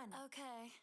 1. Okay.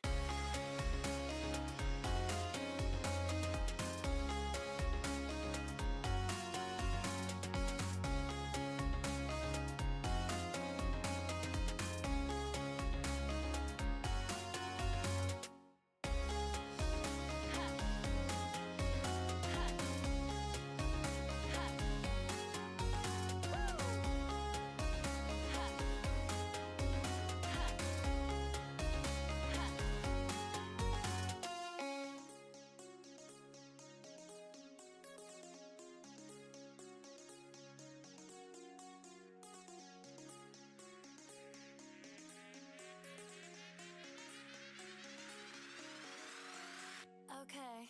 Okay.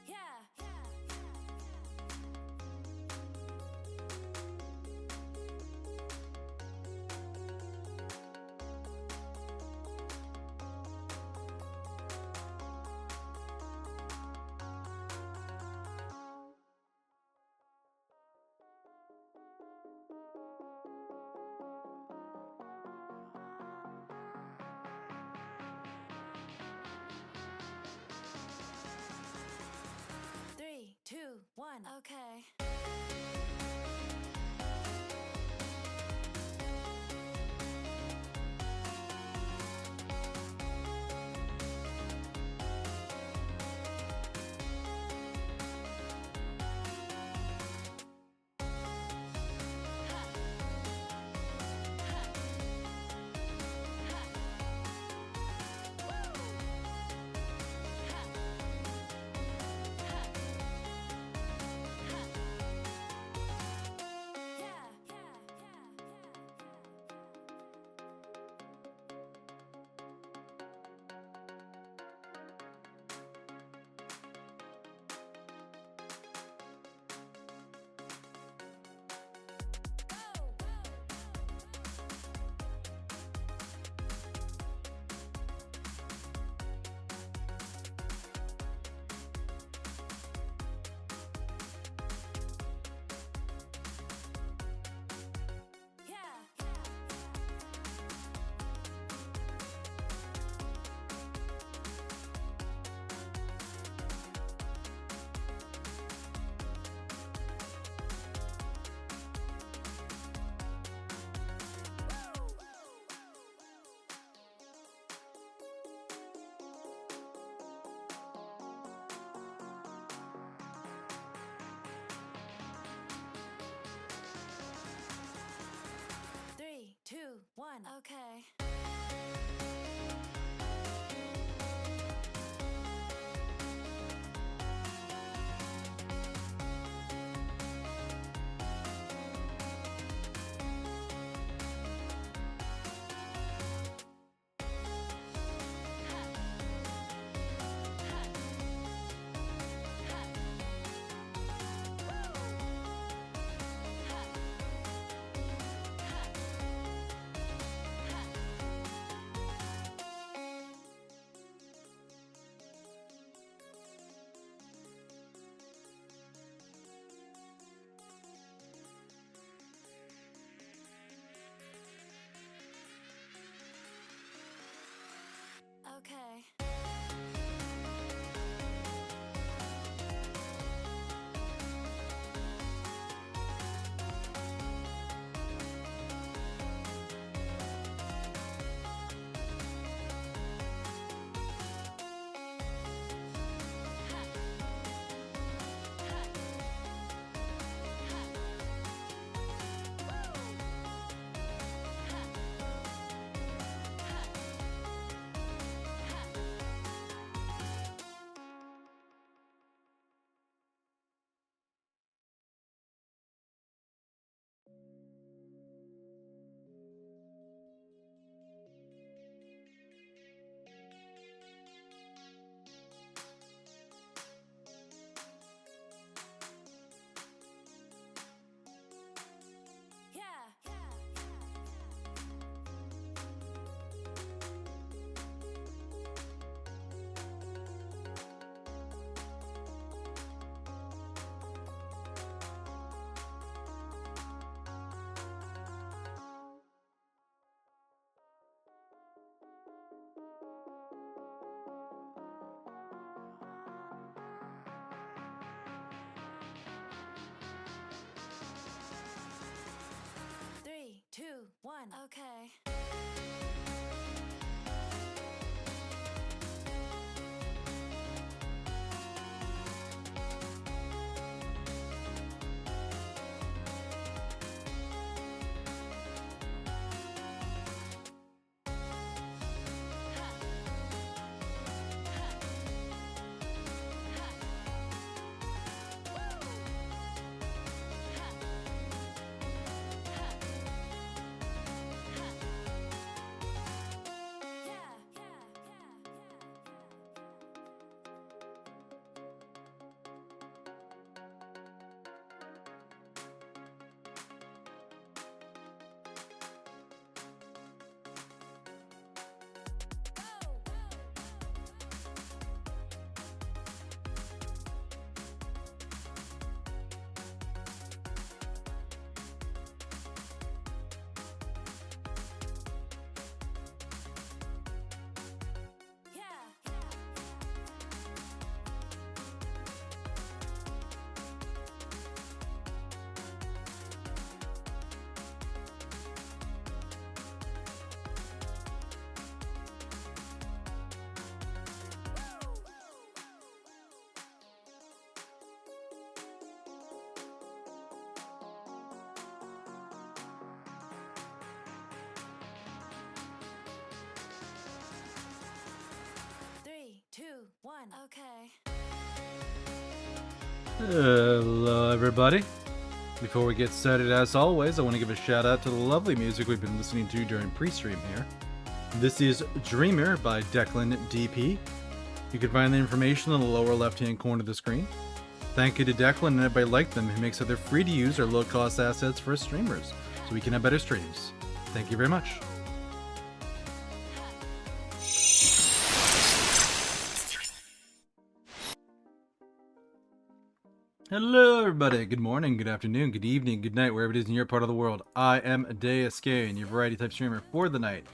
Yeah. 3, 2, 1. Okay. Three, two, one. Okay. Hello everybody. Before we get started, as always, I want to give a shout out to the lovely music we've been listening to during pre-stream here. This is Dreamer by Declan DP. You can find the information on the lower left-hand corner of the screen. Thank you to Declan and everybody like them who makes it they're free to use or low-cost assets for streamers, so we can have better streams. Thank you very much. Hello everybody, good morning, good afternoon, good evening, good night, wherever it is in your part of the world. I am Deuscain, your variety type streamer for the night.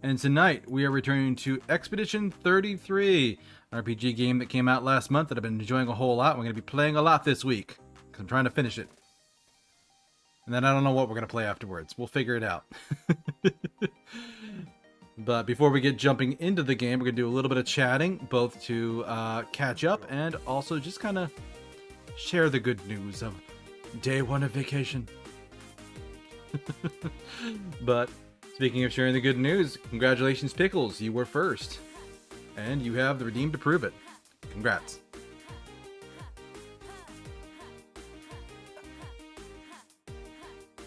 And tonight we are returning to Expedition 33, an RPG game that came out last month that I've been enjoying a whole lot. We're going to be playing a lot this week, because I'm trying to finish it. And then I don't know what we're going to play afterwards. We'll figure it out. But before we get jumping into the game, we're going to do a little bit of chatting, both to catch up and also just kind of share the good news of day one of vacation. But speaking of sharing the good news, congratulations Pickles, you were first. And you have the redeem to prove it. Congrats.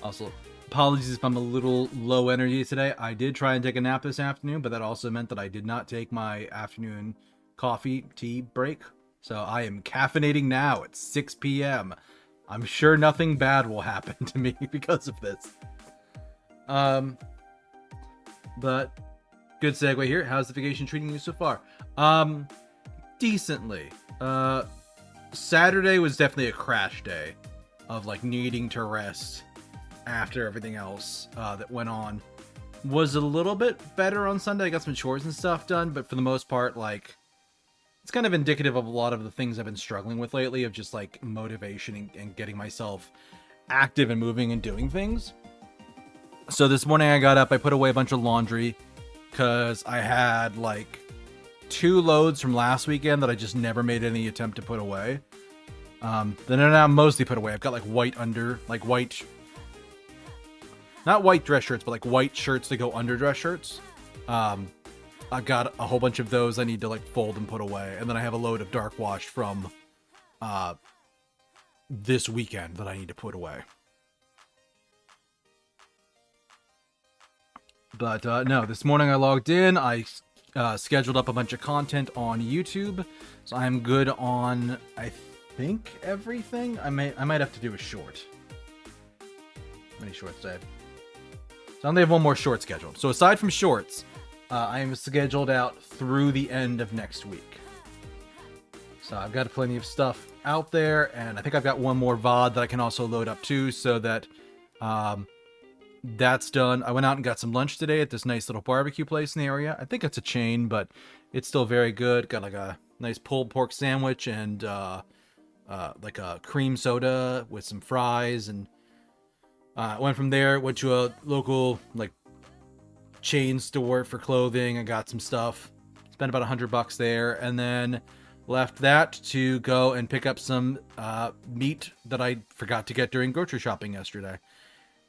Also, apologies if I'm a little low energy today. I did try and take a nap this afternoon, but that also meant that I did not take my afternoon coffee, tea break. So I am caffeinating now at 6 p.m. I'm sure nothing bad will happen to me because of this. But good segue here. How's the vacation treating you so far? Decently. Saturday was definitely a crash day of like needing to rest after everything else that went on. Was a little bit better on Sunday. I got some chores and stuff done, but for the most part, like, it's kind of indicative of a lot of the things I've been struggling with lately, of just like motivation and getting myself active and moving and doing things. So this morning I got up, I put away a bunch of laundry because I had like 2 loads from last weekend that I just never made any attempt to put away. Then they're now mostly put away. I've got like white, not white dress shirts, but like white shirts that go under dress shirts. I've got a whole bunch of those I need to like fold and put away. And then I have a load of dark wash from this weekend that I need to put away. But no, this morning I logged in. I scheduled up a bunch of content on YouTube. So I'm good on, I think, everything. I might have to do a short. How many shorts do I have? So I only have one more short scheduled. So aside from shorts, I am scheduled out through the end of next week. So I've got plenty of stuff out there, and I think I've got one more VOD that I can also load up too, so that that's done. I went out and got some lunch today at this nice little barbecue place in the area. I think it's a chain, but it's still very good. Got like a nice pulled pork sandwich and like a cream soda with some fries, and went from there, went to a local like chain store for clothing. I got some stuff, spent about $100 there, and then left that to go and pick up some meat that I forgot to get during grocery shopping yesterday.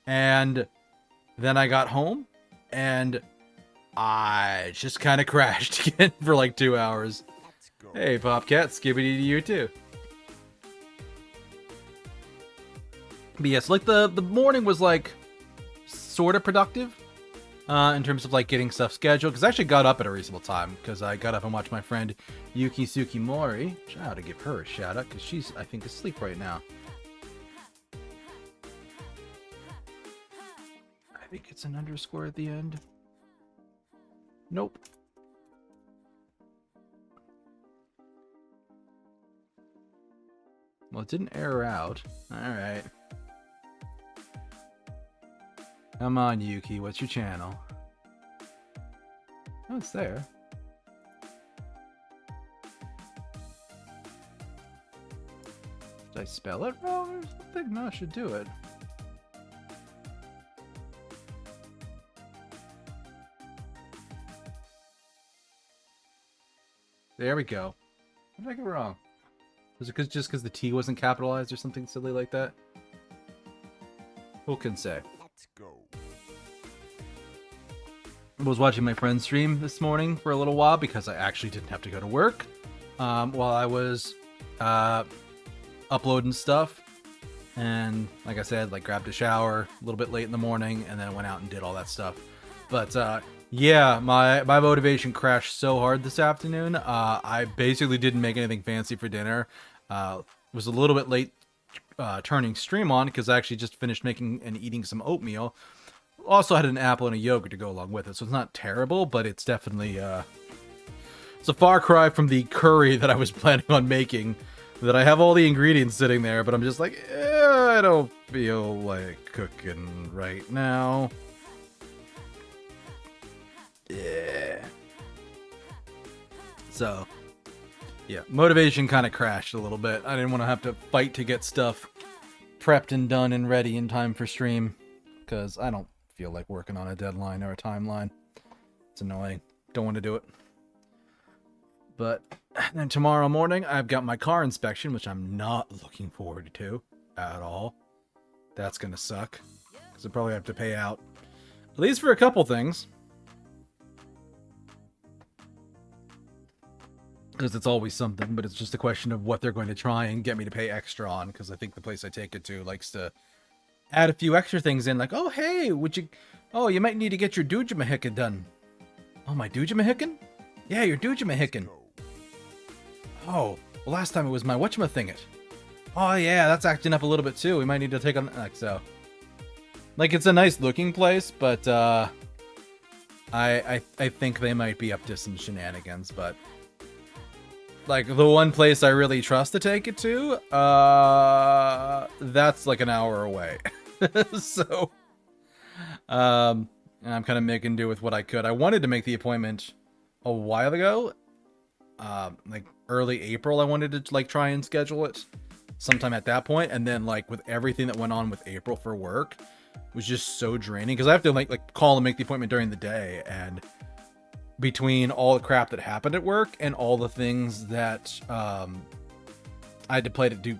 And then I got home and I just kind of crashed again for like 2 hours. Hey Popcat, skibbity to you too. But yes, like the morning was like sort of productive. In terms of like getting stuff scheduled, because I actually got up at a reasonable time, because I got up and watched my friend Yuki Tsukimori. I ought to give her a shout out, because she's, I think, asleep right now. I think it's an underscore at the end. Nope. Well, it didn't error out. Alright. Come on, Yuki, what's your channel? Oh, it's there. Did I spell it wrong or something? No, I should do it. There we go. What did I get wrong? Was it just because the T wasn't capitalized or something silly like that? Who can say? Let's go. I was watching my friend's stream this morning for a little while because I actually didn't have to go to work. While I was uploading stuff. And like I said, like grabbed a shower a little bit late in the morning and then went out and did all that stuff. But yeah, my motivation crashed so hard this afternoon. I basically didn't make anything fancy for dinner. Was a little bit late turning stream on because I actually just finished making and eating some oatmeal. Also had an apple and a yogurt to go along with it, so it's not terrible, but it's definitely it's a far cry from the curry that I was planning on making. That I have all the ingredients sitting there, but I'm just like, I don't feel like cooking right now. Yeah. So, yeah, motivation kind of crashed a little bit. I didn't want to have to fight to get stuff prepped and done and ready in time for stream, because I don't feel like working on a deadline or a timeline. It's annoying. Don't want to do it. But then tomorrow morning, I've got my car inspection, which I'm not looking forward to at all. That's going to suck, because I'll probably have to pay out, at least for a couple things. Because it's always something, but it's just a question of what they're going to try and get me to pay extra on, because I think the place I take it to likes to add a few extra things in, like, oh, hey, you might need to get your Doojamahicken done. Oh, my Doojamahicken? Yeah, your Doojamahicken. Oh, well, last time it was my whatchamathinget. Oh, yeah, that's acting up a little bit, too. We might need to take on... Like, so. Like, it's a nice looking place, but, I think they might be up to some shenanigans, but... Like, the one place I really trust to take it to, that's, like, an hour away. So, I'm kind of making do with what I could. I wanted to make the appointment a while ago. Like early April, I wanted to like try and schedule it sometime at that point, and then like with everything that went on with April for work, it was just so draining because I have to like call and make the appointment during the day, and between all the crap that happened at work and all the things that I had to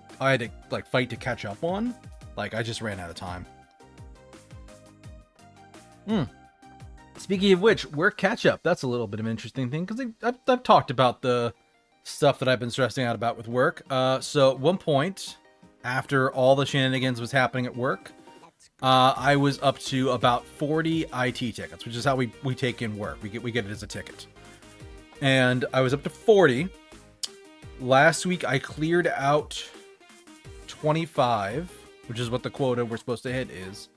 like fight to catch up on, like I just ran out of time. Speaking of which, work catch-up. That's a little bit of an interesting thing, because I've talked about the stuff that I've been stressing out about with work. So at one point, after all the shenanigans was happening at work, I was up to about 40 IT tickets, which is how we take in work. We get it as a ticket. And I was up to 40. Last week, I cleared out 25, which is what the quota we're supposed to hit is.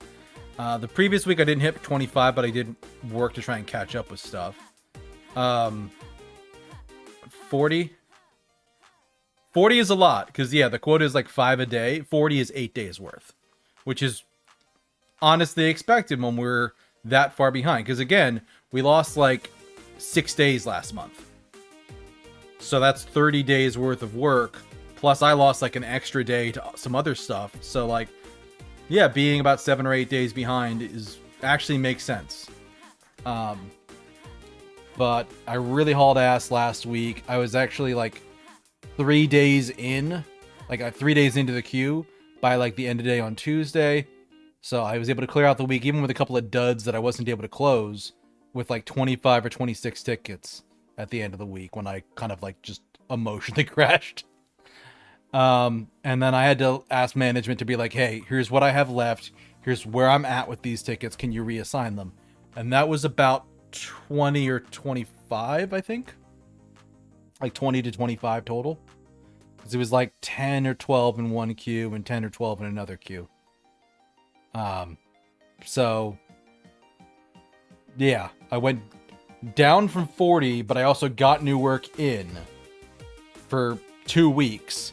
The previous week I didn't hit 25, but I did work to try and catch up with stuff. 40 is a lot, because yeah, the quota is like 5 a day. 40 is 8 days worth, which is honestly expected when we're that far behind. Because again, we lost like 6 days last month. So that's 30 days worth of work. Plus I lost like an extra day to some other stuff. So like, yeah, being about 7 or 8 days behind actually makes sense. But I really hauled ass last week. I was actually like 3 days in, like 3 days into the queue by like the end of the day on Tuesday. So I was able to clear out the week, even with a couple of duds that I wasn't able to close, with like 25 or 26 tickets at the end of the week when I kind of like just emotionally crashed. And then I had to ask management to be like, hey, here's what I have left. Here's where I'm at with these tickets. Can you reassign them? And that was about 20 or 25, I think. Like 20 to 25 total. Because it was like 10 or 12 in one queue and 10 or 12 in another queue. So, yeah, I went down from 40, but I also got new work in for 2 weeks.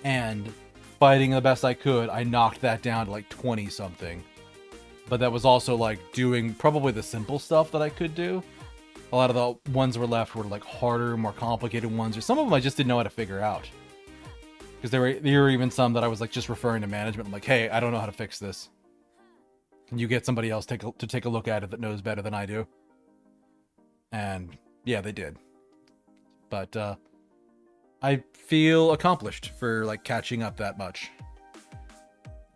And fighting the best I could, I knocked that down to like 20 something. But that was also like doing probably the simple stuff that I could do. A lot of the ones that were left were like harder, more complicated ones, or some of them I just didn't know how to figure out. Because there were even some that I was like just referring to management. I'm like, hey, I don't know how to fix this. Can you get somebody else to take a look at it that knows better than I do? And yeah, they did. But I feel accomplished for like catching up that much.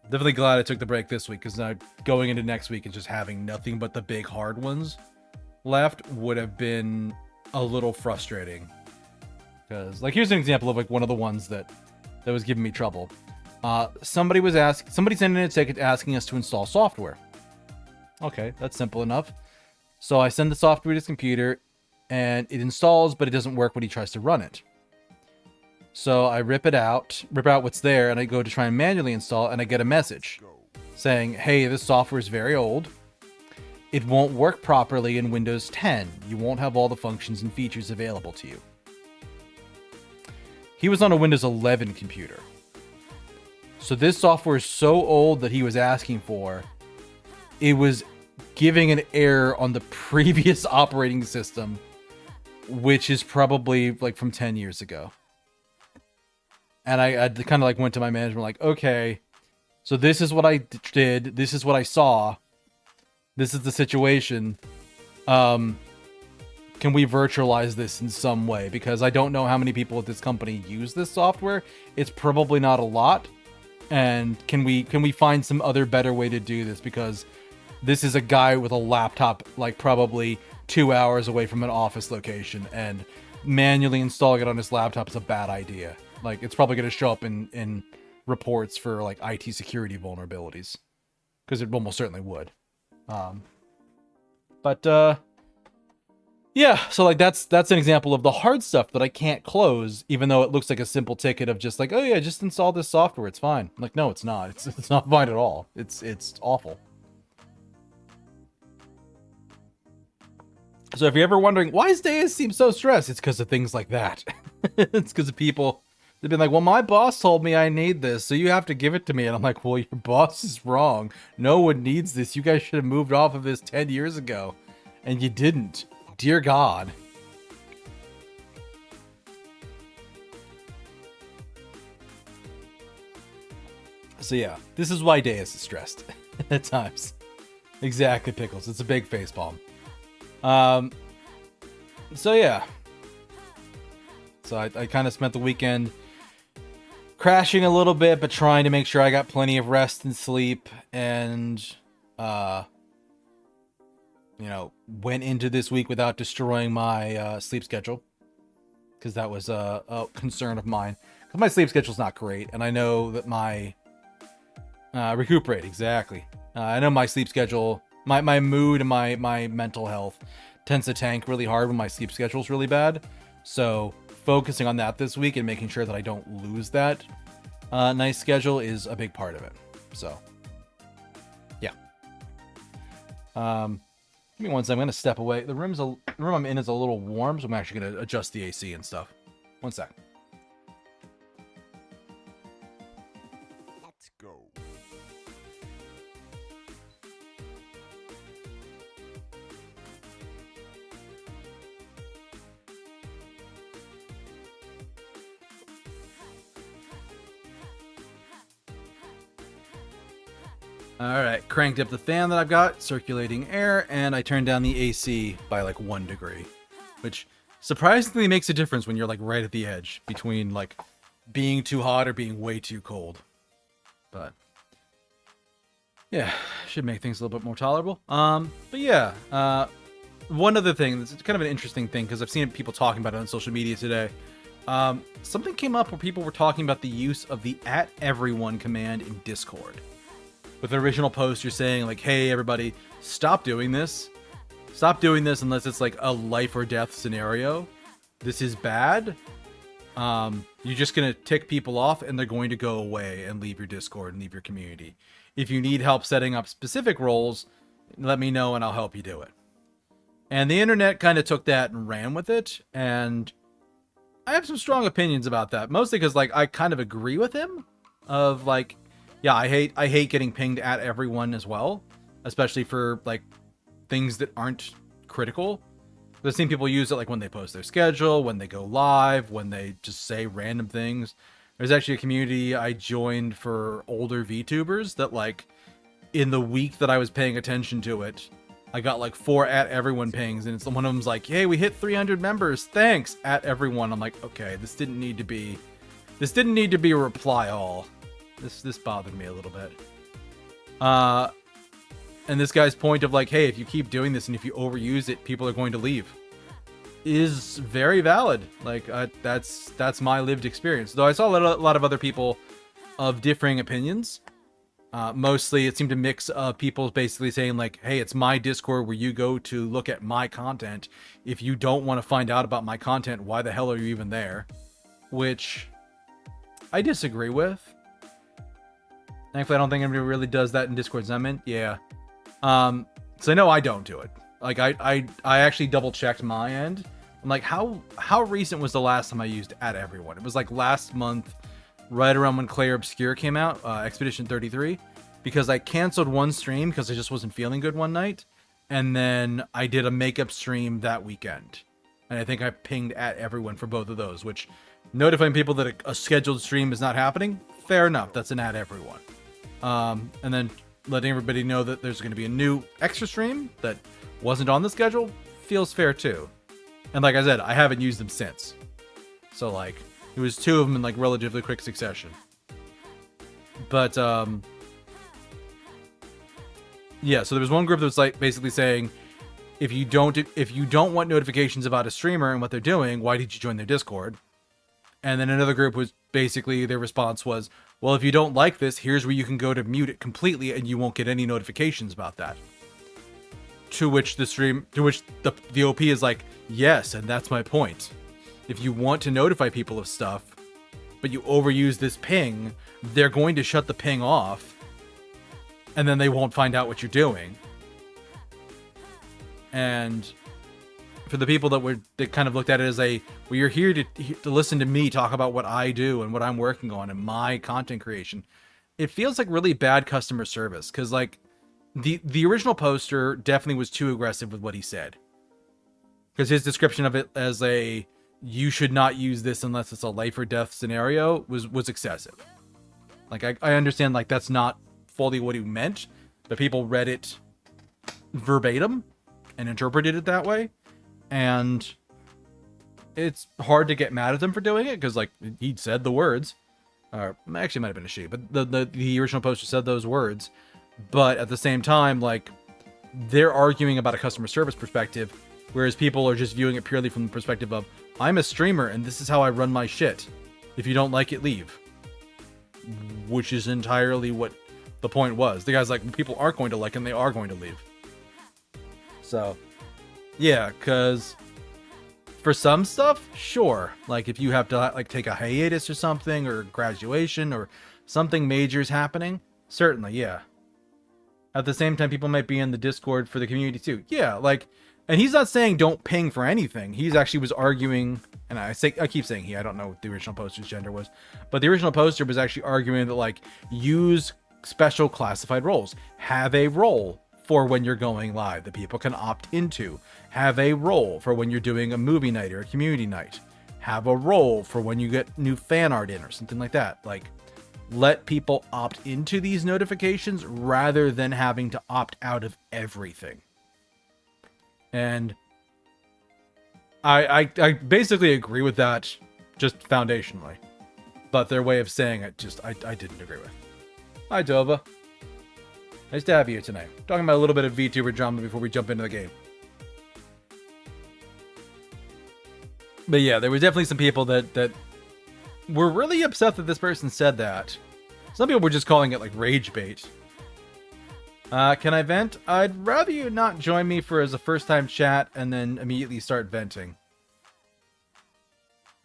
Definitely glad I took the break this week, because now going into next week and just having nothing but the big hard ones left would have been a little frustrating. Because like here's an example of like one of the ones that that was giving me trouble. Somebody sent in a ticket asking us to install software. Okay, that's simple enough. So I send the software to his computer, and it installs, but it doesn't work when he tries to run it. So I rip out what's there, and I go to try and manually install, and I get a message saying, hey, this software is very old. It won't work properly in Windows 10. You won't have all the functions and features available to you. He was on a Windows 11 computer. So this software is so old that he was asking for, it was giving an error on the previous operating system, which is probably like from 10 years ago. And I kind of like went to my management like, okay, so this is what I did. This is what I saw. This is the situation. Can we virtualize this in some way? Because I don't know how many people at this company use this software. It's probably not a lot. And can we find some other better way to do this? Because this is a guy with a laptop, like probably 2 hours away from an office location, and manually installing it on his laptop is a bad idea. Like, it's probably going to show up in reports for like IT security vulnerabilities, because it almost certainly would. Yeah, so like that's an example of the hard stuff that I can't close, even though it looks like a simple ticket of just like, oh yeah, just install this software, it's fine. I'm like, no, it's not. It's not fine at all. It's awful. So if you're ever wondering why does Deus seem so stressed, it's because of things like that. It's because of people. They've been like, well, my boss told me I need this, so you have to give it to me. And I'm like, well, your boss is wrong. No one needs this. You guys should have moved off of this 10 years ago. And you didn't. Dear God. So yeah, this is why Deus is stressed at times. Exactly, Pickles. It's a big facepalm. So yeah. So I kind of spent the weekend crashing a little bit, but trying to make sure I got plenty of rest and sleep, and went into this week without destroying my sleep schedule, because that was a concern of mine. Because my sleep schedule's not great, and I know that my recuperate, exactly. I know my sleep schedule, my mood and my mental health tends to tank really hard when my sleep schedule's really bad. So focusing on that this week and making sure that I don't lose that nice schedule is a big part of it. So, yeah. Give me one second. I'm gonna step away. The room I'm in is a little warm, so I'm actually gonna adjust the AC and stuff. One sec. Let's go. Alright, cranked up the fan that I've got, circulating air, and I turned down the AC by like 1 degree. Which surprisingly makes a difference when you're like right at the edge between like being too hot or being way too cold. But yeah, should make things a little bit more tolerable. But yeah, one other thing, this is kind of an interesting thing because I've seen people talking about it on social media today. Something came up where people were talking about the use of the @everyone command in Discord. With the original post, you're saying like, hey, everybody, stop doing this. Stop doing this unless it's like a life or death scenario. This is bad. You're just going to tick people off and they're going to go away and leave your Discord and leave your community. If you need help setting up specific roles, let me know and I'll help you do it. And the internet kind of took that and ran with it. And I have some strong opinions about that. Mostly because like I kind of agree with him of like, yeah, I hate getting pinged at everyone as well, especially for like things that aren't critical. I've seen people use it like when they post their schedule, when they go live, when they just say random things. There's actually a community I joined for older VTubers that like in the week that I was paying attention to it, I got like 4 @everyone pings, and it's one of them's like, hey, we hit 300 members, thanks, @everyone. I'm like, okay, this didn't need to be a reply all. This bothered me a little bit. And this guy's point of like, hey, if you keep doing this and if you overuse it, people are going to leave. is very valid. Like that's my lived experience. Though I saw a lot of other people of differing opinions. Mostly it seemed to mix people basically saying like, hey, it's my Discord where you go to look at my content. If you don't want to find out about my content, why the hell are you even there? Which I disagree with. Thankfully, I don't think anybody really does that in Discords I'm in. Yeah. So no, I don't do it. Like I actually double checked my end. I'm like, how recent was the last time I used @everyone? It was like last month, right around when Clair Obscur came out, Expedition 33, because I canceled one stream because I just wasn't feeling good one night, and then I did a makeup stream that weekend, and I think I pinged @everyone for both of those, which notifying people that a scheduled stream is not happening, fair enough, that's an @everyone. And then letting everybody know that there's going to be a new extra stream that wasn't on the schedule feels fair too. And like I said, I haven't used them since. So like, it was 2 of them in like relatively quick succession. But yeah, so there was one group that was like basically saying, if you don't want notifications about a streamer and what they're doing, why did you join their Discord? And then another group was basically, their response was, well, if you don't like this, here's where you can go to mute it completely and you won't get any notifications about that. To which the OP is like, yes, and that's my point. If you want to notify people of stuff, but you overuse this ping, they're going to shut the ping off, and then they won't find out what you're doing. And for the people that kind of looked at it as well, you're here to listen to me talk about what I do and what I'm working on and my content creation. It feels like really bad customer service, because like the original poster definitely was too aggressive with what he said. Because his description of it as you should not use this unless it's a life or death scenario was excessive. Like I understand like that's not fully what he meant, but people read it verbatim and interpreted it that way. And it's hard to get mad at them for doing it, because like he said the words, or actually it might have been a she, but the original poster said those words. But at the same time, like, they're arguing about a customer service perspective, whereas people are just viewing it purely from the perspective of, I'm a streamer and this is how I run my shit. If you don't like it, leave. Which is entirely what the point was. The guy's like, people aren't going to like it and they are going to leave. So, yeah, because for some stuff, sure. Like, if you have to like take a hiatus or something, or graduation, or something major's happening, certainly, yeah. At the same time, people might be in the Discord for the community too. Yeah, like, and he's not saying don't ping for anything. He's actually was arguing, and I keep saying he, I don't know what the original poster's gender was, but the original poster was actually arguing that like, use special classified roles. Have a role for when you're going live that people can opt into. Have a role for when you're doing a movie night or a community night. Have a role for when you get new fan art in or something like that. Like, let people opt into these notifications rather than having to opt out of everything. And I basically agree with that, just foundationally. But their way of saying it, I didn't agree with. Hi, Dova. Nice to have you here tonight. Talking about a little bit of VTuber drama before we jump into the game. But yeah, there were definitely some people that were really upset that this person said that. Some people were just calling it like rage bait. Can I vent? I'd rather you not join me for as a first time chat and then immediately start venting.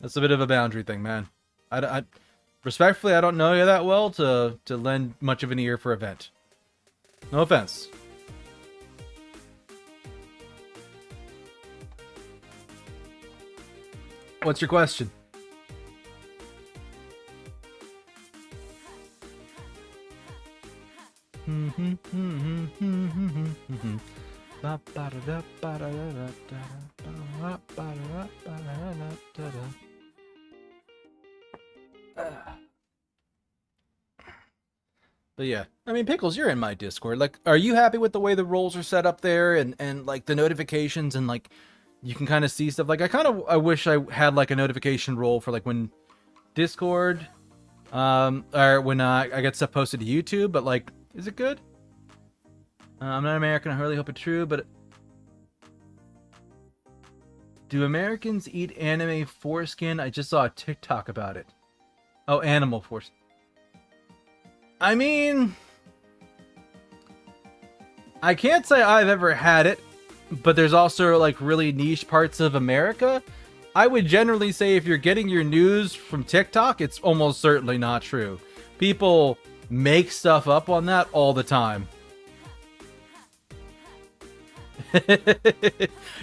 That's a bit of a boundary thing, man. I respectfully, I don't know you that well to lend much of an ear for a vent. No offense. What's your question? But yeah, I mean, Pickles, you're in my Discord. Like, are you happy with the way the roles are set up there and like the notifications and like you can kind of see stuff? Like, I wish I had like a notification role for like when Discord, or when I get stuff posted to YouTube. But like, is it good? I'm not American. I really hope it's true. But Do Americans eat anime foreskin? I just saw a TikTok about it. Oh, animal foreskin. I mean, I can't say I've ever had it, but there's also like really niche parts of America. I would generally say if you're getting your news from TikTok, it's almost certainly not true. People make stuff up on that all the time.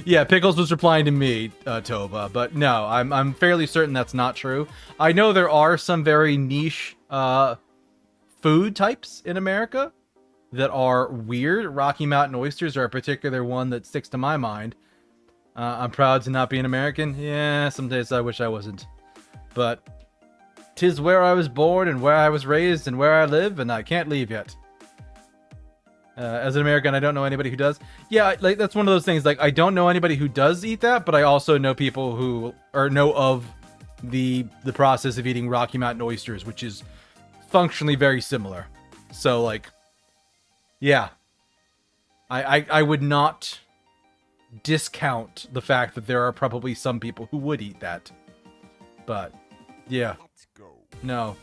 Yeah, Pickles was replying to me, Tova, but no, I'm fairly certain that's not true. I know there are some very niche food types in America that are weird. Rocky Mountain oysters are a particular one that sticks to my mind. I'm proud to not be an American. Yeah, some days I wish I wasn't. But 'tis where I was born and where I was raised and where I live, and I can't leave yet. As an American, I don't know anybody who does. Yeah, like that's one of those things. Like I don't know anybody who does eat that, but I also know people who know of the process of eating Rocky Mountain oysters, which is functionally very similar. So like, yeah, I would not discount the fact that there are probably some people who would eat that. But yeah, no.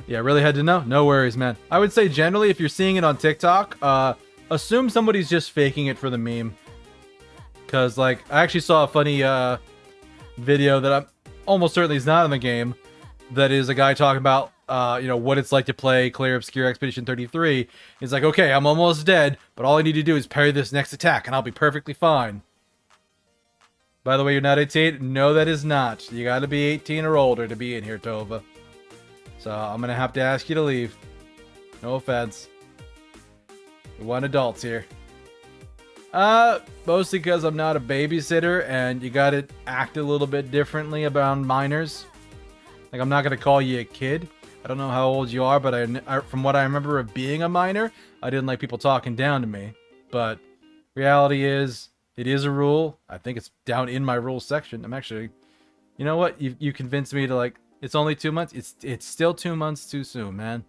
Yeah, really had to know. No worries, man. I would say generally, if you're seeing it on TikTok, assume somebody's just faking it for the meme. Because, like, I actually saw a funny video that I'm almost certainly is not in the game. That is a guy talking about, you know, what it's like to play Clair Obscur Expedition 33. He's like, okay, I'm almost dead, but all I need to do is parry this next attack, and I'll be perfectly fine. By the way, you're not 18? No, that is not. You gotta be 18 or older to be in here, Tova. So I'm gonna have to ask you to leave. No offense. We want adults here. Mostly because I'm not a babysitter and you gotta act a little bit differently about minors. Like, I'm not gonna call you a kid. I don't know how old you are, but I from what I remember of being a minor, I didn't like people talking down to me. But reality is, it is a rule. I think it's down in my rules section. I'm actually, you know what? You convinced me to, like, it's only 2 months. It's still 2 months too soon, man.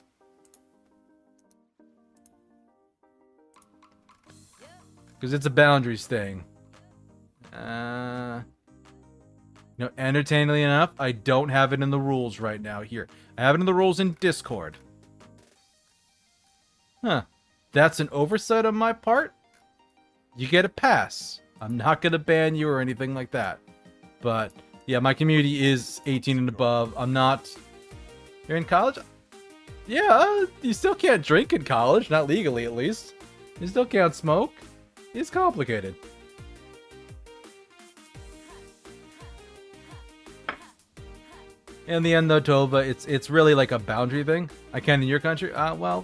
Because it's a boundaries thing. You know, entertainingly enough, I don't have it in the rules right now. Here, I have it in the rules in Discord. Huh. That's an oversight on my part. You get a pass. I'm not going to ban you or anything like that. But yeah, my community is 18 and above. I'm not... You're in college? Yeah, you still can't drink in college. Not legally, at least. You still can't smoke. It's complicated. In the end, though, Tova, it's really like a boundary thing. I can in your country? Well,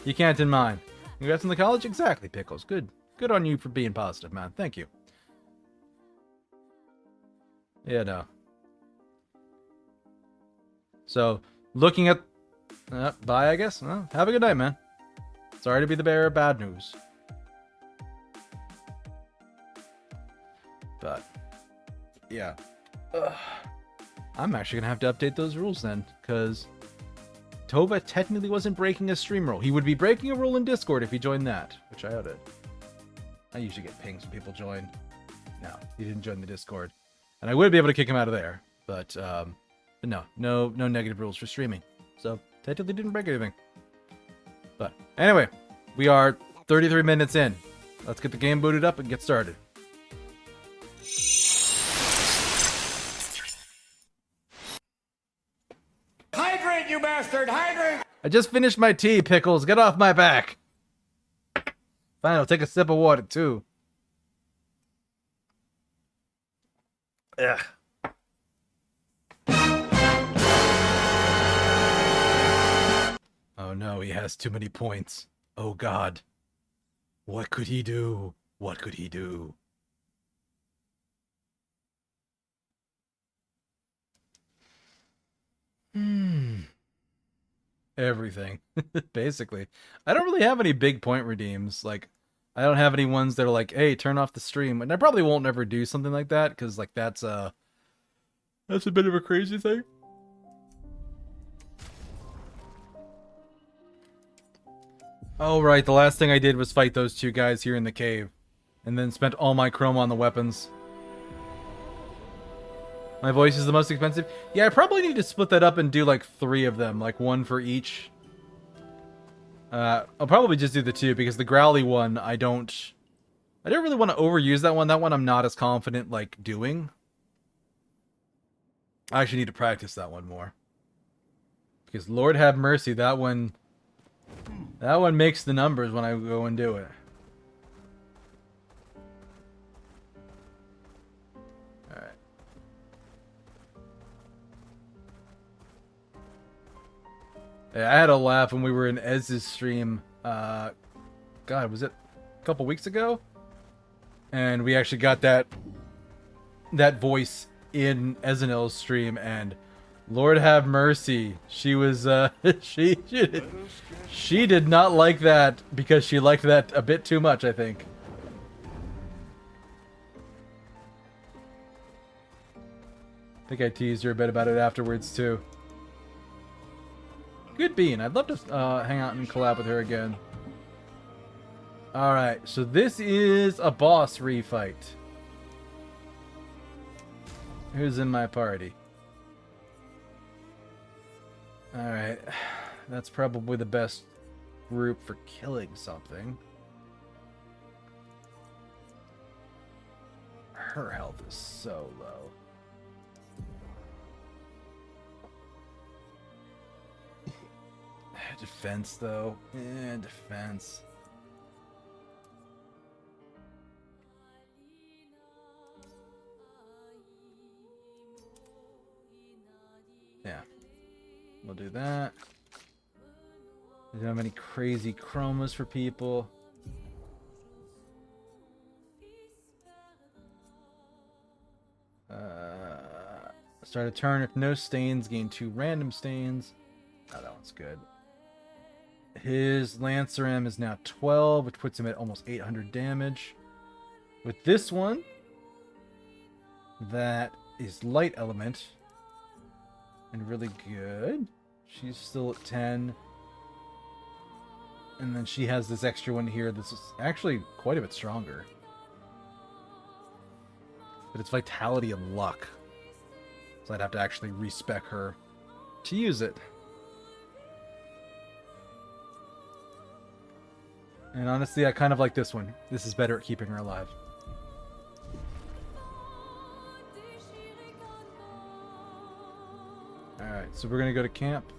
you can't in mine. Congrats on the college? Exactly, Pickles. Good. Good on you for being positive, man. Thank you. Yeah, no. So, looking at... bye, I guess? Well, have a good night, man. Sorry to be the bearer of bad news. But, yeah. I'm actually going to have to update those rules then, because Tova technically wasn't breaking a stream rule. He would be breaking a rule in Discord if he joined that, which I oughta. I usually get pings when people join. No, he didn't join the Discord. And I would be able to kick him out of there, but no negative rules for streaming. So, technically didn't break anything. But, anyway, we are 33 minutes in. Let's get the game booted up and get started. Hydrate, you bastard! Hydrate! I just finished my tea, Pickles. Get off my back. Fine, I'll take a sip of water, too. Ugh. Oh no, he has too many points. Oh god. What could he do? What could he do? Everything. Basically. I don't really have any big point redeems. Like, I don't have any ones that are like, hey, turn off the stream. And I probably won't ever do something like that, because, like, that's a bit of a crazy thing. Oh, right. The last thing I did was fight those two guys here in the cave. And then spent all my chrome on the weapons. My voice is the most expensive. Yeah, I probably need to split that up and do like 3 of them. Like 1 for each. I'll probably just do the 2 because the growly one, I don't really want to overuse that one. That one I'm not as confident like doing. I actually need to practice that one more. Because Lord have mercy, that one makes the numbers when I go and do it. Alright. Yeah, I had a laugh when we were in Ez's stream. God, was it a couple weeks ago? And we actually got that voice in Ezenil's stream, and Lord have mercy, she was she did not like that because she liked that a bit too much, I think. I think I teased her a bit about it afterwards too. Good bean. I'd love to hang out and collab with her again. Alright, so this is a boss refight. Who's in my party? Alright, that's probably the best group for killing something. Her health is so low. Defense, though. Yeah, defense. Yeah. We'll do that. We don't have any crazy chromas for people. Start a turn. If no stains, gain 2 random stains. Oh, that one's good. His Lancer M is now 12, which puts him at almost 800 damage. With this one, that is light element. And really good. She's still at 10. And then she has this extra one here that's actually quite a bit stronger. But it's vitality and luck. So I'd have to actually respec her to use it. And honestly, I kind of like this one. This is better at keeping her alive. Alright, so we're going to go to camp.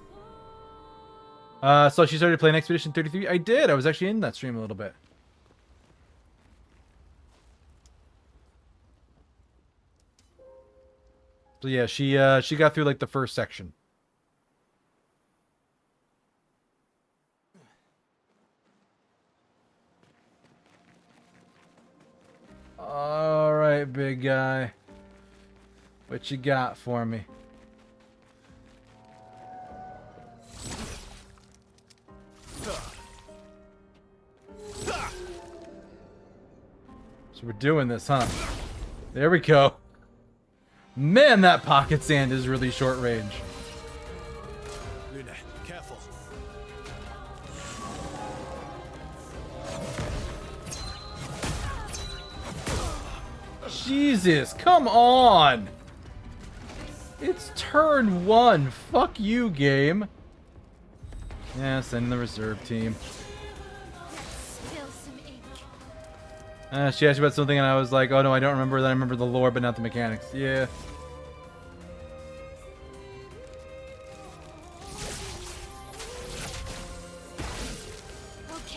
So she started playing Expedition 33. I did. I was actually in that stream a little bit. So yeah, she got through like the first section. Alright, big guy. What you got for me? So we're doing this, huh? There we go. Man, that pocket sand is really short range. Luna, careful. Jesus, come on! It's turn 1. Fuck you, game. Yeah, send the reserve team. She asked about something and I was like, oh no, I don't remember that. I remember the lore, but not the mechanics. Yeah.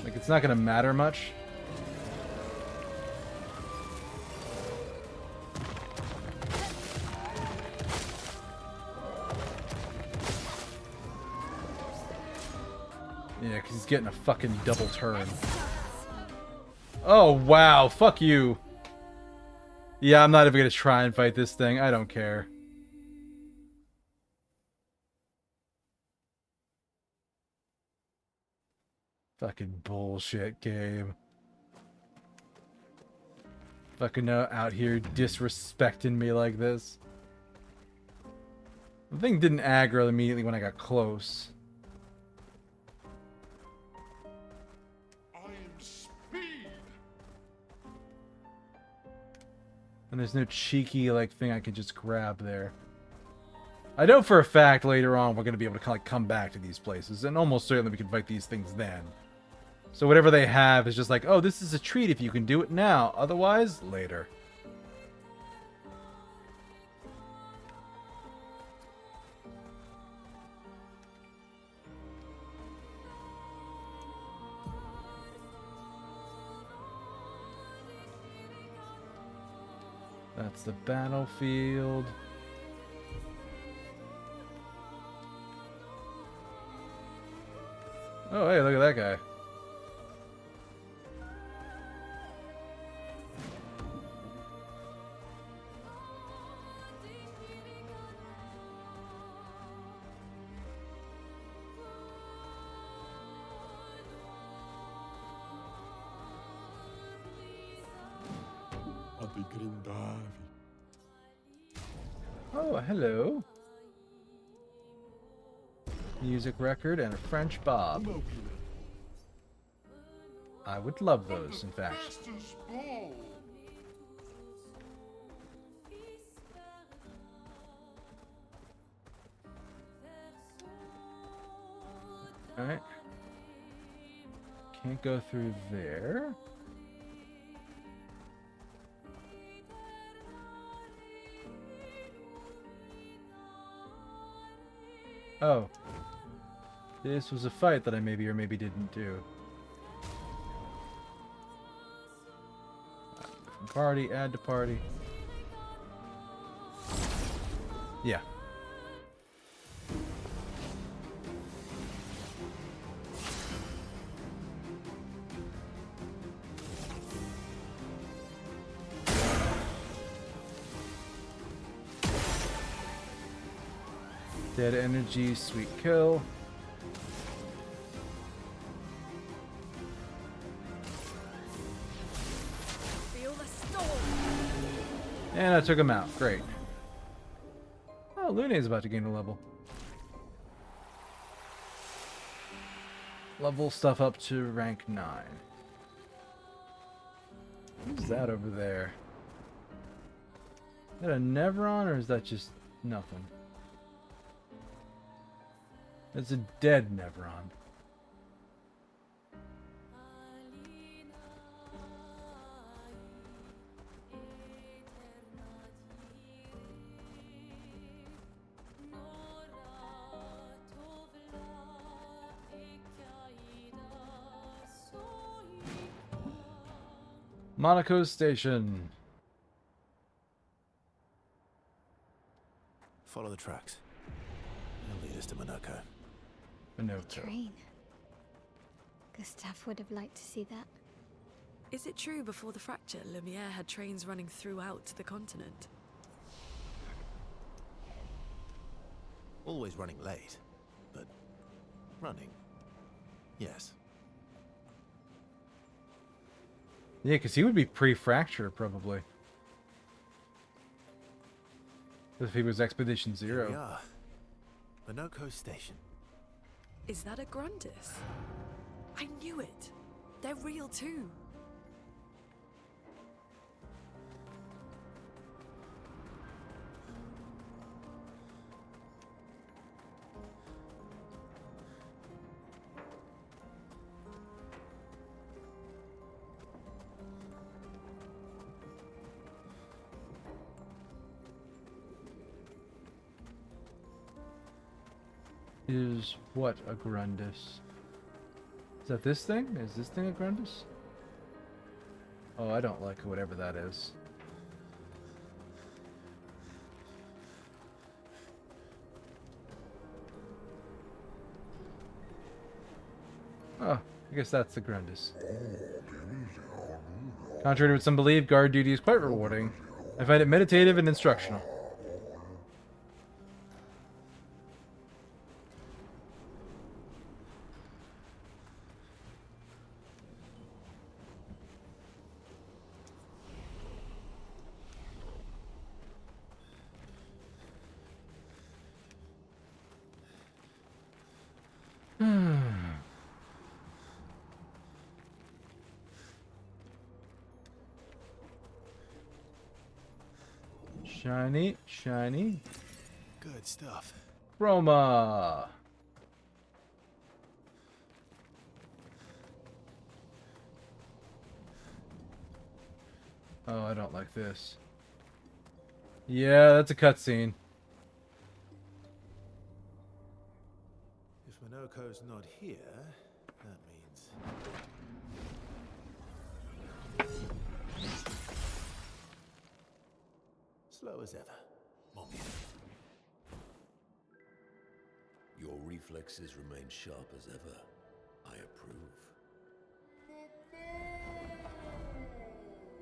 Like, it's not gonna matter much. Yeah, because he's getting a fucking double turn. Oh, wow. Fuck you. Yeah, I'm not even gonna try and fight this thing. I don't care. Fucking bullshit game. Fucking out here disrespecting me like this. The thing didn't aggro immediately when I got close. And there's no cheeky, like, thing I could just grab there. I know for a fact later on we're going to be able to kind of come back to these places. And almost certainly we can fight these things then. So whatever they have is just like, oh, this is a treat if you can do it now. Otherwise, later. That's the battlefield. Oh, hey, look at that guy. Oh, hello. Music record and a French bob. I would love those, in fact. Alright. Can't go through there. Oh. This was a fight that I maybe or maybe didn't do. Party, add to party. Yeah. Dead energy, sweet kill. And I took him out. Great. Oh, Luna's about to gain a level. Level stuff up to rank 9. Who's that over there? Is that a Nevron or is that just nothing? It's a dead Nevron. Monoco Station. Follow the tracks. They'll lead us to Monoco. Monoco. Train. Gustav would have liked to see that. Is it true before the fracture, Lumiere had trains running throughout the continent? Always running late, but running. Yes. Yeah, because he would be pre-fracture, probably. If he was Expedition Here we Zero. are. Monoco Station. Is that a Grundis? I knew it. They're real too. Is what a Grundis? Is that this thing? Is this thing a Grundis? Oh, I don't like whatever that is. Oh, I guess that's the Grundis. Contrary to what some believe, guard duty is quite rewarding. I find it meditative and instructional. Shiny, shiny. Good stuff. Roma. Oh, I don't like this. Yeah, that's a cutscene. If Monoco's not here, that means... slow as ever. Mommy. Your reflexes remain sharp as ever. I approve.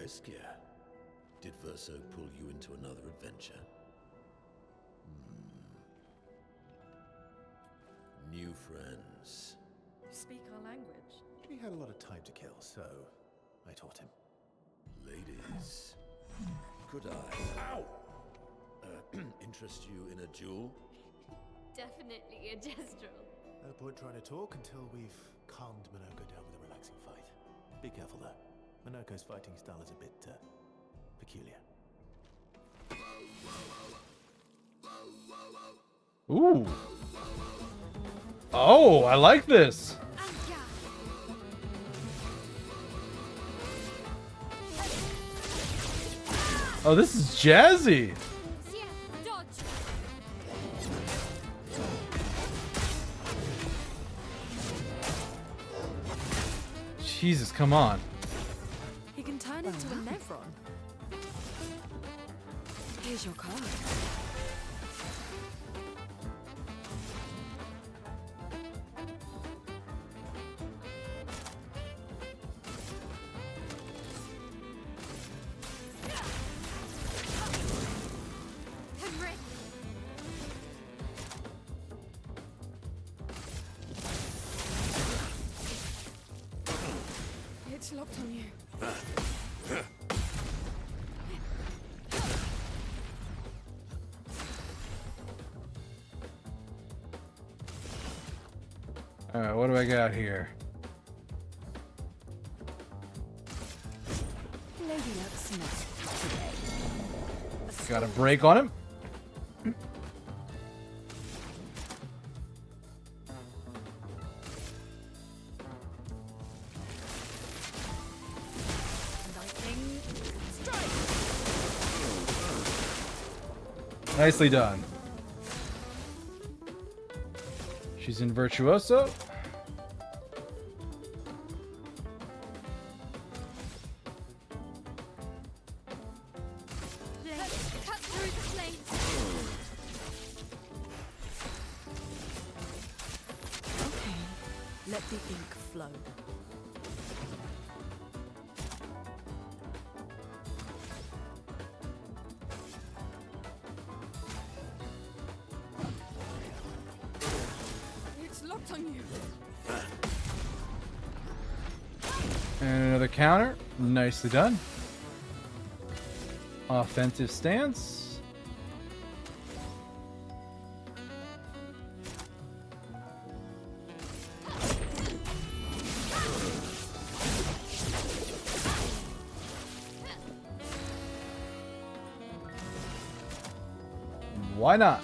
Esquire, did Verso pull you into another adventure? New friends. Speak our language. He had a lot of time to kill, so I taught him. Ladies, could I interest you in a duel? Definitely a gestral. No point trying to talk until we've calmed Monoco down with a relaxing fight. Be careful though. Monoco's fighting style is a bit peculiar. Ooh. Oh, I like this. Oh, this is jazzy. Dodge. Jesus, come on. He can turn into a Nevron. Here's your card. It's locked on you. Alright, what do I got here? Lady Luck's not today. Got a break on him. Lightning strike. Nicely done. She's in Virtuoso. Cut through the flames. Okay. Let the ink flow. It's locked on you. And another counter. Nicely done. Offensive stance. Why not?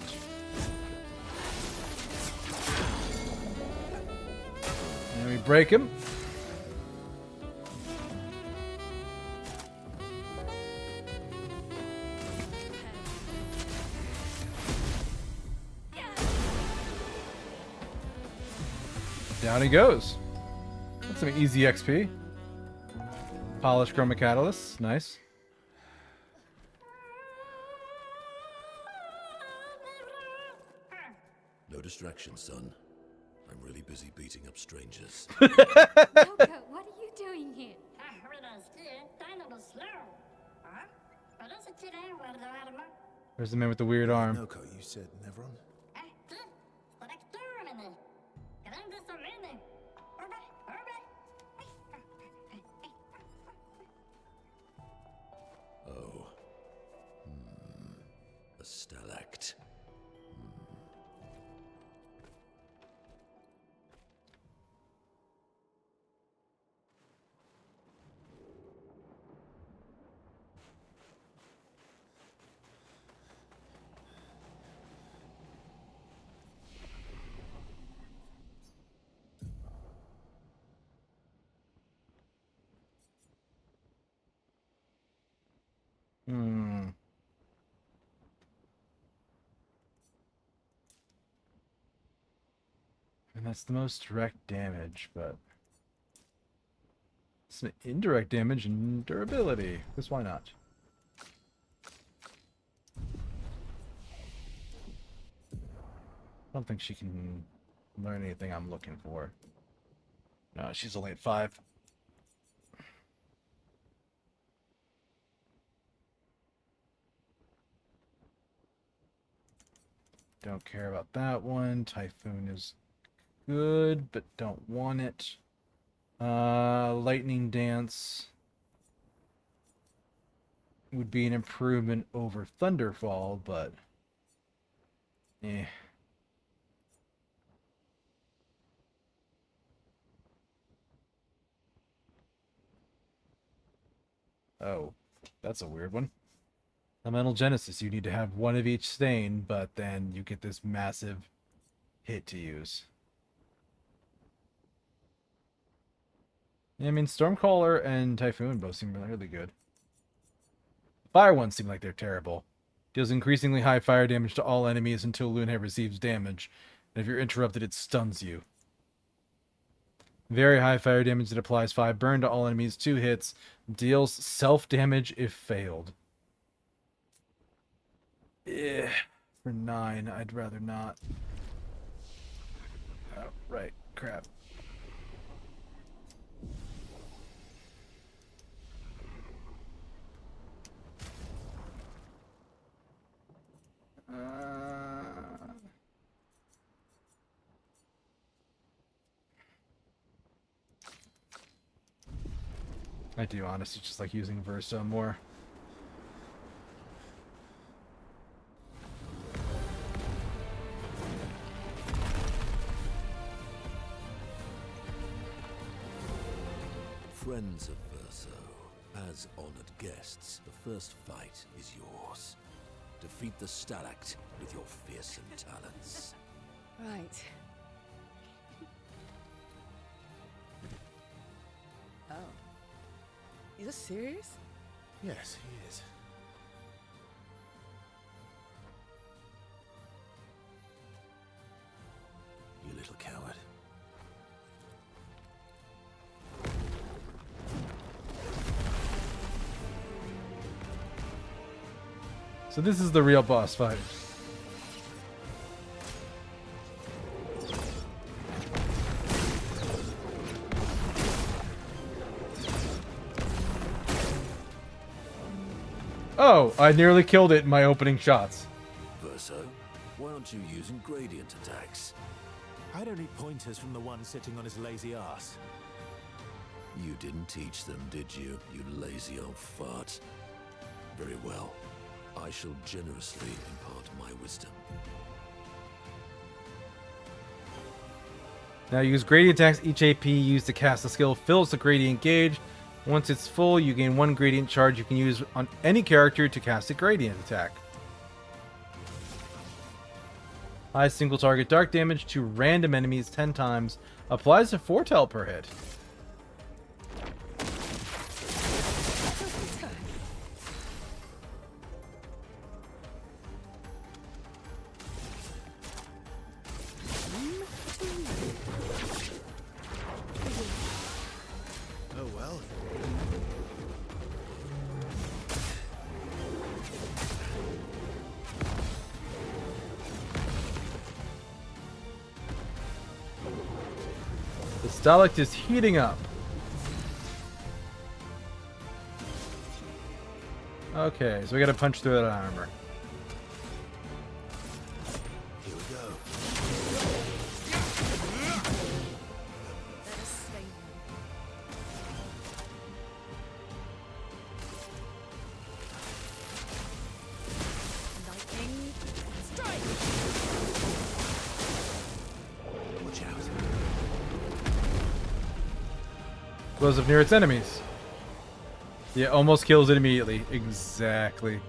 And we break him. Down he goes. That's some easy XP. Polished Chroma Catalyst. Nice. No distraction, son. I'm really busy beating up strangers. Monoco, what are you doing here? There's the man with the weird arm. Monoco, you said Nevron? Oh. A stalact. Hmm. And that's the most direct damage, but it's an indirect damage and durability. Because why not? I don't think she can learn anything I'm looking for. No, she's only at 5. Don't care about that one. Typhoon is good, but don't want it. Lightning Dance would be an improvement over Thunderfall, but eh. Oh, that's a weird one. Elemental Genesis, you need to have one of each stain, but then you get this massive hit to use. Yeah, I mean, Stormcaller and Typhoon both seem really good. Fire ones seem like they're terrible. Deals increasingly high fire damage to all enemies until Lunhead receives damage, and if you're interrupted, it stuns you. Very high fire damage that applies 5 burn to all enemies, 2 hits, deals self-damage if failed. Eh, for 9, I'd rather not. Oh, right, crap. I do honestly just like using Versa more. Friends of Verso, as honored guests, the first fight is yours. Defeat the Stalact with your fearsome talents. Right. Oh. You're serious? Yes, he is. You little coward. So this is the real boss fight. Oh, I nearly killed it in my opening shots. Verso, why aren't you using gradient attacks? I don't need pointers from the one sitting on his lazy ass. You didn't teach them, did you, you lazy old fart? Very well. I shall generously impart my wisdom. Now use gradient attacks. Each AP used to cast a skill fills the gradient gauge. Once it's full, you gain 1 gradient charge you can use on any character to cast a gradient attack. High single target dark damage to random enemies 10 times. Applies to foretell per hit. Oh well. The Stalact is heating up. Okay, so we gotta punch through that armor. Here we go. Let us stay. Lightning strike. Watch out. Explosive near its enemies. Yeah, almost kills it immediately. Exactly.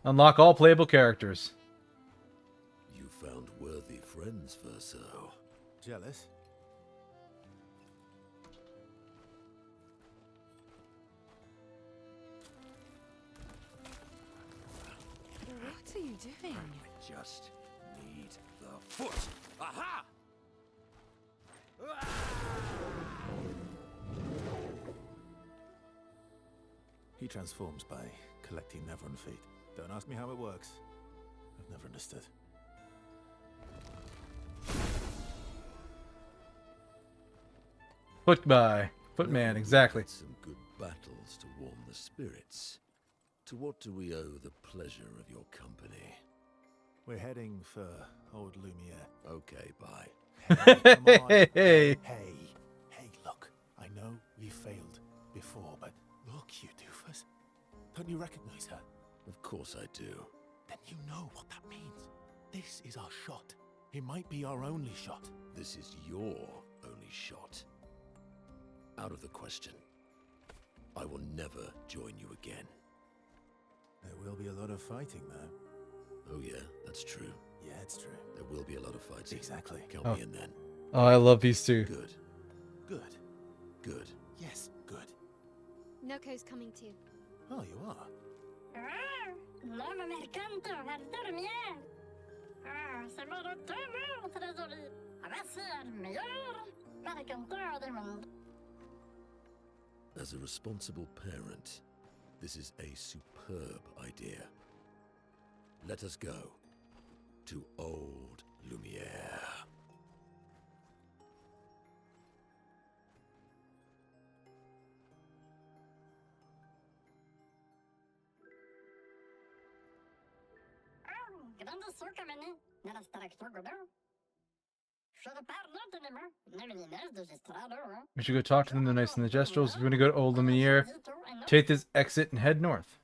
Unlock all playable characters. You found worthy friends, Verso. Jealous? are you doing? Just need the foot. Aha! He transforms by collecting Nevron feet. Don't ask me how it works. I've never understood. Footman, exactly. Had some good battles to warm the spirits. To what do we owe the pleasure of your company? We're heading for old Lumiere. Okay, bye. Come on. Hey. Hey, look. I know we failed before, but look, you doofus. Don't you recognize her? Of course I do. Then you know what that means. This is our shot. It might be our only shot. This is your only shot. Out of the question. I will never join you again. There will be a lot of fighting, though. Oh yeah, that's true. Yeah, it's true. There will be a lot of fighting. Exactly. Count me in then. Oh, I love these two. Good. Good. Good. Yes, good. Noco's coming too. Oh, you are? As a responsible parent, this is a superb idea. Let us go to old Lumiere. We should go talk to them. They're nice in the gestrals. If you want to go to Old Lumiere, take this exit and head north.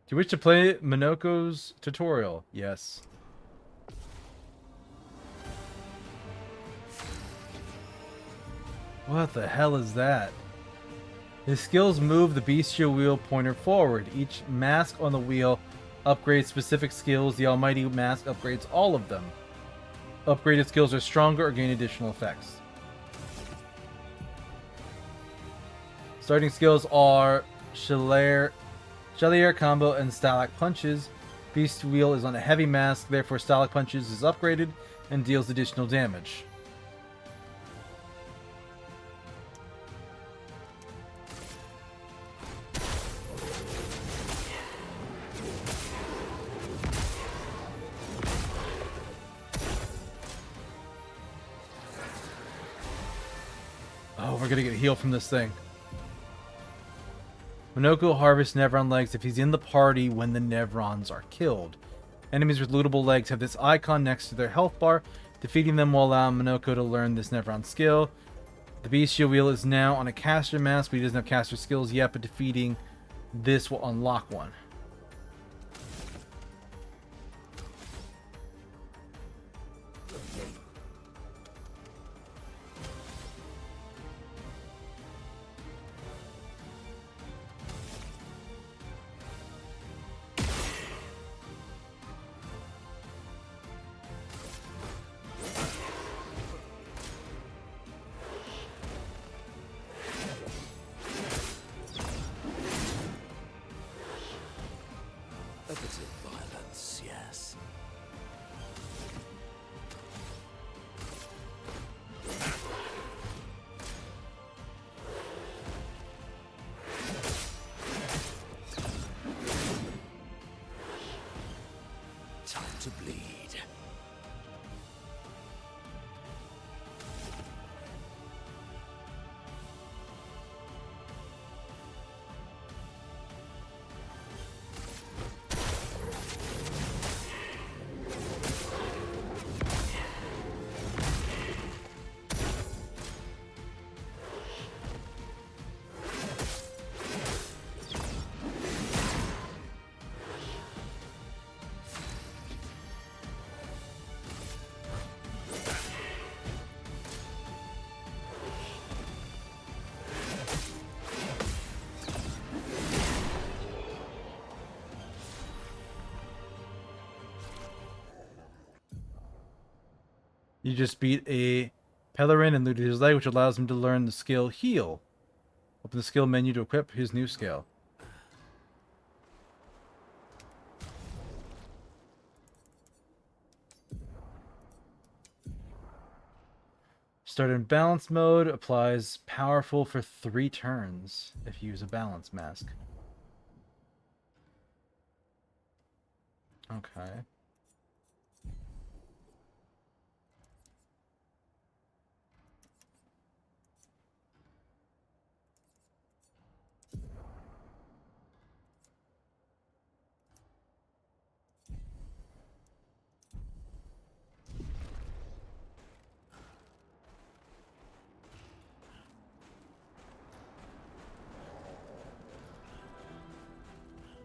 Do you wish to play Monoco's tutorial? Yes. What the hell is that? His skills move the bestial wheel pointer forward. Each mask on the wheel upgrades specific skills. The almighty mask upgrades all of them. Upgraded skills are stronger or gain additional effects. Starting skills are Chalier combo and Stalac punches. Beast wheel is on a heavy mask, therefore Stalac punches is upgraded and deals additional damage. Oh, we're gonna get healed from this thing. Monoco harvests Nevron legs if he's in the party when the Nevrons are killed. Enemies with lootable legs have this icon next to their health bar. Defeating them will allow Monoco to learn this Nevron skill. The bestial wheel is now on a caster mask, but he doesn't have caster skills yet, but defeating this will unlock one. A bit of violence, yes. Time to bleed. You just beat a Pellerin and looted his leg, which allows him to learn the skill Heal. Open the skill menu to equip his new skill. Start in balance mode. Applies powerful for 3 turns if you use a balance mask. Okay.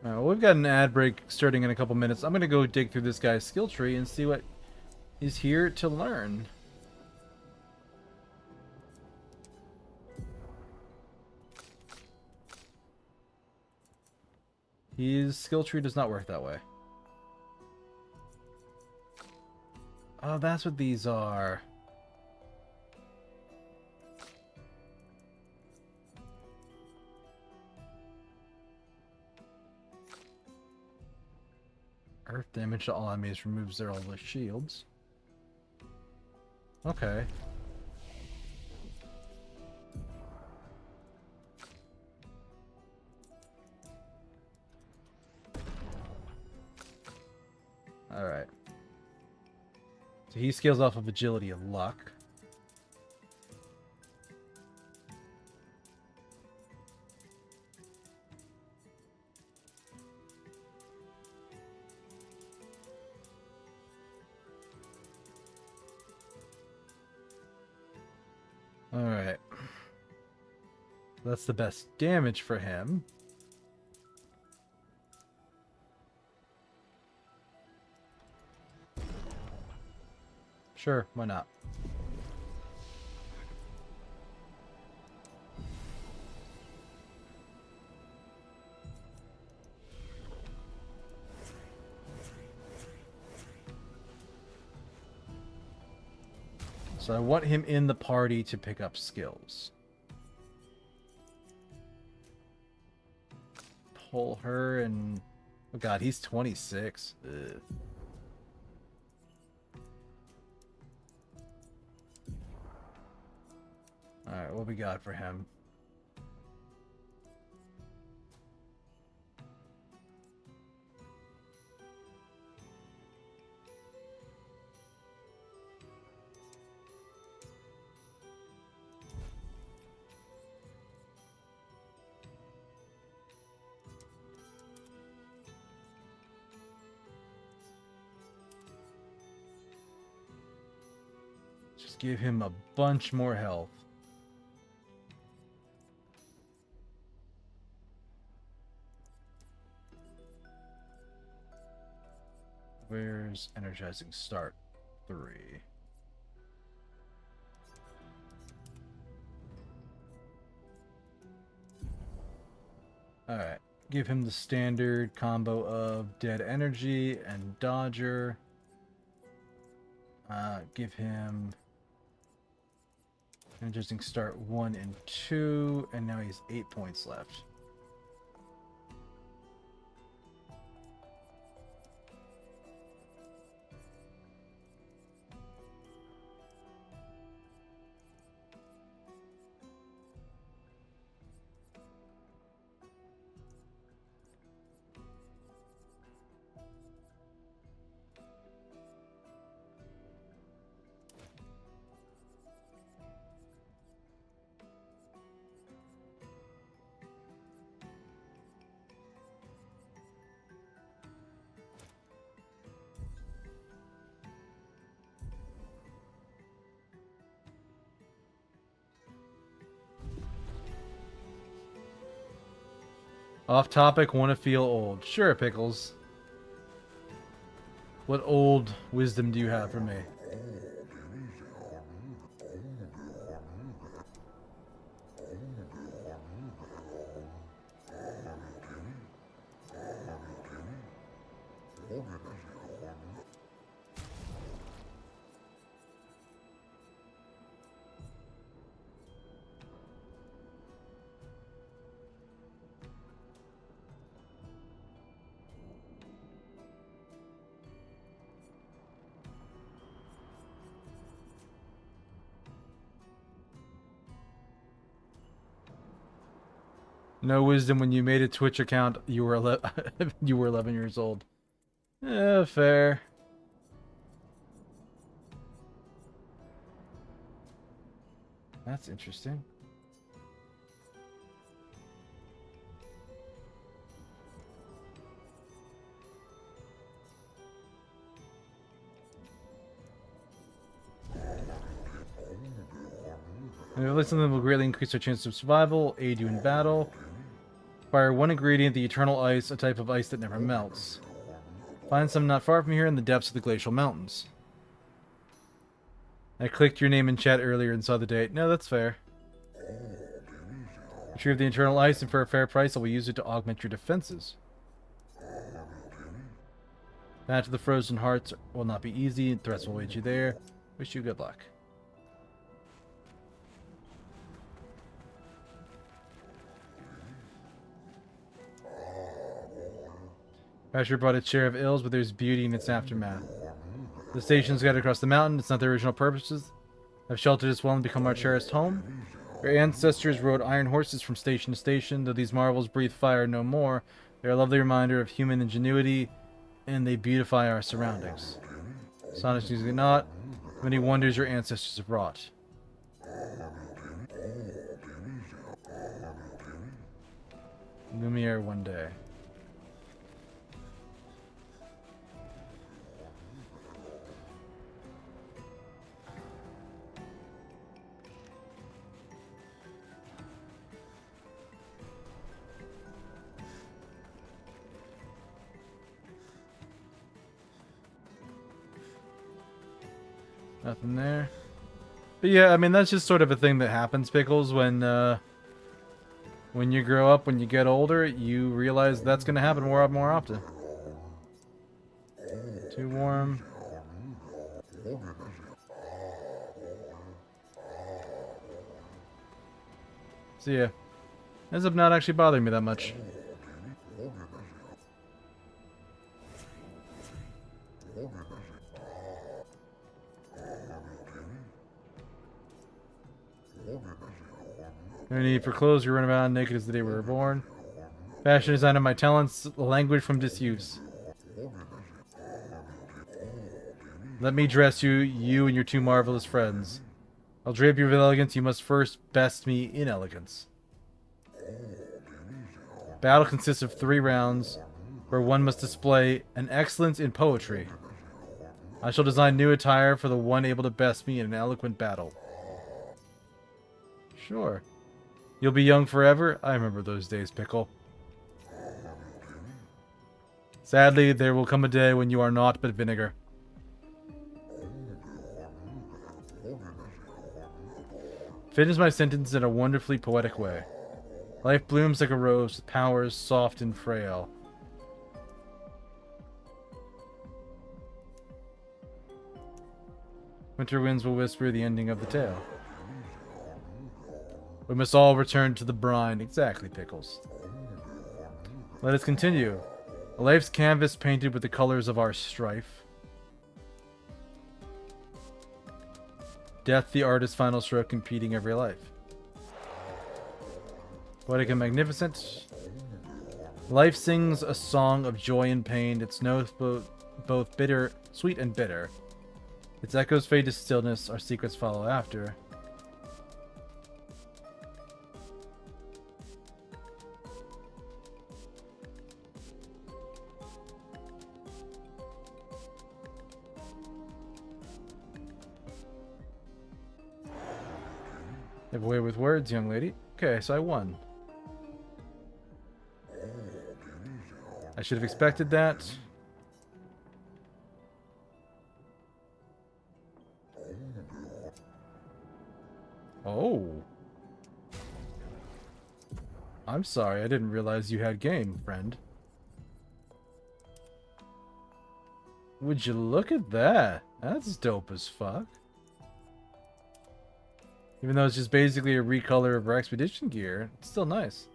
Alright, well, we've got an ad break starting in a couple minutes. I'm going to go dig through this guy's skill tree and see what he's here to learn. His skill tree does not work that way. Oh, that's what these are. Earth damage to all enemies removes their all the shields. Okay. Alright. So he scales off of agility and luck. Alright. That's the best damage for him. Sure, why not? So I want him in the party to pick up skills. Pull her and... Oh god, he's 26. Ugh. Alright, what we got for him? Just give him a bunch more health. Where's energizing start? 3. Alright. Give him the standard combo of dead energy and dodger. Give him energizing start 1 and 2, and now he's 8 points left. Off topic, want to feel old. Sure, Pickles. What old wisdom do you have for me? No wisdom when you made a Twitch account. You were you were 11 years old. Fair. That's interesting. At least something will greatly increase your chance of survival, aid you in battle. Acquire one ingredient, the eternal ice, a type of ice that never melts. Find some not far from here in the depths of the glacial mountains. I clicked your name in chat earlier and saw the date. No, that's fair. Retrieve the eternal ice, and for a fair price, I will use it to augment your defenses. Path to the frozen hearts will not be easy, and threats will await you there. Wish you good luck. Pressure brought its share of ills, but there's beauty in its aftermath. The station's got across the mountain. It's not their original purposes. Have sheltered us well and become our cherished home. Your ancestors rode iron horses from station to station. Though these marvels breathe fire no more, they're a lovely reminder of human ingenuity, and they beautify our surroundings. Astonishingly not, many wonders your ancestors have wrought. Lumiere one day. Nothing there. But yeah, I mean, that's just sort of a thing that happens, Pickles, when you grow up, when you get older, you realize that's going to happen more often. Too warm. So yeah, ends up not actually bothering me that much. No need for clothes, you run around naked as the day we were born. Fashion design of my talents, language from disuse. Let me dress you, you and your two marvelous friends. I'll drape you with elegance, you must first best me in elegance. Battle consists of 3 rounds, where one must display an excellence in poetry. I shall design new attire for the one able to best me in an eloquent battle. Sure. You'll be young forever? I remember those days, Pickle. Sadly, there will come a day when you are naught but vinegar. Finish my sentence in a wonderfully poetic way. Life blooms like a rose with powers soft and frail. Winter winds will whisper the ending of the tale. We must all return to the brine. Exactly, Pickles. Let us continue. A life's canvas painted with the colors of our strife. Death, the artist's final stroke, competing every life. Poetic and magnificent. Life sings a song of joy and pain. Its notes both bitter, sweet and bitter. Its echoes fade to stillness. Our secrets follow after. Have a way with words, young lady. Okay, so I won. I should have expected that. Oh. I'm sorry, I didn't realize you had game, friend. Would you look at that? That's dope as fuck. Even though it's just basically a recolor of our expedition gear, it's still nice.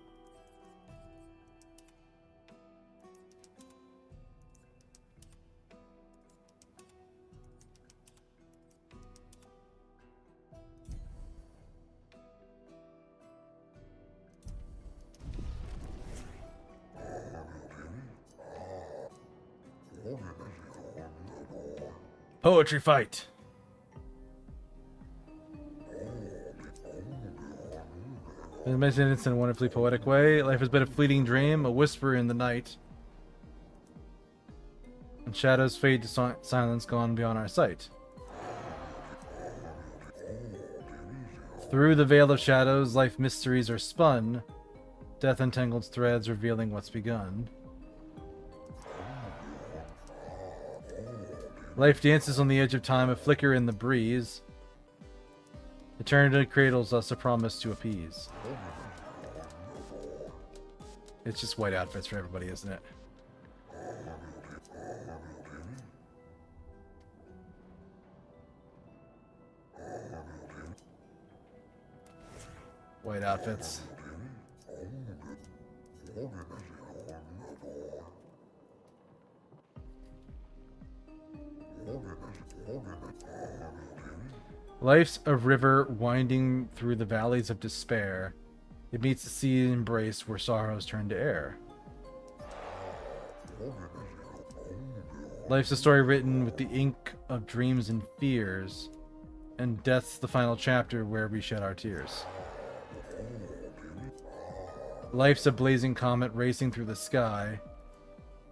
Poetry fight. As mentioned, it's in a wonderfully poetic way. Life has been a fleeting dream, a whisper in the night. And shadows fade to silence, gone beyond our sight. Through the veil of shadows, life mysteries are spun. Death entangled threads revealing what's begun. Life dances on the edge of time, a flicker in the breeze. Eternity cradles us, a promise to appease. It's just white outfits for everybody, isn't it? White outfits. Life's a river winding through the valleys of despair. It meets the sea embrace where sorrows turn to air. Life's a story written with the ink of dreams and fears, and death's the final chapter where we shed our tears. Life's a blazing comet racing through the sky.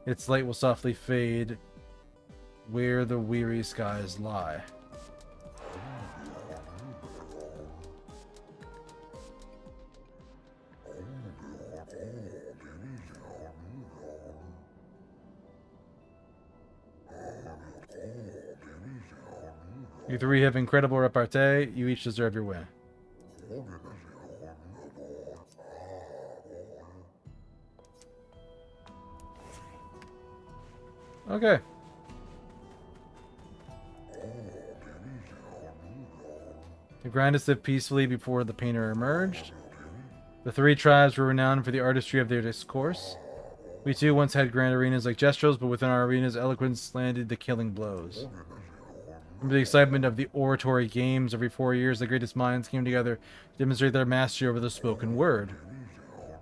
Its light will softly fade where the weary skies lie. You three have incredible repartee. You each deserve your win. Okay. The grandest lived peacefully before the painter emerged. The three tribes were renowned for the artistry of their discourse. We too once had grand arenas like gestrals, but within our arenas, eloquence landed the killing blows. From the excitement of the oratory games, every 4 years, the greatest minds came together to demonstrate their mastery over the spoken word.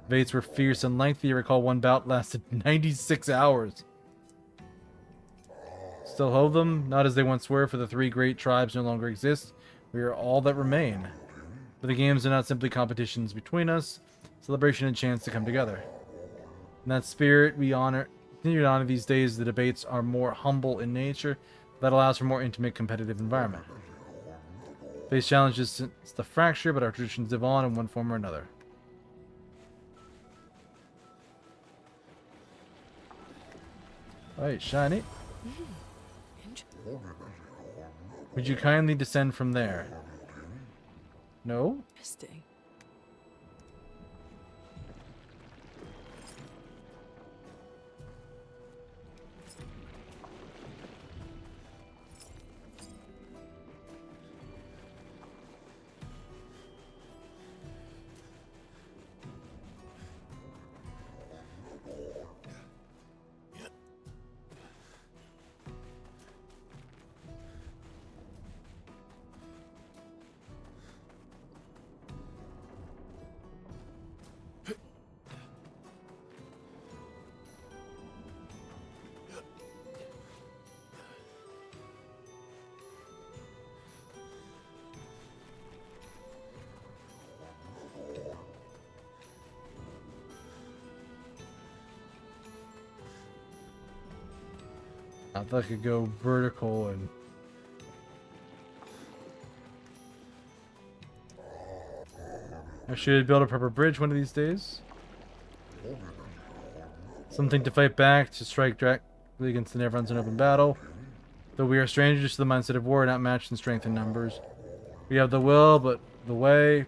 Debates were fierce and lengthy. I recall one bout lasted 96 hours. Still hold them, not as they once were, for the three great tribes no longer exist. We are all that remain. But the games are not simply competitions between us, celebration and chance to come together. In that spirit, we continue to honor these days. The debates are more humble in nature. That allows for more intimate competitive environment. Face challenges since the fracture, but our traditions live on in one form or another. Alright, shiny. Would you kindly descend from there? No? Interesting. I thought I could go vertical and... I should build a proper bridge one of these days. Something to fight back, to strike directly against the never ends in open battle. Though we are strangers to the mindset of war, not matched in strength and numbers. We have the will, but the way...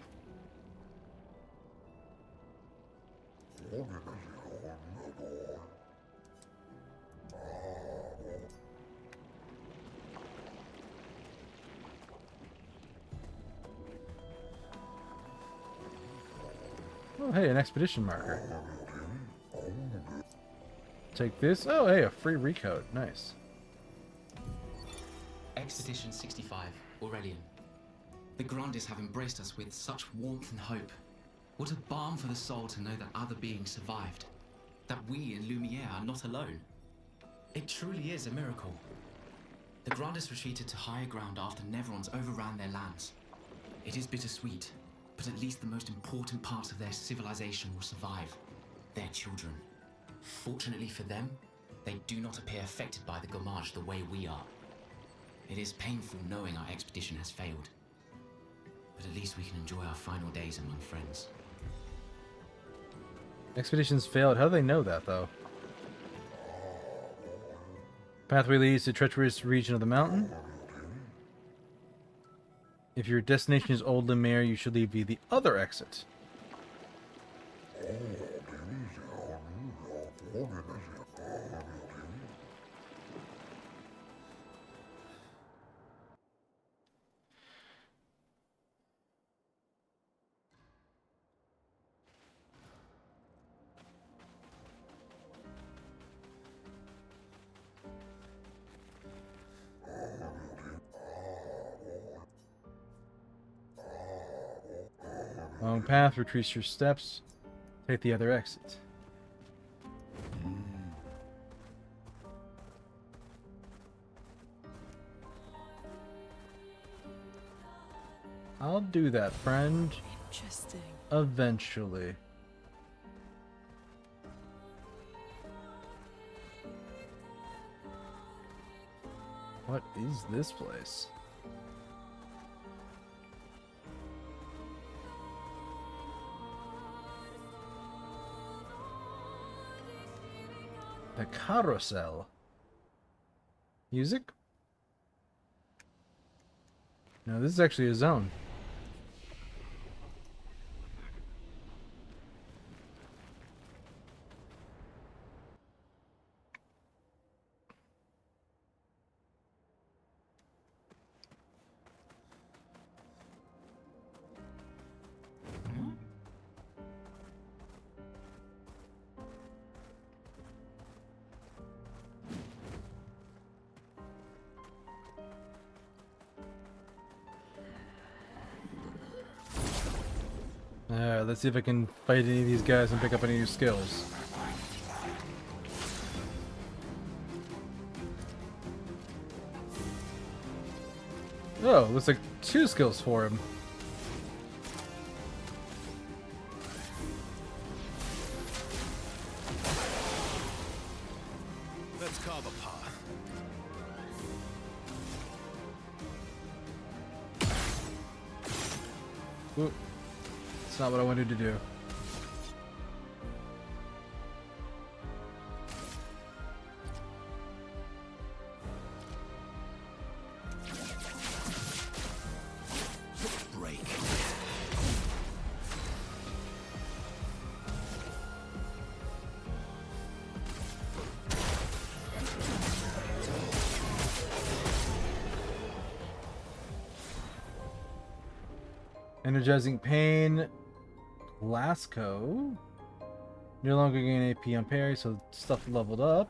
Oh, hey, an expedition marker. Take this. Oh, hey, a free recode. Nice. Expedition 65, Aurelian. The Grandes have embraced us with such warmth and hope. What a balm for the soul to know that other beings survived. That we in Lumiere are not alone. It truly is a miracle. The Grandis retreated to higher ground after Neverons overran their lands. It is bittersweet, but at least the most important parts of their civilization will survive. Their children. Fortunately for them, they do not appear affected by the Gomage the way we are. It is painful knowing our expedition has failed. But at least we can enjoy our final days among friends. Expeditions failed. How do they know that, though? Pathway leads to treacherous region of the mountain. If your destination is Old Lemare, you should leave via the other exit. Long path, retrace your steps, take the other exit. I'll do that, friend. Interesting. Eventually. What is this place? The carousel. Music? No, this is actually a zone. Let's see if I can fight any of these guys and pick up any new skills. Oh, looks like 2 skills for him. Let's carve a path. Ooh. That's not what I wanted to do. Break. Energizing pain. Lasco. No longer gain AP on parry, so stuff leveled up.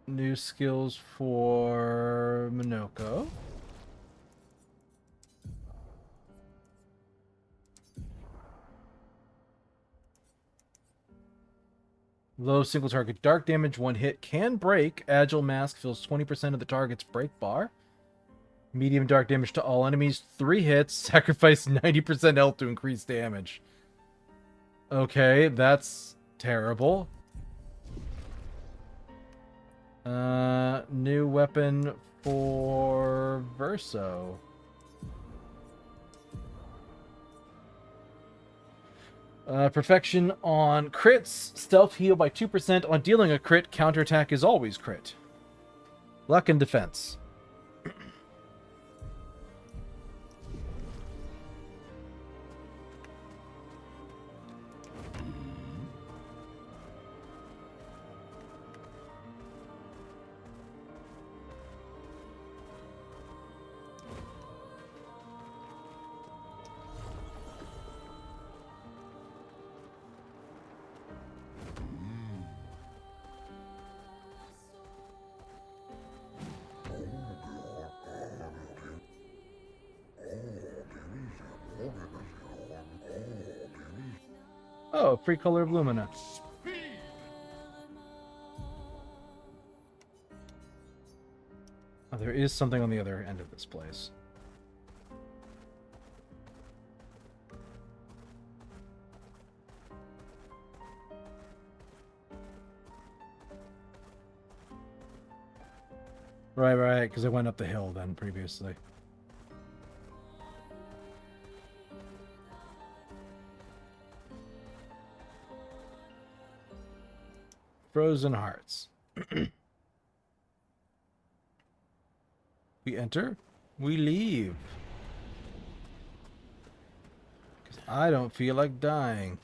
New skills for Monoco. Low single target dark damage, 1 hit can break. Agile mask fills 20% of the target's break bar. Medium dark damage to all enemies, 3 hits, sacrifice 90% health to increase damage. Okay, that's terrible. New weapon for Verso. Perfection on crits, stealth heal by 2%. On dealing a crit, counterattack is always crit. Luck and defense. Oh, free color of Lumina. is something on the other end of this place. Right, because I went up the hill then previously. Frozen Hearts. We enter, we leave. Because I don't feel like dying.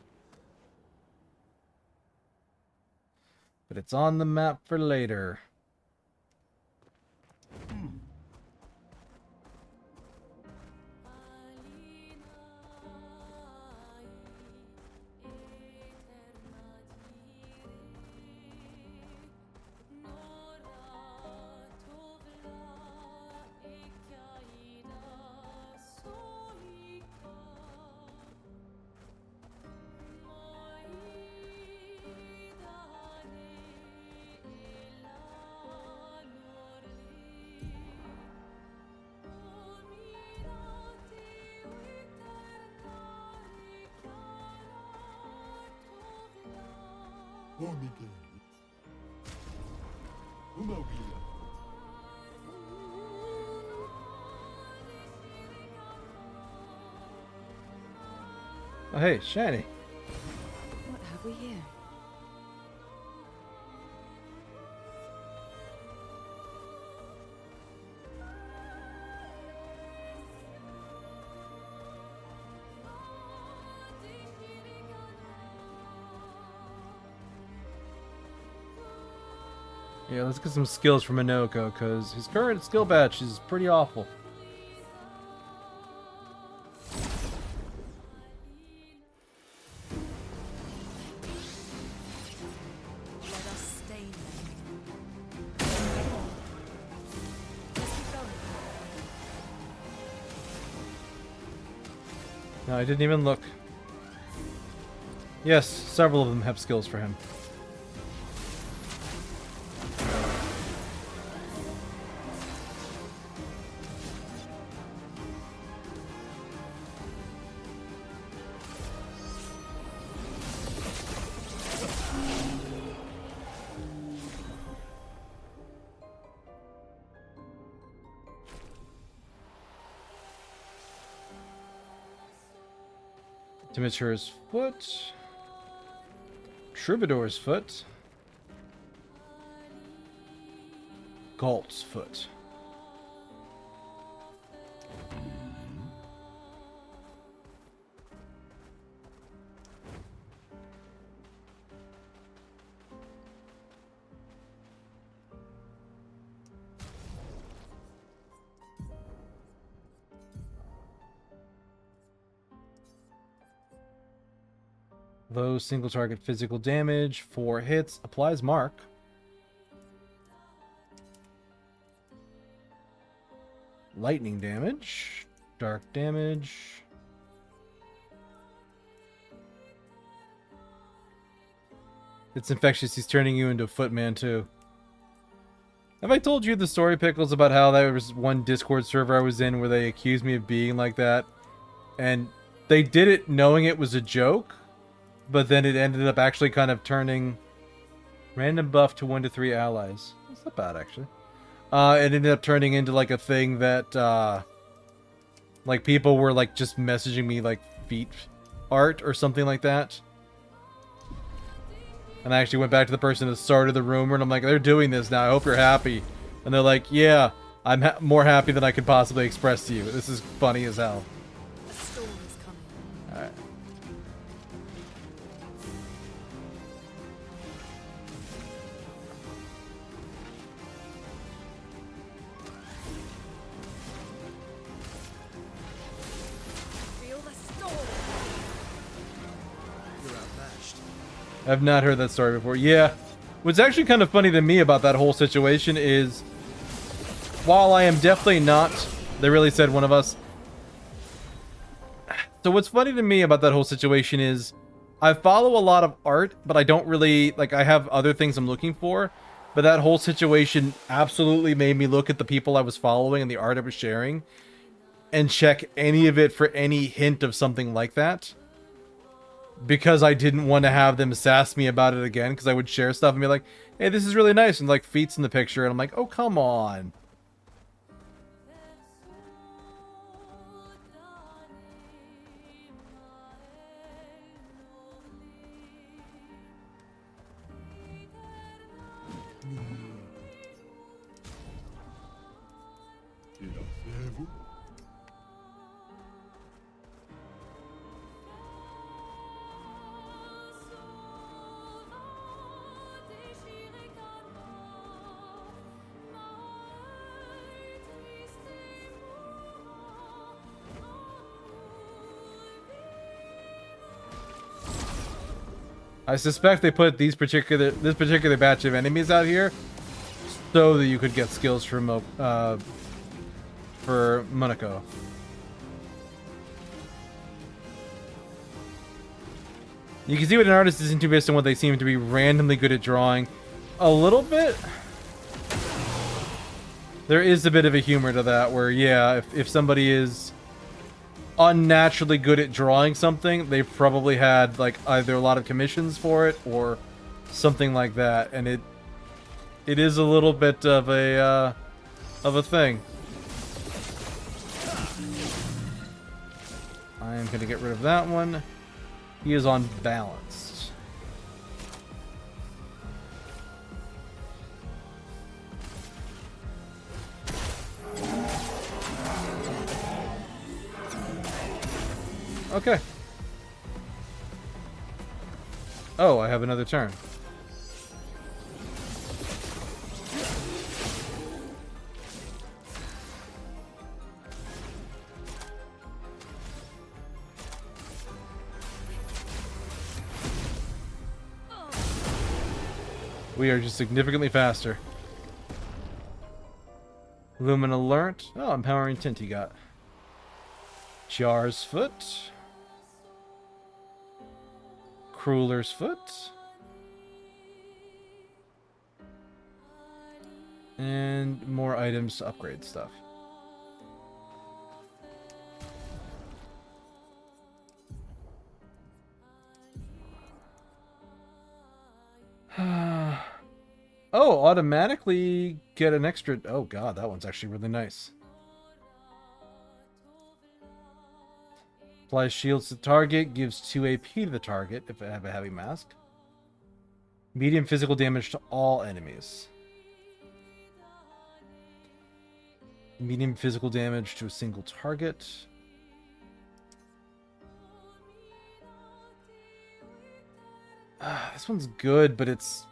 But it's on the map for later. Oh, hey, Shani. What have we here? Yeah, let's get some skills from Monoco, because his current skill batch is pretty awful. Let us stay there. Let's keep going. No, I didn't even look. Yes, several of them have skills for him. Timidur's foot. Troubadour's foot. Galt's foot. Low single target physical damage, 4 hits, applies mark. Lightning damage, dark damage. It's infectious, he's turning you into a footman too. Have I told you the story, Pickles, about how there was one Discord server I was in where they accused me of being like that? And they did it knowing it was a joke? But then it ended up actually kind of turning random buff to 1 to 3 allies. That's not bad, actually. It ended up turning into like a thing that, like people were like just messaging me like feet art or something like that. And I actually went back to the person that started the rumor and I'm like, they're doing this now. I hope you're happy. And they're like, yeah, I'm more happy than I could possibly express to you. This is funny as hell. A storm is coming. Alright. Feel the storm. You're outmatched. I've not heard that story before. Yeah. What's actually kind of funny to me about that whole situation is, while I am definitely not, they really said one of us. So what's funny to me about that whole situation is, I follow a lot of art, but I don't really, like, I have other things I'm looking for. but that whole situation absolutely made me look at the people I was following and the art I was sharing and check any of it for any hint of something like that. Because I didn't want to have them sass me about it again, because I would share stuff and be like, hey, this is really nice, and like feet's in the picture, and I'm like, oh, come on. I suspect they put this particular batch of enemies out here so that you could get skills for Monoco. You can see what an artist is into based on what they seem to be randomly good at drawing. A little bit. There is a bit of a humor to that where, yeah, if somebody is unnaturally good at drawing something, they probably had like either a lot of commissions for it or something like that, and it is a little bit of a thing. I am going to get rid of that one. He is unbalanced. Okay. Oh, I have another turn. We are just significantly faster. Lumen alert. Oh, empowering tint he got. Jar's foot. Crueller's foot. And more items to upgrade stuff. Oh, automatically get an extra... Oh god, that one's actually really nice. Applies shields to the target, gives 2 AP to the target if I have a heavy mask. Medium physical damage to all enemies. Medium physical damage to a single target. This one's good, but it's...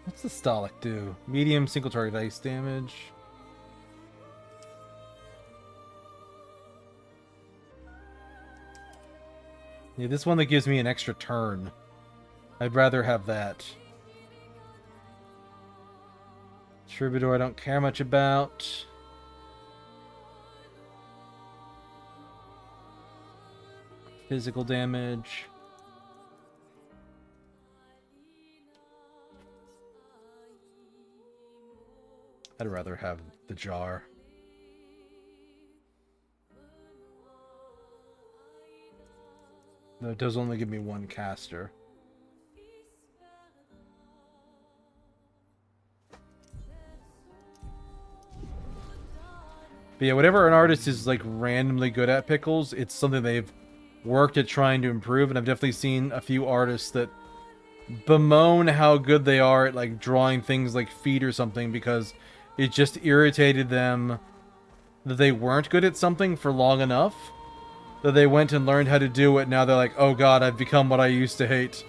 What's the Stolic do? Medium single target ice damage. Yeah, this one that gives me an extra turn. I'd rather have that. Troubadour I don't care much about. Physical damage. I'd rather have the jar. Though it does only give me one caster. But yeah, whatever an artist is like randomly good at pickles, it's something they've worked at trying to improve, and I've definitely seen a few artists that bemoan how good they are at like drawing things like feet or something because it just irritated them that they weren't good at something for long enough that they went and learned how to do it. Now they're like, oh god, I've become what I used to hate.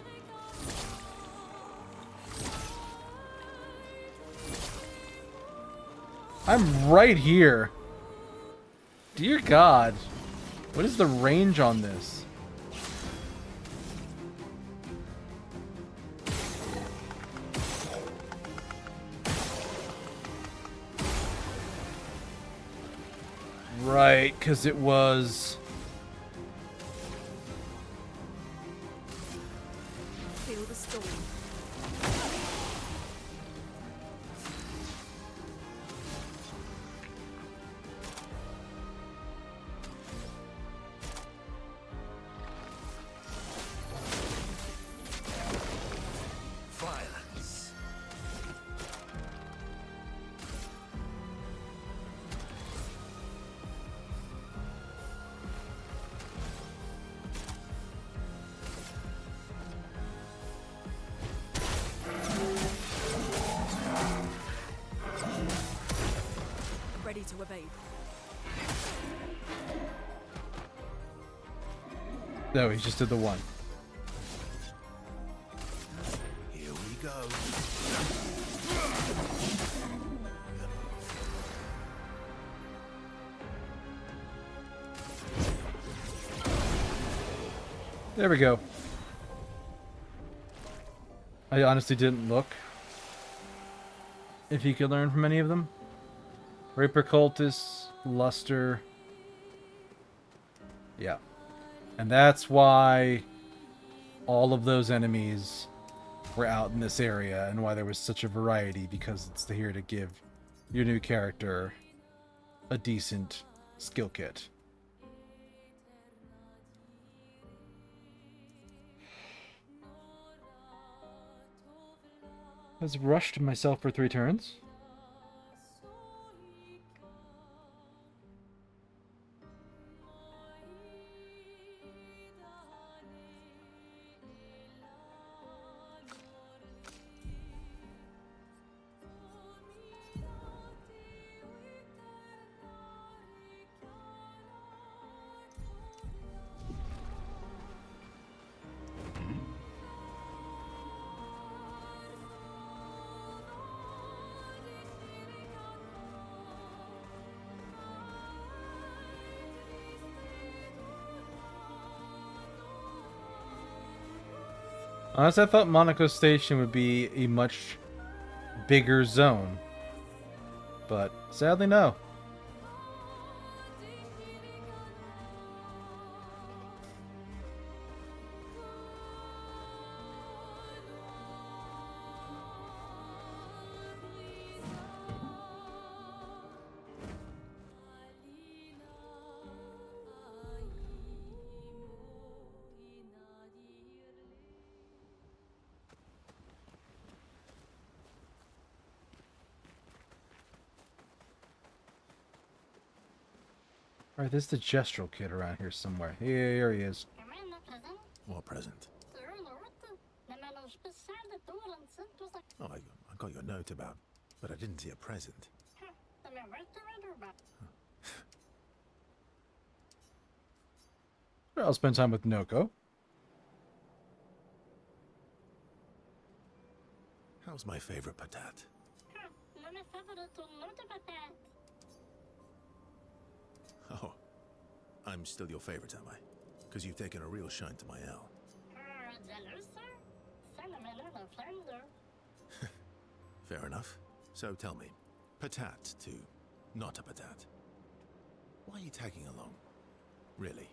I'm right here. Dear god. What is the range on this? Right, because it was... Feel the storm. Violence. Ready to evade. No, he just did the one. Here we go. There we go. I honestly didn't look if you could learn from any of them. Raper Cultist, Luster. Yeah. And that's why all of those enemies were out in this area and why there was such a variety, because it's here to give your new character a decent skill kit. I was rushed myself for 3 turns. Honestly, I thought Monoco Station would be a much bigger zone. But sadly, no. Alright, there's the gestral kid around here somewhere. Here he is. What present? Oh, I got your note about, but I didn't see a present. I'll spend time with Monoco. How's my favorite patat? Oh, I'm still your favorite, am I? Because you've taken a real shine to my L. Fair enough. So tell me, patat to not a patat. Why are you tagging along? Really?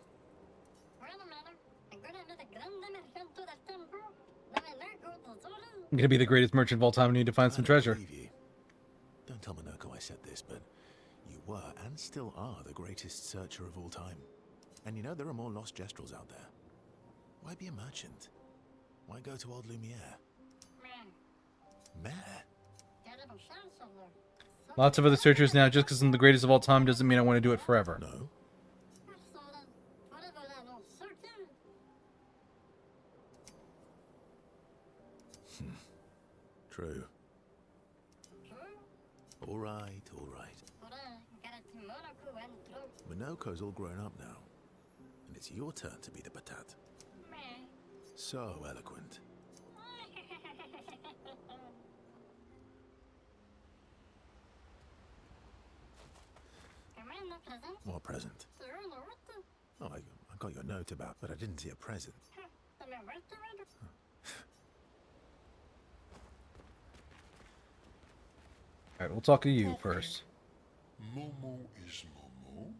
I'm gonna be the greatest merchant of all time and need to find some I don't treasure. believe you. Don't tell Monoco I said this, but you were and still are the greatest searcher of all time. And you know there are more lost gestrals out there. Why be a merchant? Why go to old Lumiere? Mare? Lots of other searchers now. Just because I'm the greatest of all time doesn't mean I want to do it forever. No? True. All right, all right. Monoco's all grown up now. And it's your turn to be the patat. So eloquent. What present? Oh, I got your note about, but I didn't see a present. Alright, we'll talk to you first. Momo is Momo.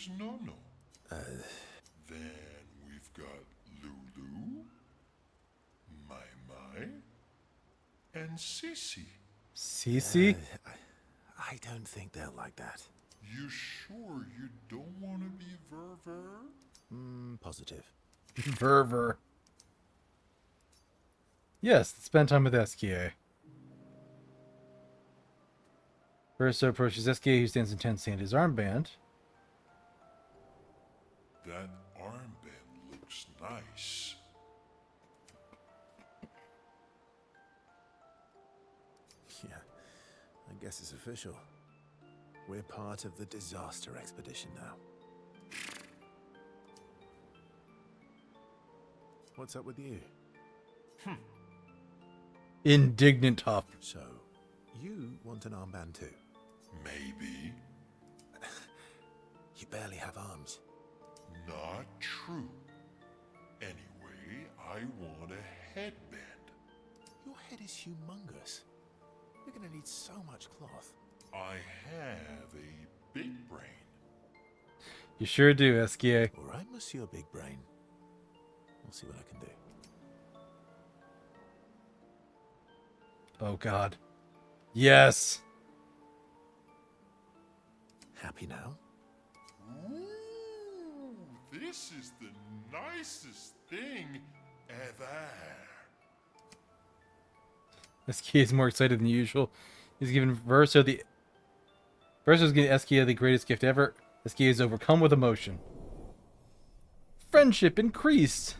Where's Nono? Then we've got Lulu, Mai, and Cece. Cece? I don't think they're like that. You sure you don't want to be Verver? Positive. Verver. Yes, spend time with SKA. Verso approaches SKA, who stands intensely in his armband. That armband looks nice. Yeah, I guess it's official. We're part of the disaster expedition now. What's up with you? Indignant huff. So, you want an armband too? Maybe. You barely have arms. Not true. Anyway, I want a headband. Your head is humongous. You're gonna need so much cloth. I have a big brain. You sure do, SKA. All right, Monsieur Big Brain. We'll see what I can do. Oh, God. Yes! Happy now? Ooh, this is the nicest thing ever. SKA is more excited than usual. He's given Verso's giving SKA the greatest gift ever. SKA is overcome with emotion. Friendship increased!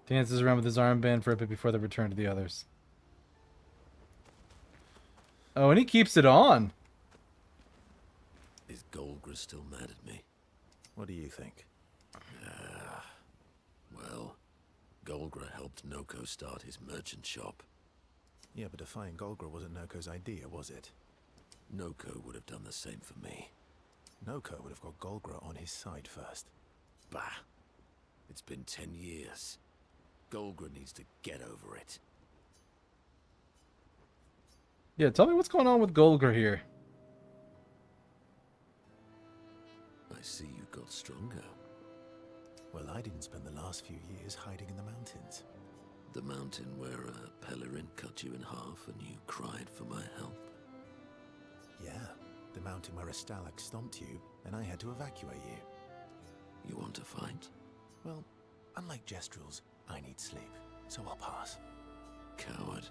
Dances around with his armband for a bit before they return to the others. Oh, and he keeps it on. Is Golgra still mad at me? What do you think? Well, Golgra helped Noko start his merchant shop. Yeah, but defying Golgra wasn't Noko's idea, was it? Noko would have done the same for me. Noko would have got Golgra on his side first. Bah! It's been 10 years. Golgra needs to get over it. Yeah, tell me what's going on with Golgra here. I see you got stronger. Well, I didn't spend the last few years hiding in the mountains. The mountain where a Pelerin cut you in half and you cried for my help. Yeah, the mountain where a Stalag stomped you and I had to evacuate you. You want to fight? Well, unlike Gestrals, I need sleep, so I'll pass. Coward.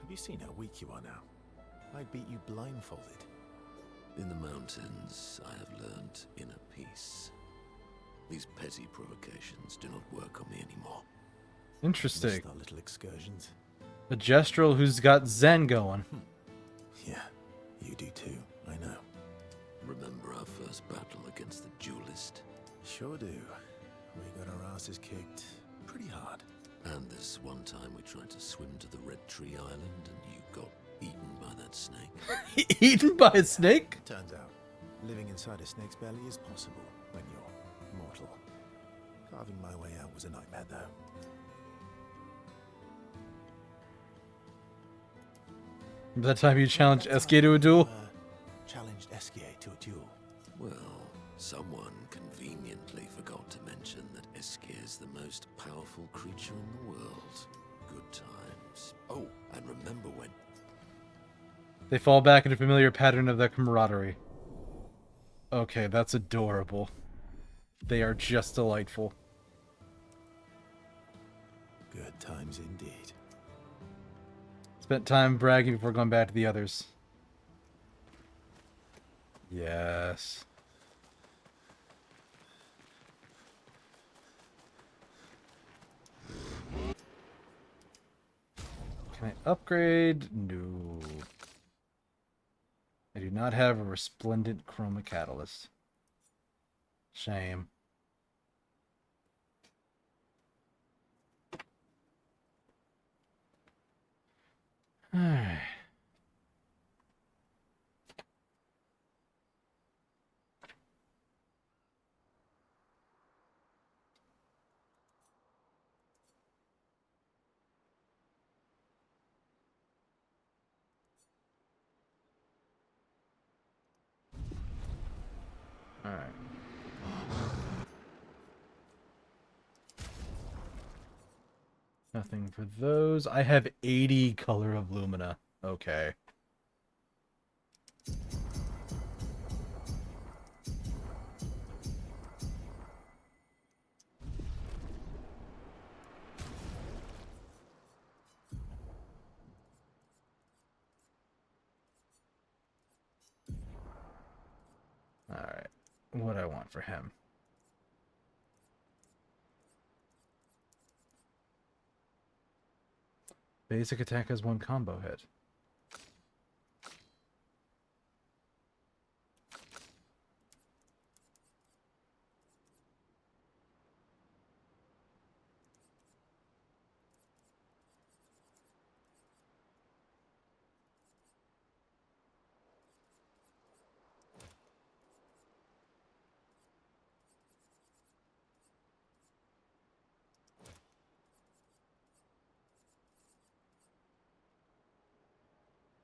Have you seen how weak you are now? I'd beat you blindfolded. In the mountains, I have learned inner peace. These petty provocations do not work on me anymore. Interesting. Missed our little excursions. A Gestral who's got Zen going. Yeah, you do too, I know. Remember our first battle against the duelist? Sure do. We got our asses kicked pretty hard. And this one time we tried to swim to the Red Tree Island and you got eaten by that snake. Eaten by a snake? Turns out, living inside a snake's belly is possible when you're mortal. Carving my way out was a nightmare, though. Remember that time you challenged SK to a duel? Challenged SK to a duel. Well, someone conveniently forgot to mention that Eske is the most powerful creature in the world. Good times. Oh, and remember when... They fall back into a familiar pattern of their camaraderie. Okay, that's adorable. They are just delightful. Good times indeed. Spent time bragging before going back to the others. Yes. Can I upgrade? No. I do not have a resplendent chroma catalyst. Shame. Alright. Nothing for those. I have 80 Color of Lumina. Okay. Alright. What do I want for him? Basic attack has 1 combo hit.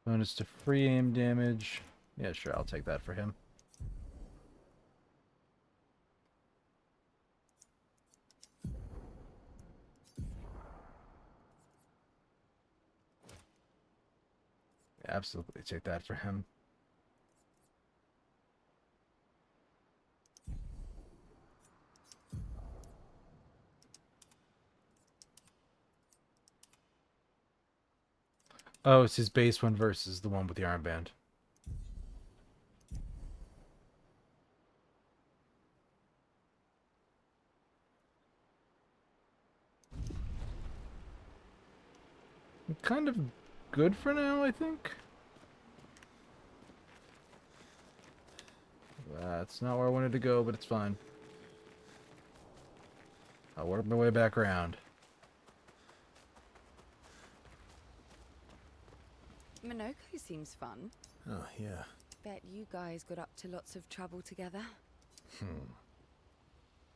Bonus to free aim damage. Yeah, sure, I'll take that for him. Absolutely take that for him. Oh, it's his base one versus the one with the armband. Kind of good for now, I think. That's not where I wanted to go, but it's fine. I'll work my way back around. Monoco seems fun. Oh, yeah. Bet you guys got up to lots of trouble together.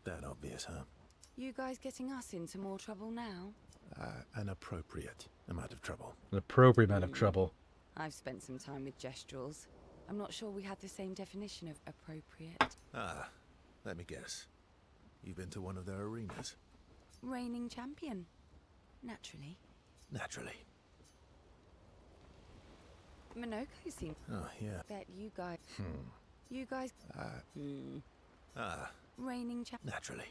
That obvious, huh? You guys getting us into more trouble now? An appropriate amount of trouble. An appropriate amount of trouble. I've spent some time with gestrals. I'm not sure we had the same definition of appropriate. Ah, let me guess. You've been to one of their arenas? Reigning champion. Naturally. Naturally. Monoco seems... Oh, yeah. Bet you guys... You guys... Reigning champ... Naturally.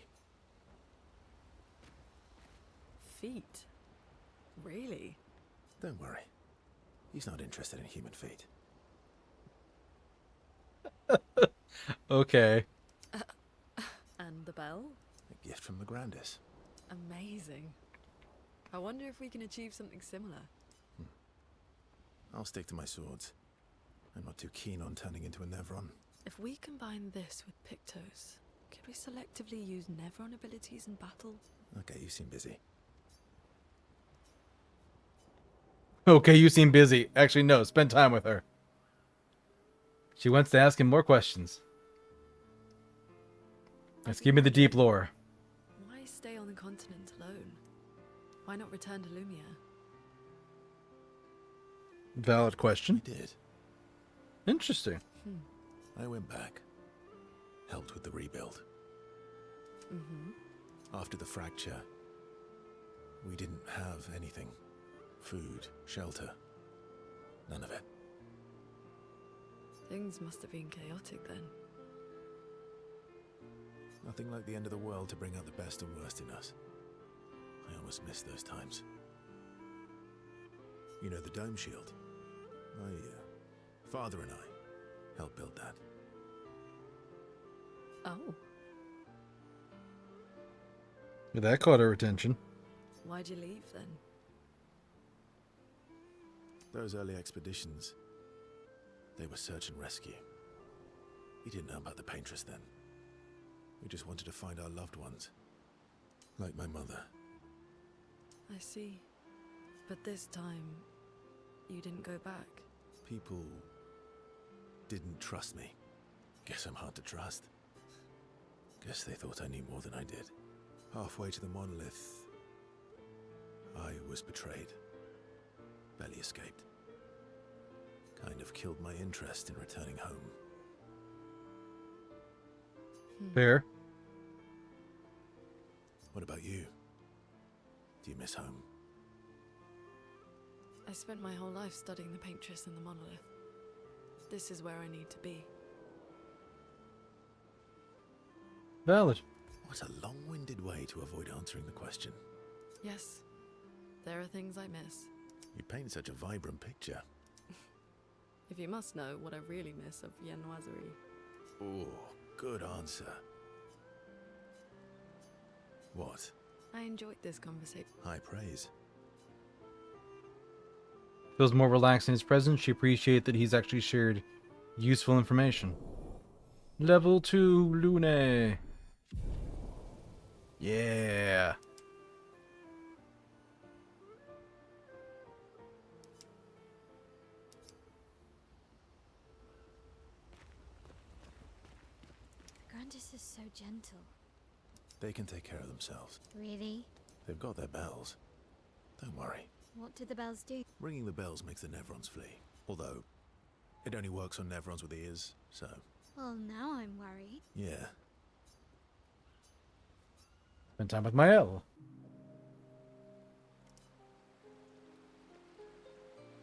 Feet? Really? Don't worry. He's not interested in human feet. Okay. And the bell? A gift from the Grandis. Amazing. I wonder if we can achieve something similar. I'll stick to my swords. I'm not too keen on turning into a Nevron. If we combine this with Pictos, could we selectively use Nevron abilities in battle? Okay, you seem busy. Okay, you seem busy. Actually, no, spend time with her. She wants to ask him more questions. Let's give me the deep lore. Why stay on the continent alone? Why not return to Lumia? Valid question. I did. Interesting. I went back. Helped with the rebuild. After the fracture, we didn't have anything. Food, shelter. None of it. Things must have been chaotic then. Nothing like the end of the world to bring out the best and worst in us. I almost miss those times. You know the dome shield? My father and I helped build that. Oh, That caught her attention. why'd you leave then? Those early expeditions, they were search and rescue. We didn't know about the Paintress then. We just wanted to find our loved ones. Like my mother. I see. But this time, you didn't go back. People didn't trust me. Guess I'm hard to trust. Guess they thought I knew more than I did. Halfway to the monolith, I was betrayed. Barely escaped. Kind of killed my interest in returning home. Fair. What about you? Do you miss home? I spent my whole life studying the paintress and the monolith. This is where I need to be. Valid. What a long-winded way to avoid answering the question. Yes, there are things I miss. You paint such a vibrant picture. If you must know what I really miss of viennoiserie. Oh, good answer. What? I enjoyed this conversation. High praise. Feels more relaxed in his presence. She appreciates that he's actually shared useful information. Level 2, Lune. Yeah. Grandis is so gentle. They can take care of themselves. Really? They've got their bells. Don't worry. What do the bells do? Ringing the bells makes the Nevrons flee. Although, it only works on Nevrons with ears, so... Well, now I'm worried. Yeah. Spend time with my L.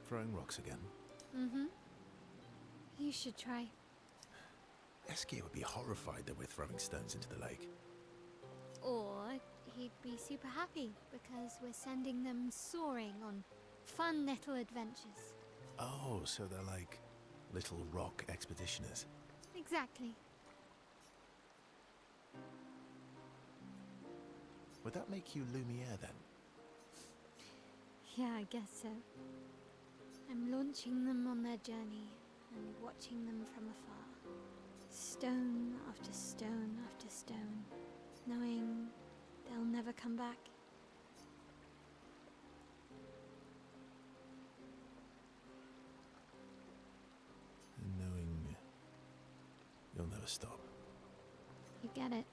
Throwing rocks again. Mm-hmm. You should try. Eskir would be horrified that we're throwing stones into the lake. Or he'd be super happy because we're sending them soaring on fun little adventures. Oh, so they're like little rock expeditioners. Exactly. Would that make you Lumiere then? Yeah, I guess so. I'm launching them on their journey and watching them from afar. Stone after stone after stone, knowing they'll never come back. And knowing you'll never stop. You get it?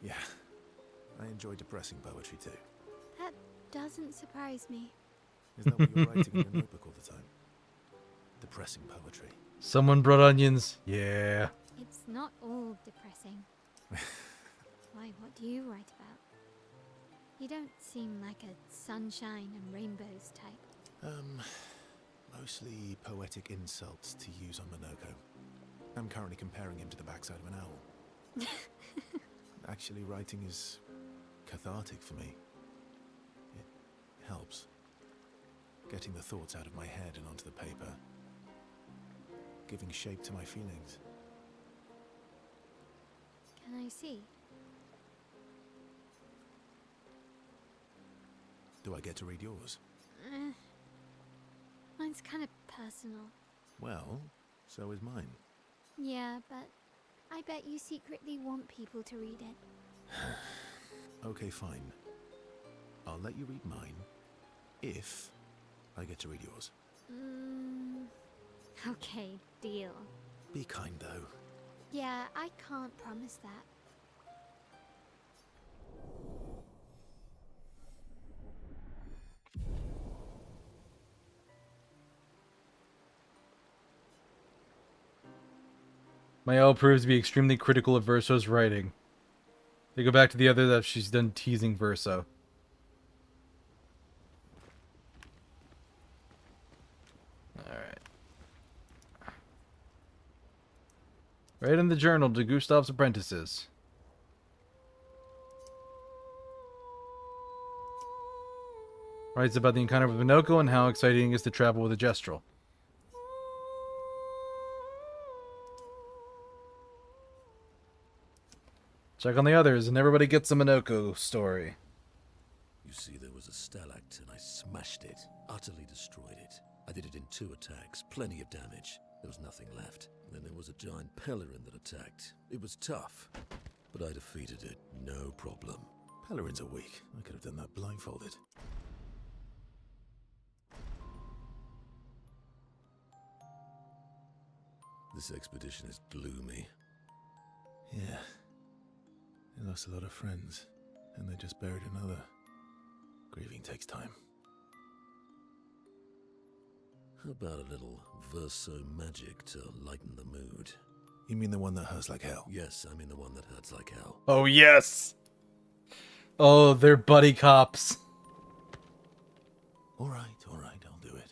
Yeah. I enjoy depressing poetry too. That doesn't surprise me. Is that what you're writing in your notebook all the time? Depressing poetry. Someone brought onions. Yeah. It's not all depressing. Why, what do you write about? You don't seem like a sunshine and rainbows type. Mostly poetic insults to use on Monoco. I'm currently comparing him to the backside of an owl. Actually, writing is cathartic for me. It helps. Getting the thoughts out of my head and onto the paper. Giving shape to my feelings. Can I see? Do I get to read yours? Mine's kind of personal. Well, so is mine. Yeah, but I bet you secretly want people to read it. Okay, fine. I'll let you read mine, if I get to read yours. Okay, deal. Be kind, though. Yeah, I can't promise that. My L proves to be extremely critical of Verso's writing. They go back to the other that she's done teasing Verso. Alright. Right in the journal to Gustav's apprentices. Writes about the encounter with Monoco and how exciting it is to travel with a gestral. Check on the others, and everybody gets a Monoco story. You see, there was a stalactite, and I smashed it, utterly destroyed it. I did it in 2 attacks, plenty of damage. There was nothing left. And then there was a giant Pellerin that attacked. It was tough, but I defeated it, no problem. Pellerins are weak. I could have done that blindfolded. This expedition is gloomy. Yeah. They lost a lot of friends, and they just buried another. Grieving takes time. How about a little verso magic to lighten the mood? You mean the one that hurts like hell? Yes, I mean the one that hurts like hell. Oh, yes! Oh, they're buddy cops. Alright, I'll do it.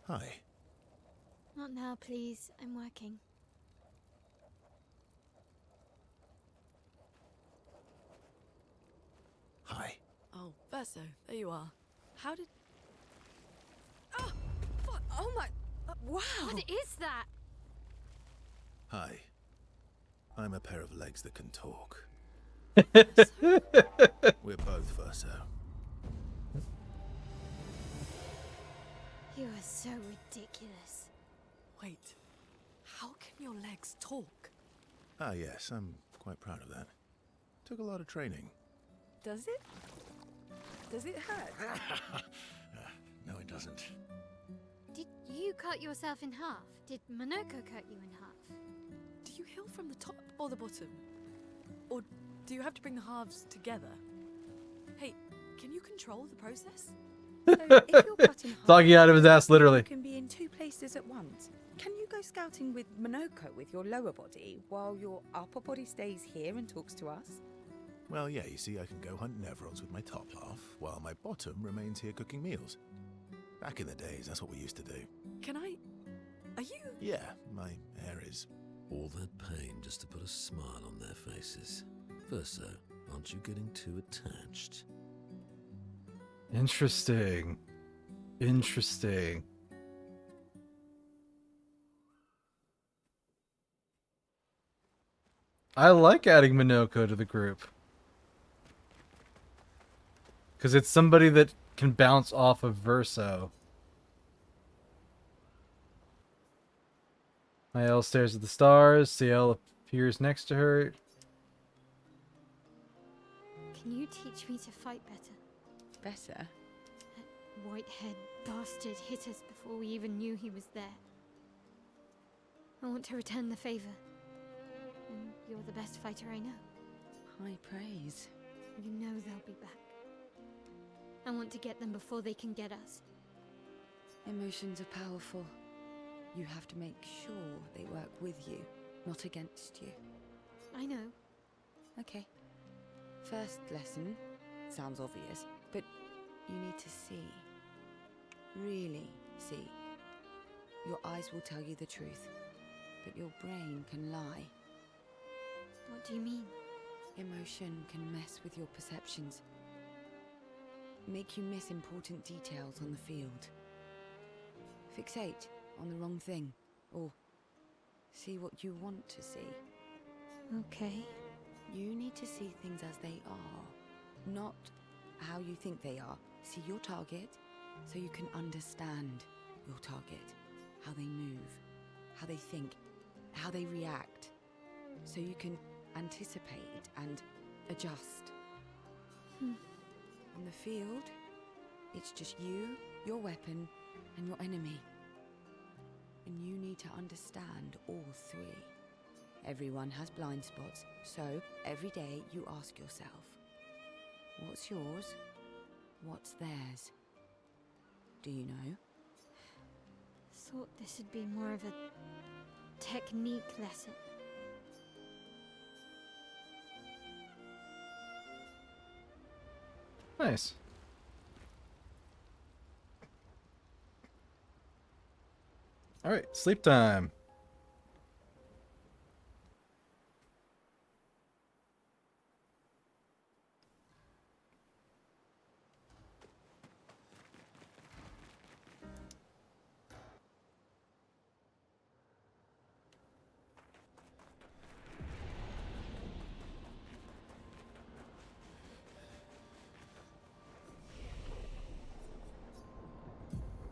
Hi. Not now, please. I'm working. Hi. Oh, Verso, there you are. How did... Oh, oh my... wow! What is that? Hi. I'm a pair of legs that can talk. We're both Verso. You are so ridiculous. Wait, how can your legs talk? Ah, yes, I'm quite proud of that. Took a lot of training. Does it? Does it hurt? No, it doesn't. Did you cut yourself in half? Did Monoco cut you in half? Do you heal from the top or the bottom? Or do you have to bring the halves together? Hey, can you control the process? So if you're cut in half, Talking out of his ass, literally. you can be in two places at once. Can you go scouting with Monoco with your lower body while your upper body stays here and talks to us? Well, yeah, you see, I can go hunt Nevrons with my top half, while my bottom remains here cooking meals. Back in the days, that's what we used to do. Can I... Are you... Yeah, my hair is... All that pain just to put a smile on their faces. Verso, aren't you getting too attached? Interesting. Interesting. I like adding Monoco to the group. Because it's somebody that can bounce off of Verso. Mael stares at the stars. CL appears next to her. Can you teach me to fight better? Better? That white-haired bastard hit us before we even knew he was there. I want to return the favor. And you're the best fighter I know. High praise. You know they'll be back. I want to get them before they can get us. Emotions are powerful. You have to make sure they work with you, not against you. I know. Okay. First lesson. Sounds obvious, but you need to see. Really see. Your eyes will tell you the truth, but your brain can lie. What do you mean? Emotion can mess with your perceptions. Make you miss important details on the field. Fixate on the wrong thing, or see what you want to see. Okay. You need to see things as they are, not how you think they are. See your target, so you can understand your target, how they move, how they think, how they react, so you can anticipate and adjust. On the field, it's just you, your weapon, and your enemy. And you need to understand all three. Everyone has blind spots, so every day you ask yourself, what's yours? What's theirs? Do you know? Thought this would be more of a technique lesson. Nice. Alright, sleep time.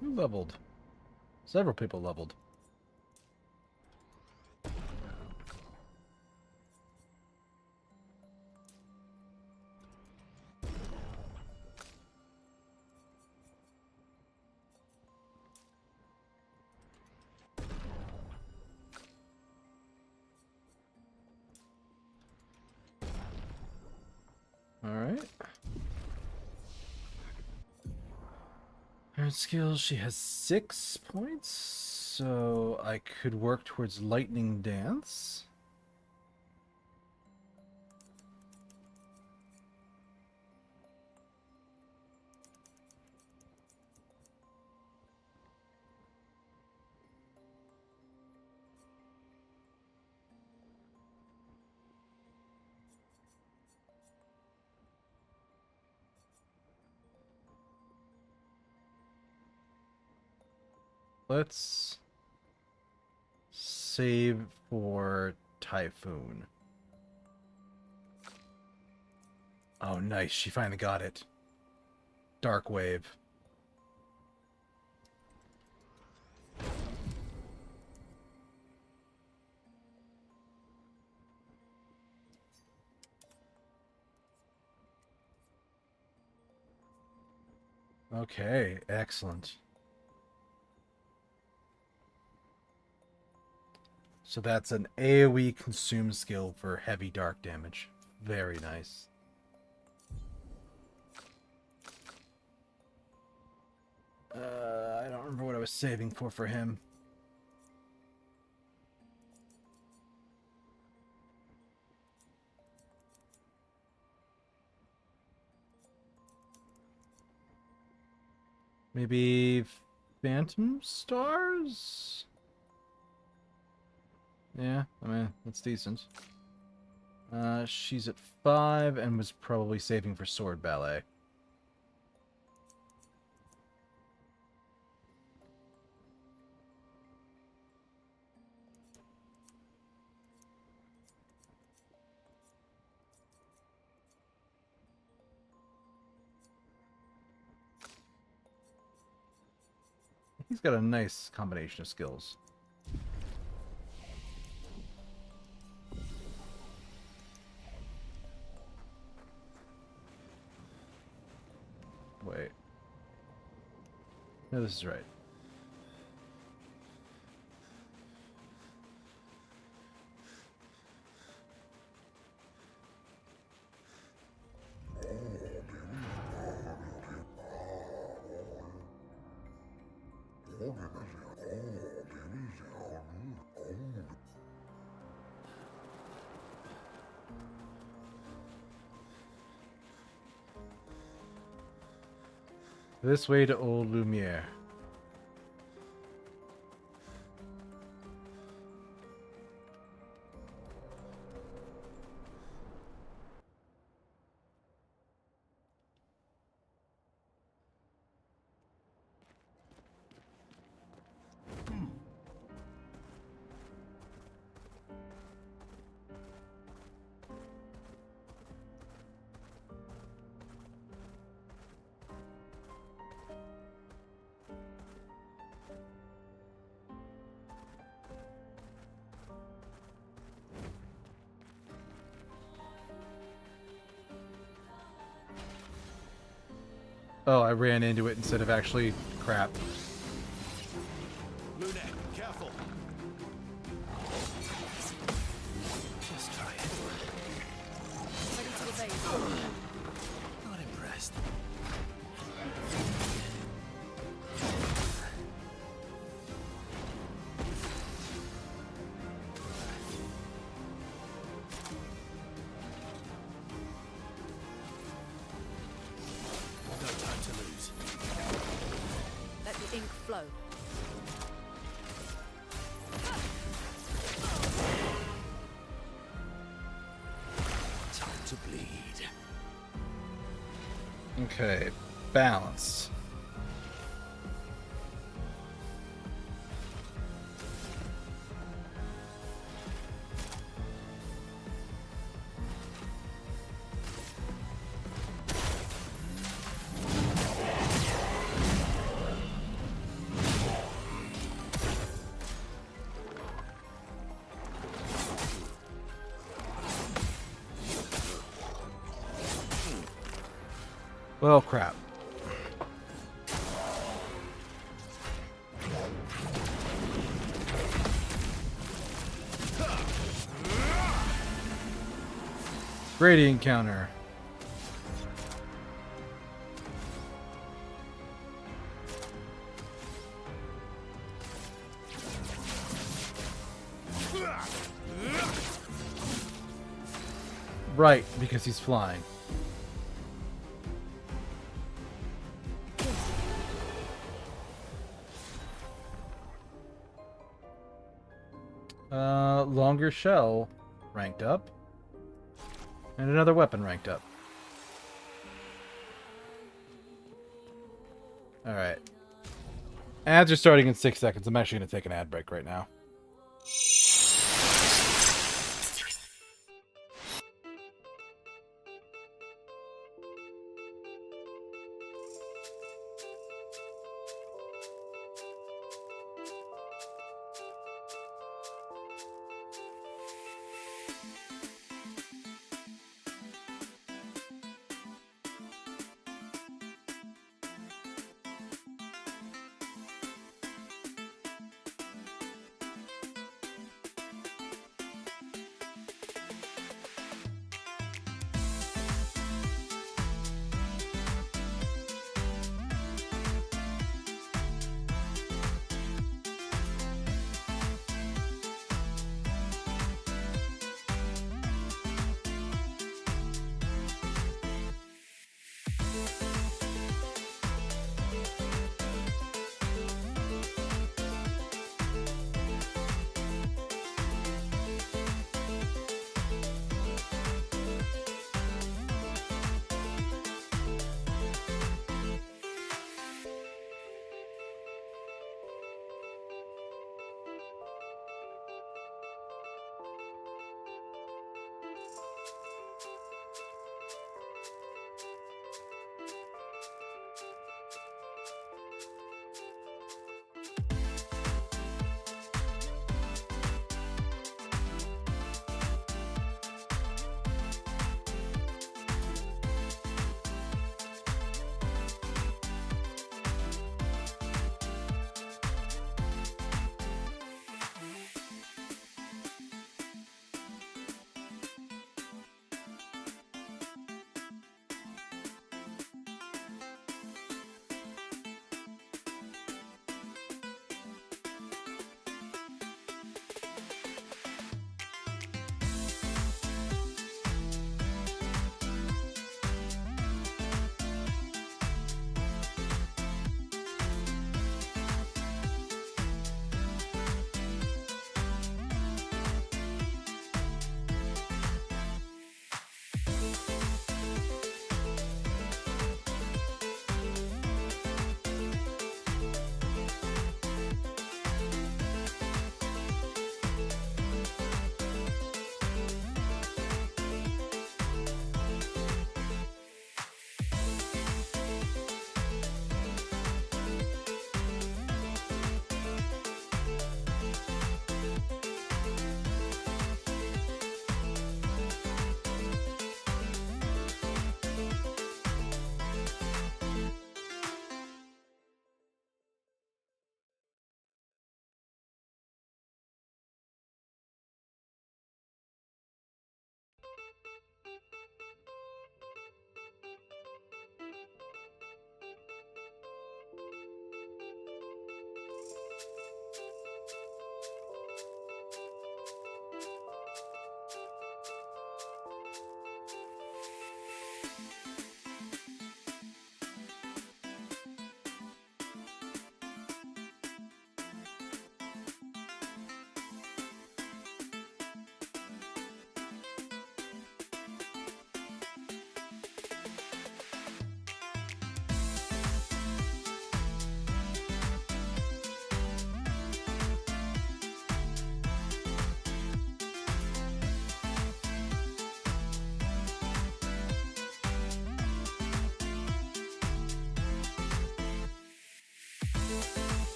Who leveled? Several people leveled. Alright. Her skills, she has 6 points, so I could work towards Lightning Dance. Let's save for Typhoon. Oh, nice. She finally got it. Dark Wave. Okay, excellent. So that's an AoE consume skill for heavy dark damage. Very nice. I don't remember what I was saving for him. Maybe Phantom Stars? Yeah, I mean, that's decent. She's at 5 and was probably saving for Sword Ballet. He's got a nice combination of skills. Wait. No, this is right. This way to Old Lumiere. Oh, I ran into it instead of actually crap. Lunette, careful. Just try it. Ready to evade. Not impressed. No time to lose. Let the ink flow. Time to bleed. Okay, balance. Well, crap. Radiant counter. Right, because he's flying. Longer shell ranked up. And another weapon ranked up. Alright. Ads are starting in 6 seconds. I'm actually going to take an ad break right now.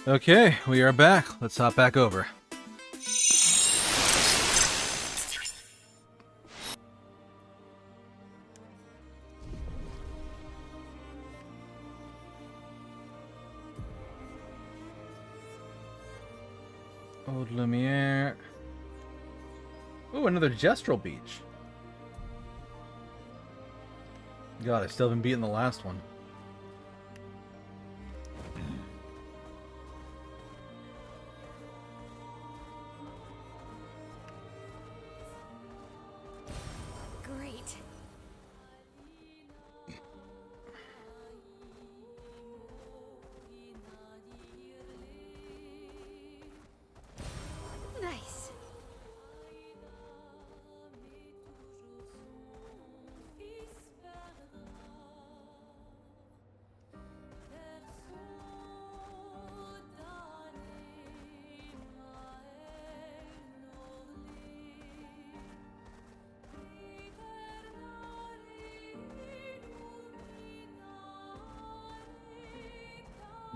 Okay, we are back. Let's hop back over. Old Lumiere. Ooh, another Gestral Beach. God, I still haven't beaten the last one. Great. Nice.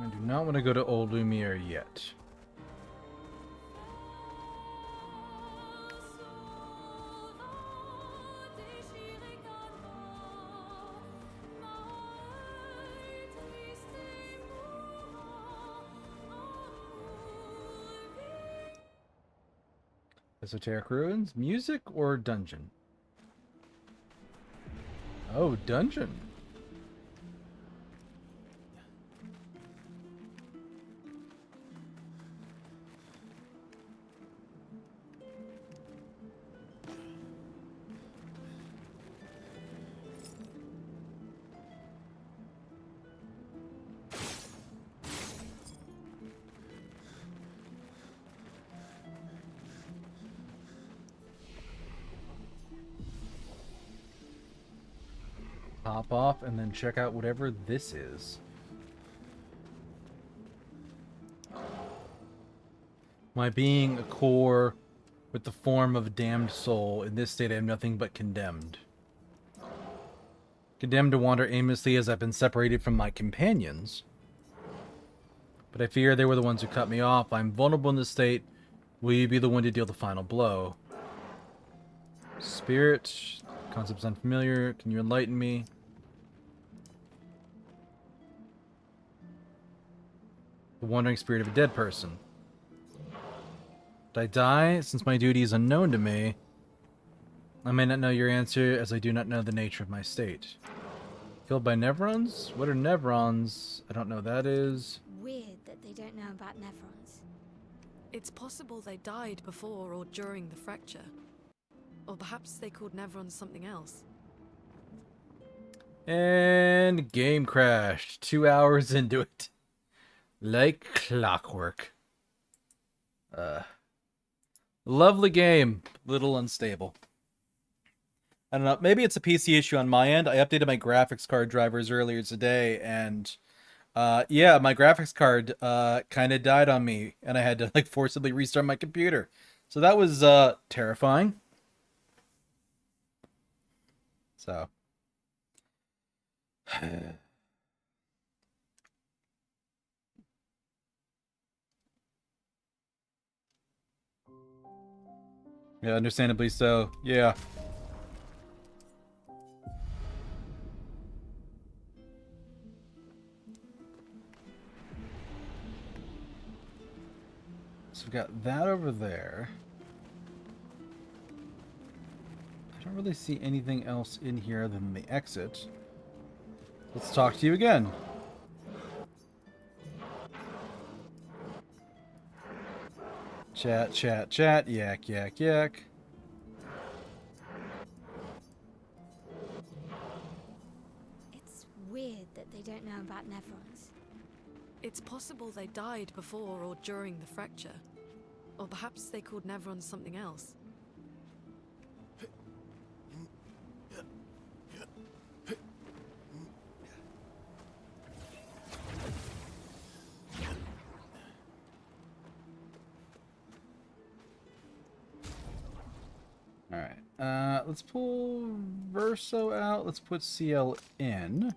I do not want to go to Old Lumiere yet. Esoteric Ruins? Music or dungeon? Oh, dungeon. Hop off and then check out whatever this is. My being a core with the form of a damned soul, in this state I am nothing but condemned. Condemned to wander aimlessly as I've been separated from my companions. But I fear they were the ones who cut me off. I'm vulnerable in this state. Will you be the one to deal the final blow? Spirit, concept's unfamiliar. Can you enlighten me? The wandering spirit of a dead person. Did I die? Since my duty is unknown to me, I may not know your answer, as I do not know the nature of my state. Killed by Nevrons? What are Nevrons? I don't know what that is. Weird that they don't know about Nevrons. It's possible they died before or during the fracture. Or perhaps they called Nevrons something else. And game crashed. 2 hours into it. Like clockwork. Lovely game. Little unstable. I don't know. Maybe it's a PC issue on my end. I updated my graphics card drivers earlier today, and yeah, my graphics card kind of died on me, and I had to like forcibly restart my computer. So that was terrifying. So. Yeah, understandably so. Yeah. So we've got that over there. I don't really see anything else in here than the exit. Let's talk to you again. Chat, chat, chat, yak, yak, yak. It's weird that they don't know about Nevrons. It's possible they died before or during the fracture. Or perhaps they called Nevrons something else. Alright, let's pull Verso out. Let's put CL in.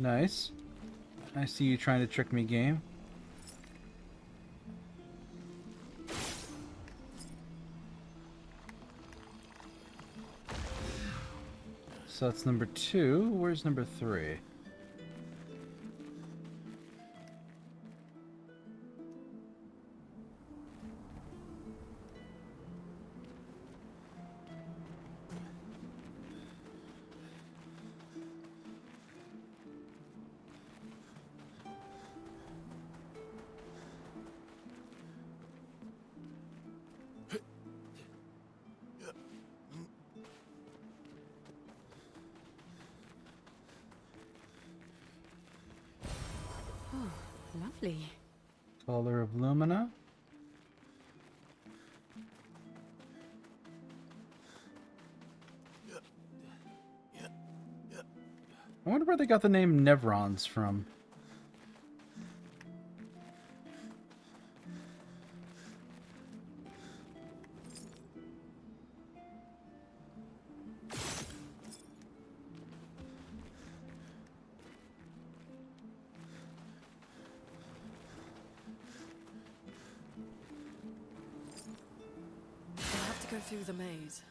Nice. I see you trying to trick me, game. So that's number 2. Where's number 3? Lovely. Color of Lumina. I wonder where they got the name Nevrons from. I'll have to go through the maze.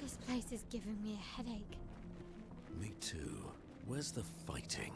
This place is giving me a headache. Me too. Where's the fighting?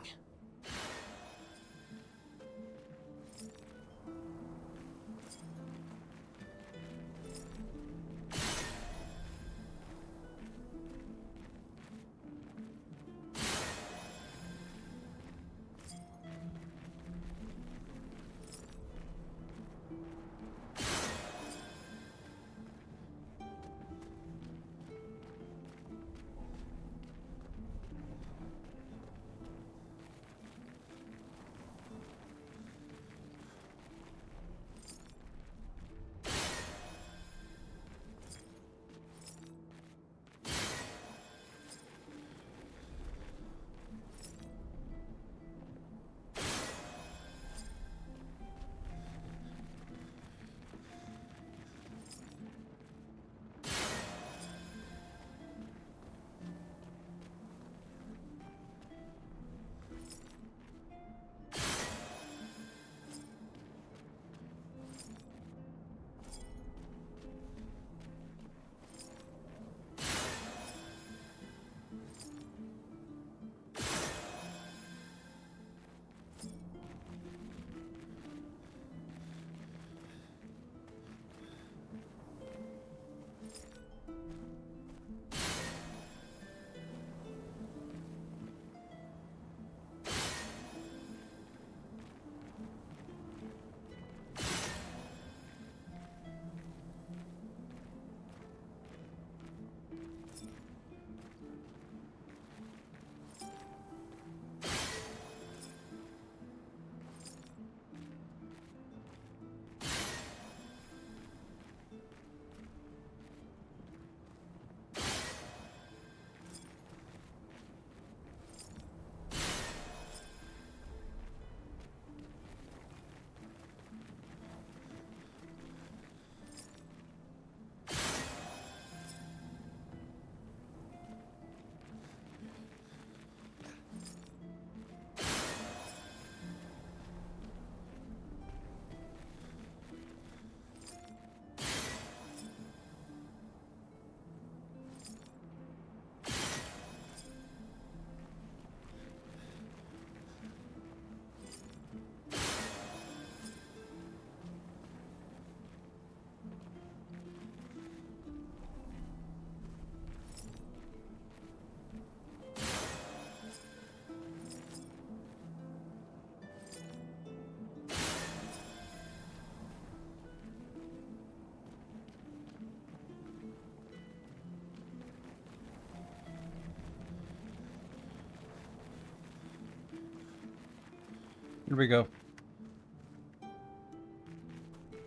Here we go.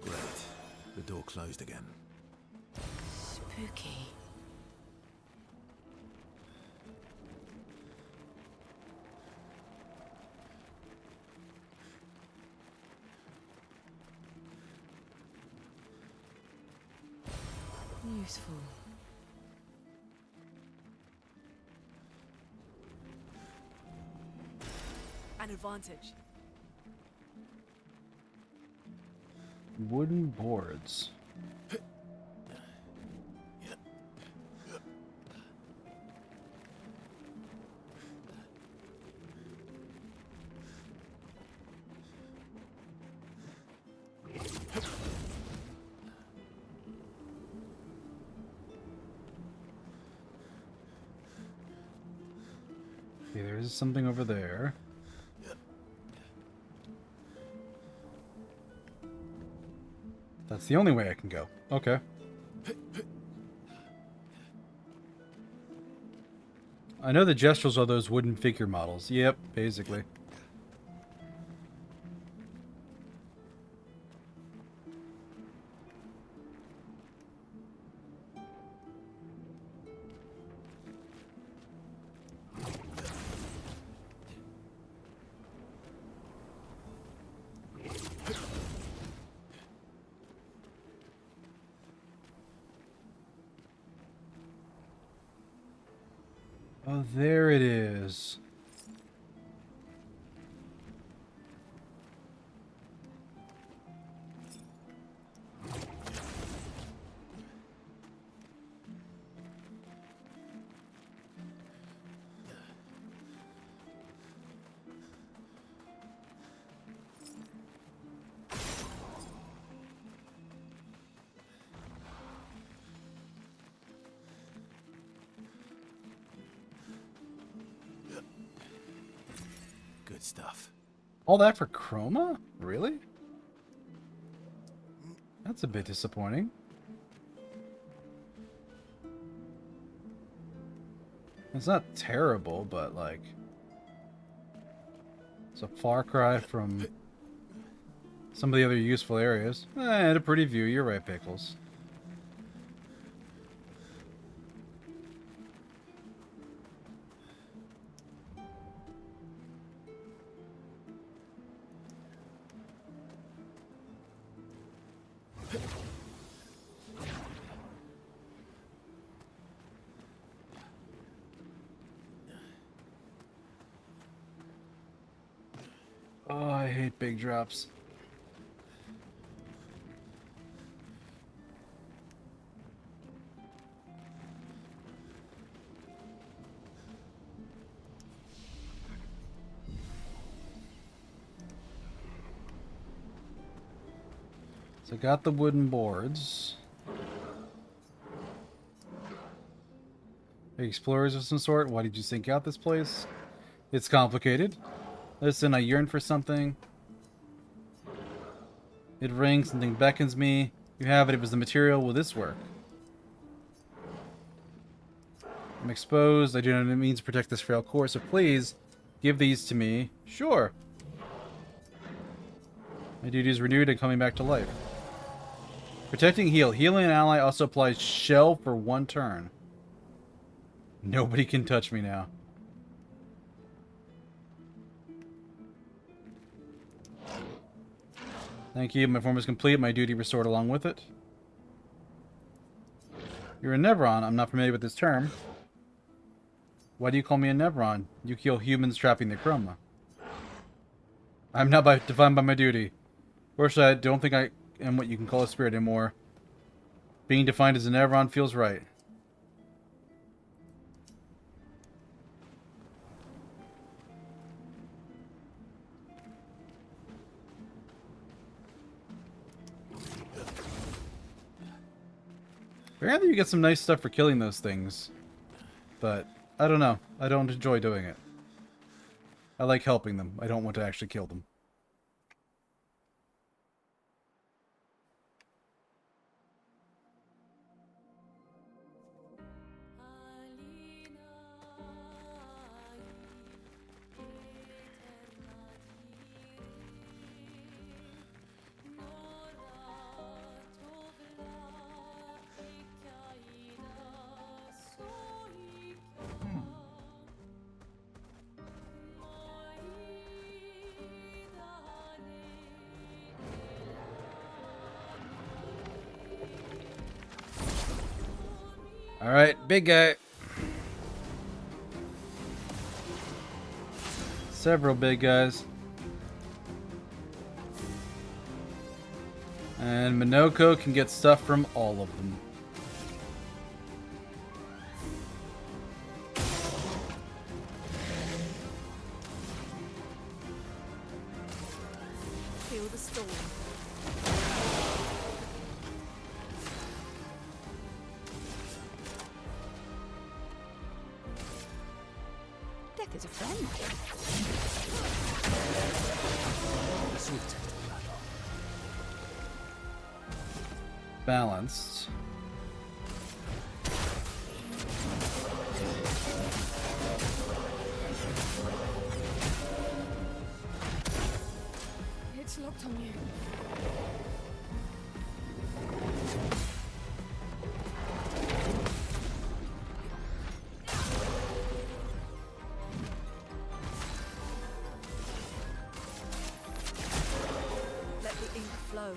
Great. The door closed again. Spooky. Useful. An advantage. Wooden boards. Okay, there is something over there. That's the only way I can go. Okay. I know the gestrals are those wooden figure models. Yep, basically. Oh, there it is. Good stuff. All that for chroma? Really? That's a bit disappointing. It's not terrible, but like... it's a far cry from some of the other useful areas. And a pretty view, you're right, Pickles. Oh, I hate big drops. So I got the wooden boards. Explorers of some sort? Why did you sink out this place? It's complicated. Listen, I yearn for something. It rings, something beckons me. You have it, it was the material. Will this work? I'm exposed. I do not mean to protect this frail core, so please give these to me. Sure. My duty is renewed and coming back to life. Protecting heal. Healing an ally also applies shell for 1 turn. Nobody can touch me now. Thank you. My form is complete. My duty restored along with it. You're a Nevron. I'm not familiar with this term. Why do you call me a Nevron? You kill humans trapping the chroma. I'm not defined by my duty. Fortunately, I don't think I am what you can call a spirit anymore. Being defined as a Nevron feels right. Apparently you get some nice stuff for killing those things. But, I don't know. I don't enjoy doing it. I like helping them. I don't want to actually kill them. Alright, big guy. Several big guys. And Monoco can get stuff from all of them. Feel the storm. Death is a friend. Balanced. It's locked on you. Let the ink flow.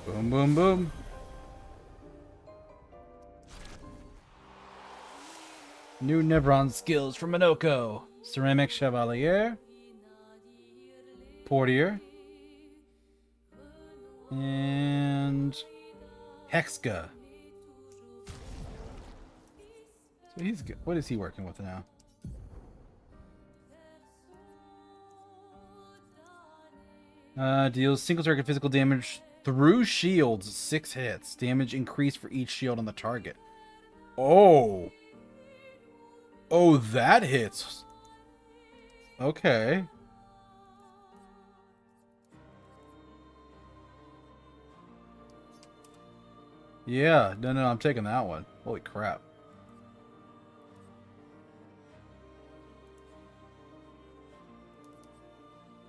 Boom, boom, boom. New Nebron skills from Monoco. Ceramic Chevalier. Portier. And Hexka. So he's good. What is he working with now? Deals single target physical damage through shields, 6 hits. Damage increased for each shield on the target. Oh. Oh, that hits. Okay. Yeah, no, I'm taking that one. Holy crap.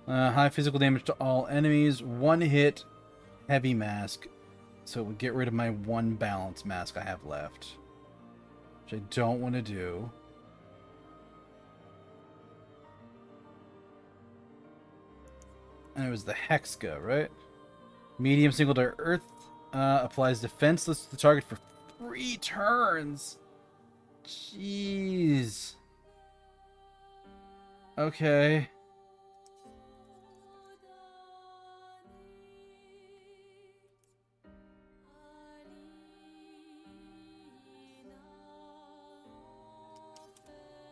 High physical damage to all enemies. 1 hit. Heavy mask, so it would get rid of my 1 balance mask I have left, which I don't want to do. And it was the Hexka, right? Medium single to earth, applies defenseless to the target for 3 turns. Jeez. Okay.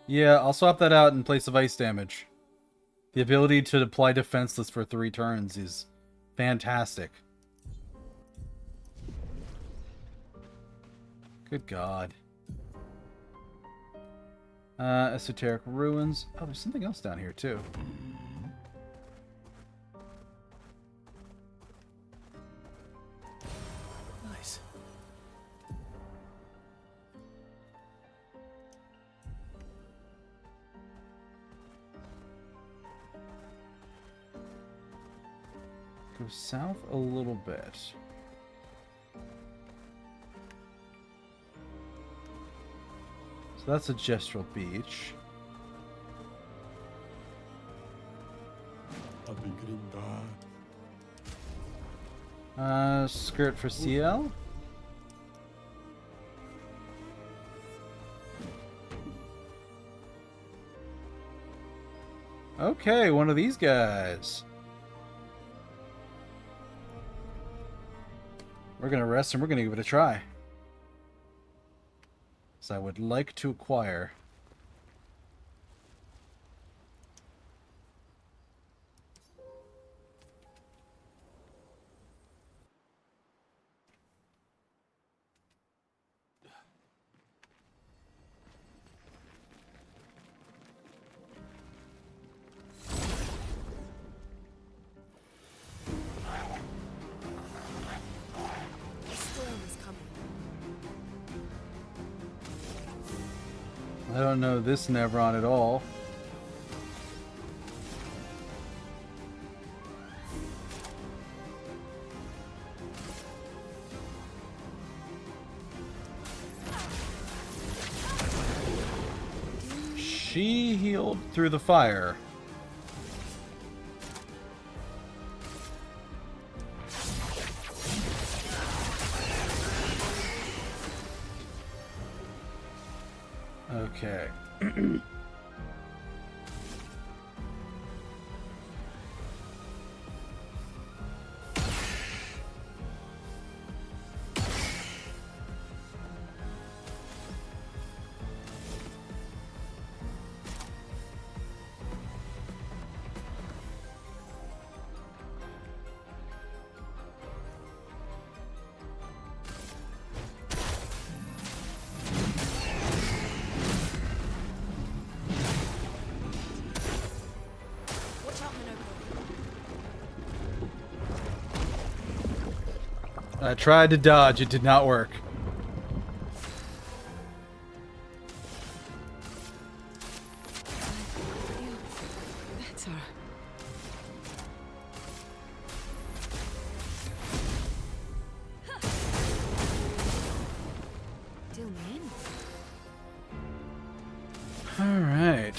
Yeah, I'll swap that out in place of ice damage. The ability to apply defenseless for 3 turns is fantastic. Good God. Esoteric Ruins. Oh, there's something else down here, too. Nice. Go south a little bit. So that's a gestral beach. Skirt for CL. Okay, one of these guys. We're gonna rest and we're gonna give it a try. So I would like to acquire. I don't know this Nevron at all. she healed through the fire. Okay. Watch out, Monoco. I tried to dodge, it did not work. That's all right. Deal me in. All right.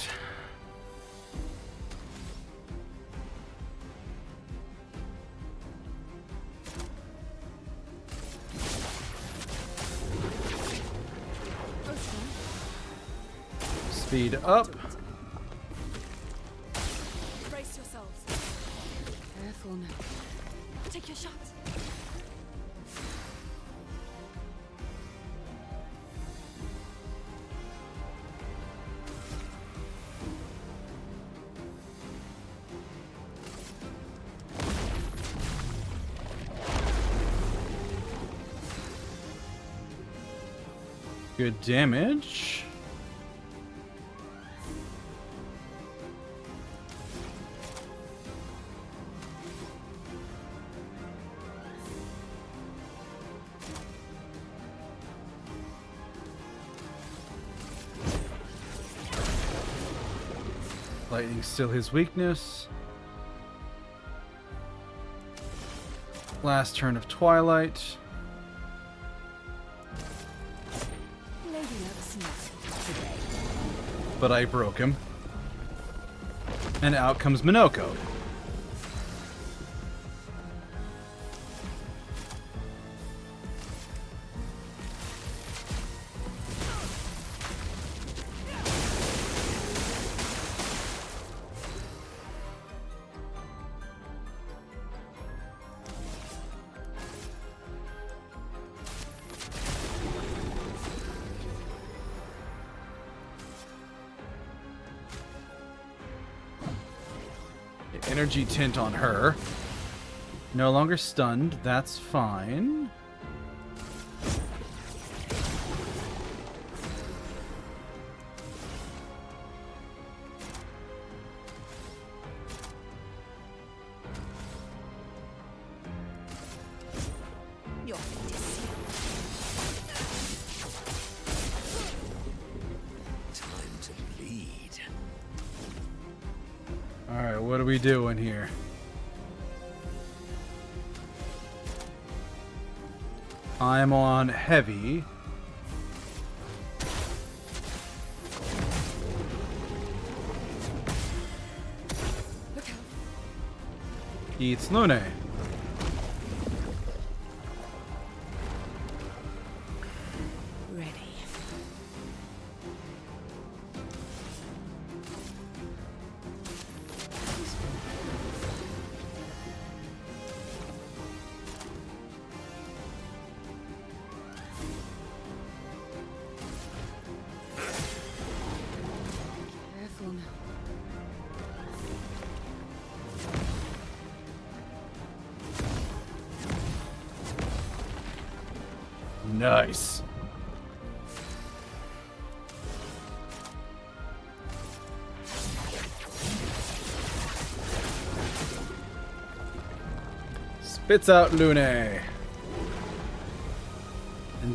Speed up. Brace yourselves. Careful now. Take your shot. Good damage. Lightning's still his weakness. Last turn of Twilight. Lady loves snacks today. But I broke him. And out comes Monoco. Energy tint on her. No longer stunned. That's fine. You're Time to bleed. Alright, what are we doing here? I'm on heavy. Look out. Eats Lune. Ready. Careful now. Nice. Spits out Lune. And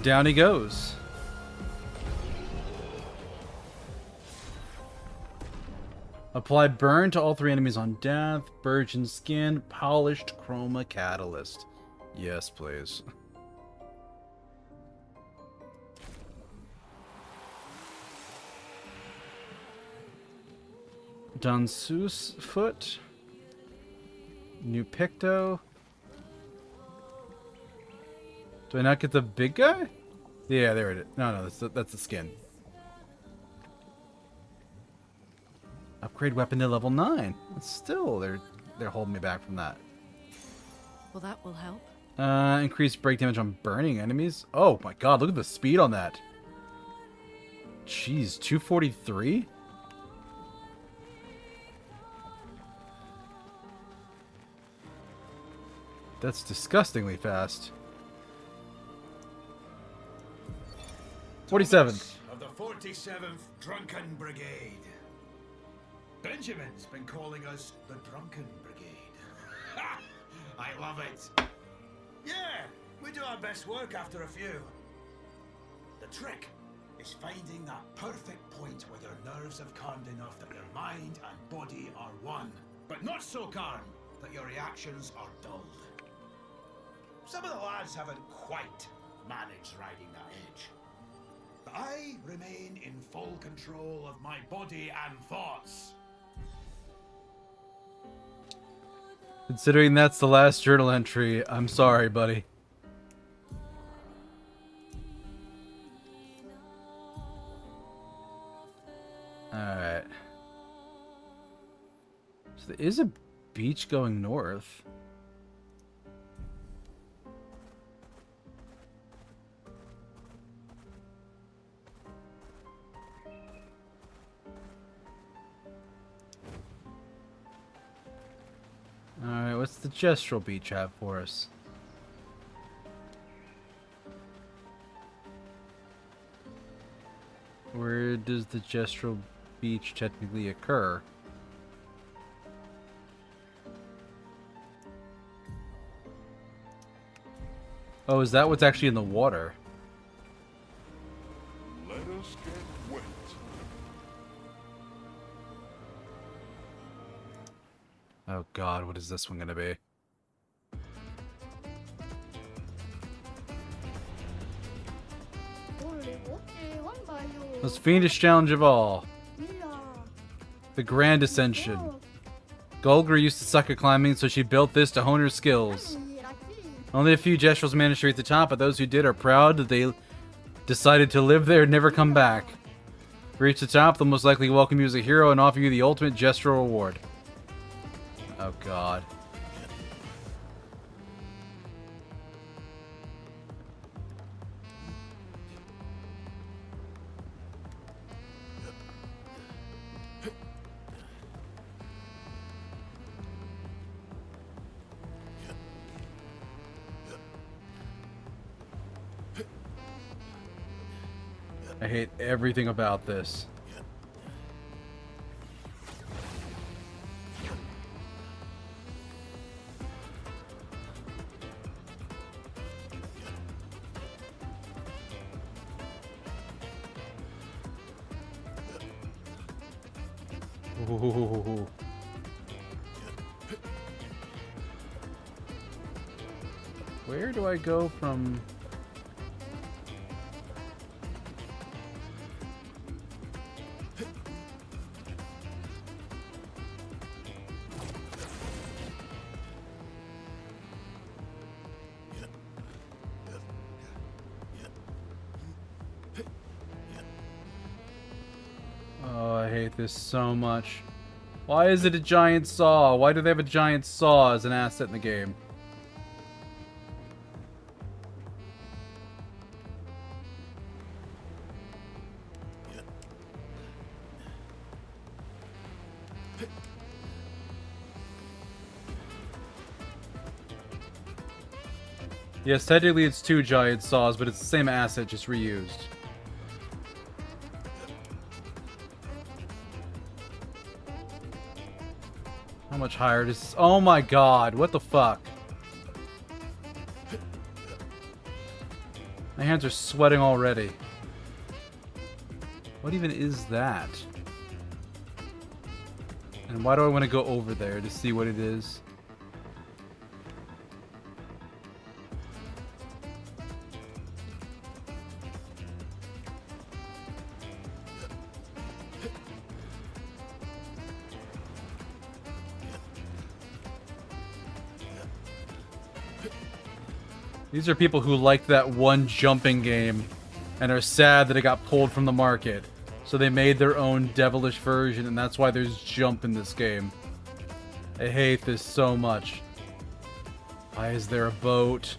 down he goes. Apply burn to all 3 enemies on death. Virgin skin. Polished chroma catalyst. Yes, please. Dansus foot. New Picto. Do I not get the big guy? Yeah, there it is. No, that's the skin. Upgrade weapon to level 9. Still, they're holding me back from that. Well, that will help. Increase break damage on burning enemies. Oh my god, look at the speed on that. Jeez, 243? That's disgustingly fast. 47th. Of the 47th Drunken Brigade. Benjamin's been calling us the Drunken Brigade. Ha! I love it. Yeah, we do our best work after a few. The trick is finding that perfect point where your nerves have calmed enough that your mind and body are one, but not so calm that your reactions are dulled. Some of the lads haven't quite managed riding that edge. But I remain in full control of my body and thoughts. Considering that's the last journal entry, I'm sorry, buddy. Alright. So there is a beach going north. Alright, what's the gestral beach have for us? Where does the gestral beach technically occur? Oh, is that what's actually in the water? Let us get wet. Oh god, what is this one gonna be? Most fiendish challenge of all. The Grand Ascension. Gulgr used to suck at climbing, so she built this to hone her skills. Only a few gestrals managed to reach the top, but those who did are proud that they decided to live there and never come back. Reach the top, they'll most likely welcome you as a hero and offer you the ultimate gestral reward. Oh god. I hate everything about this. Ooh. Where do I go from? Oh, I hate this so much. Why is it a giant saw? Why do they have a giant saw as an asset in the game? Yes, technically it's two giant saws, but it's the same asset, just reused. How much higher does this? Oh my god, what the fuck? My hands are sweating already. What even is that? And why do I want to go over there to see what it is? These are people who liked that one jumping game and are sad that it got pulled from the market. So they made their own devilish version, and that's why there's jump in this game. I hate this so much. Why is there a boat?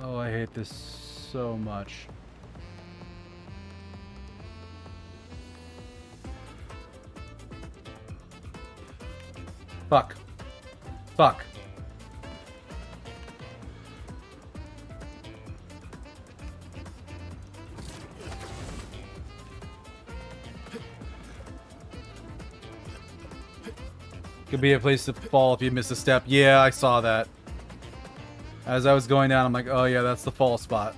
Oh, I hate this so much. Fuck. Fuck. Could be a place to fall if you miss a step. Yeah, I saw that. As I was going down, I'm like, oh yeah, that's the fall spot.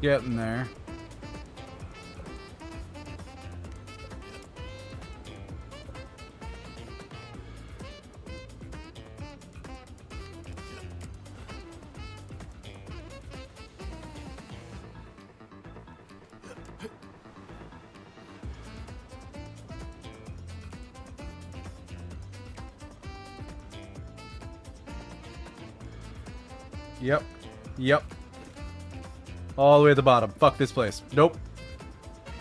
Getting there. Yep. Yep. All the way at the bottom. Fuck this place. Nope.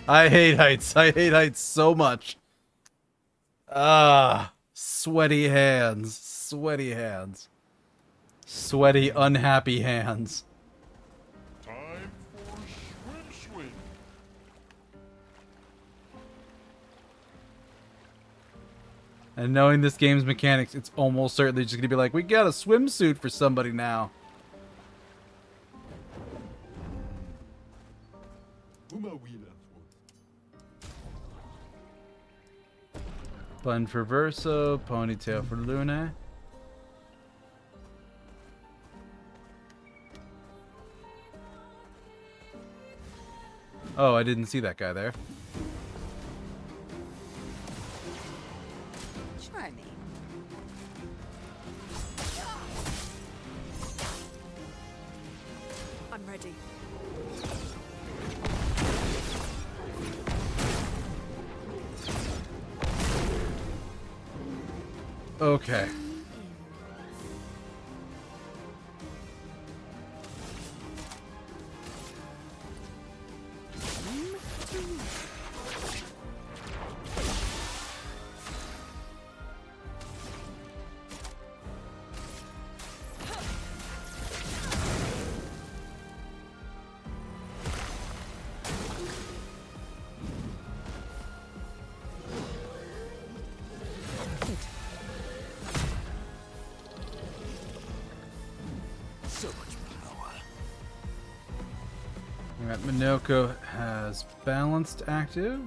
I hate heights. I hate heights so much. Ah. Sweaty hands. Sweaty hands. Sweaty, unhappy hands. Time for swim. And knowing this game's mechanics, it's almost certainly just gonna be like, we got a swimsuit for somebody now. Bun for Verso, ponytail for Luna. Oh, I didn't see that guy there. Try me. I'm ready. Okay. Alright, Monoco has balanced active.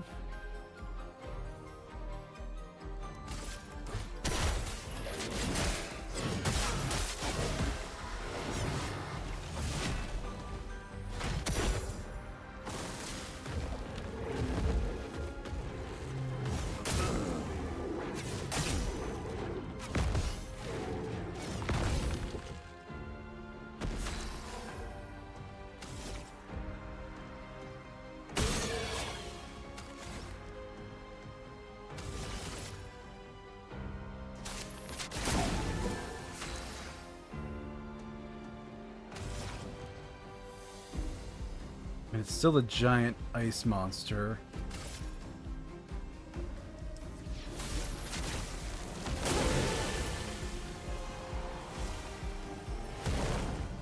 It's still a giant ice monster.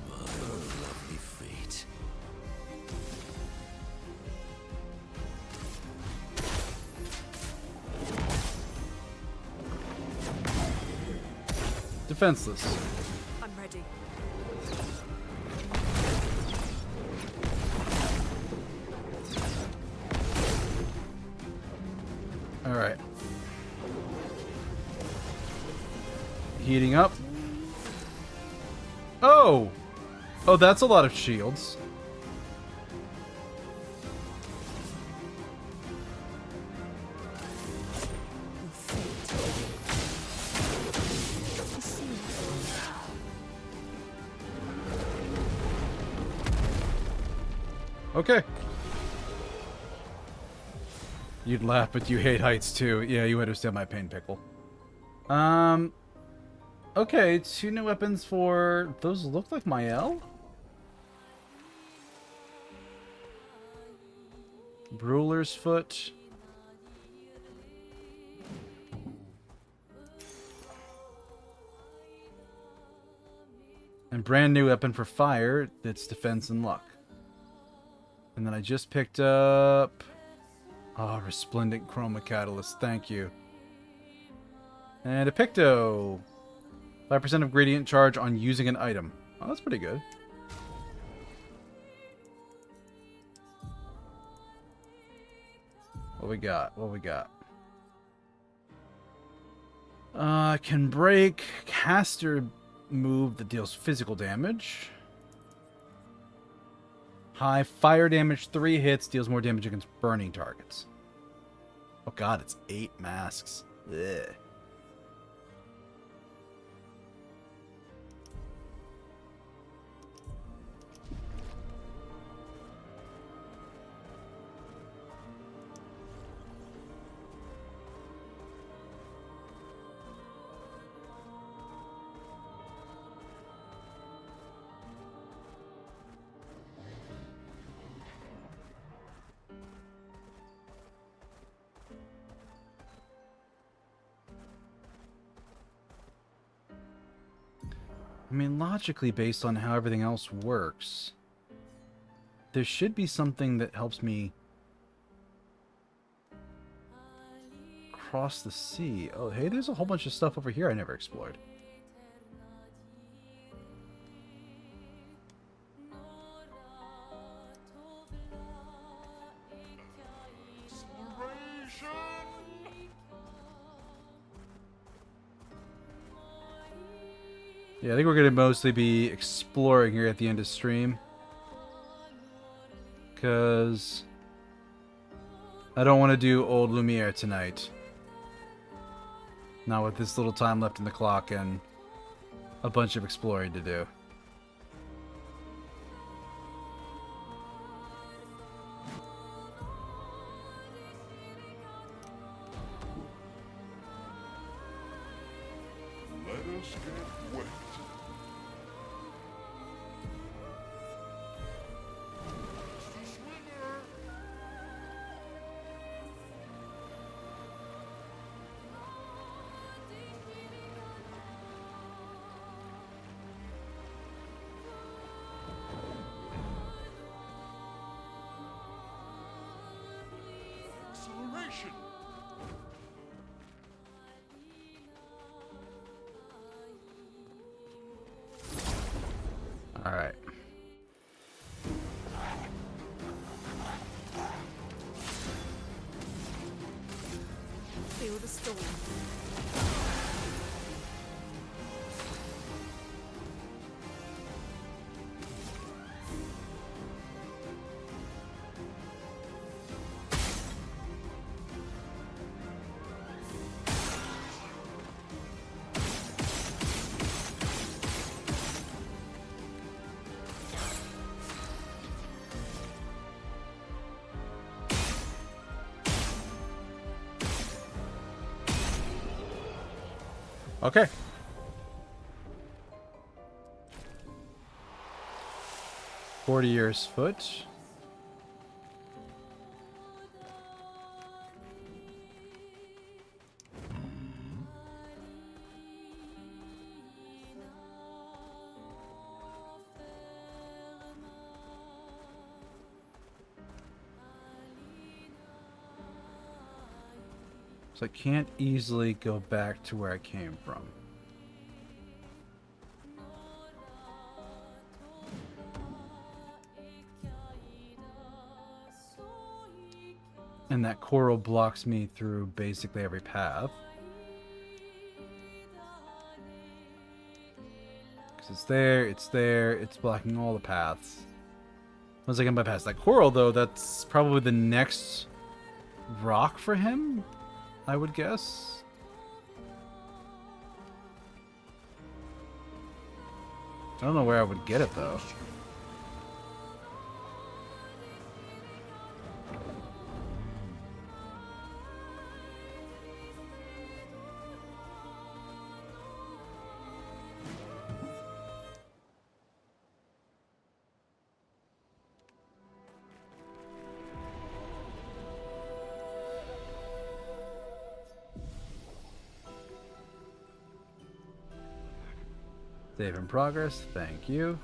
Lovely feet. Defenseless. I'm ready. Alright. Heating up. Oh! Oh, that's a lot of shields. Okay. You'd laugh, but you hate heights too. Yeah, you understand my pain, Pickle. Okay, 2 new weapons for... Those look like my L? Ruler's Foot. And brand new weapon for fire that's defense and luck. And then I just picked up... Oh, Resplendent Chroma Catalyst. Thank you. And a Picto. 5% of gradient charge on using an item. Oh, that's pretty good. What we got? What we got? Can break caster move that deals physical damage. High fire damage, 3 hits, deals more damage against burning targets. Oh god, it's 8 masks. Ugh. I mean, logically, based on how everything else works, there should be something that helps me cross the sea. Oh, hey, there's a whole bunch of stuff over here I never explored. Yeah, I think we're going to mostly be exploring here at the end of stream. Because I don't want to do Old Lumiere tonight. Not with this little time left in the clock and a bunch of exploring to do. Let us get wet. Mr. Swimmer! Acceleration! All right. Feel the storm. Okay. $40 foot. So I can't easily go back to where I came from. And that coral blocks me through basically every path. Because it's there, it's blocking all the paths. Once I can bypass that coral, though, that's probably the next rock for him, I would guess. I don't know where I would get it, though. Save in progress, thank you.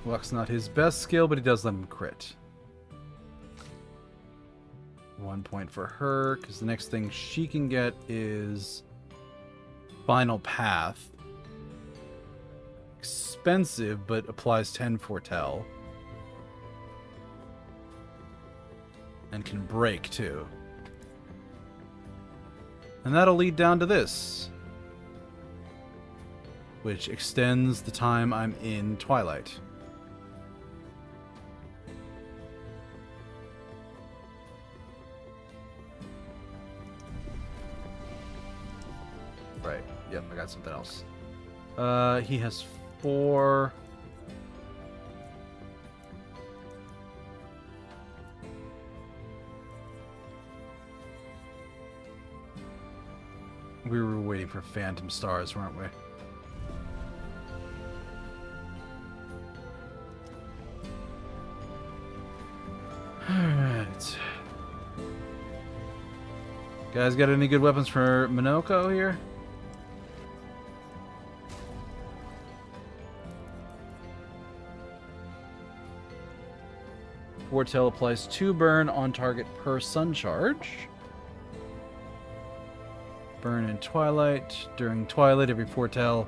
Luck's not his best skill, but he does let him crit. 1 point for her, because the next thing she can get is Final Path. Expensive, but applies 10 Foretell. And can break, too. And that'll lead down to this, which extends the time I'm in Twilight. Right. Yep, I got something else. He has 4. We were waiting for Phantom Stars, weren't we? Alright. Guys got any good weapons for Monoco here? Foretell applies 2 burn on target per sun charge. Burn in Twilight. During Twilight, every Foretell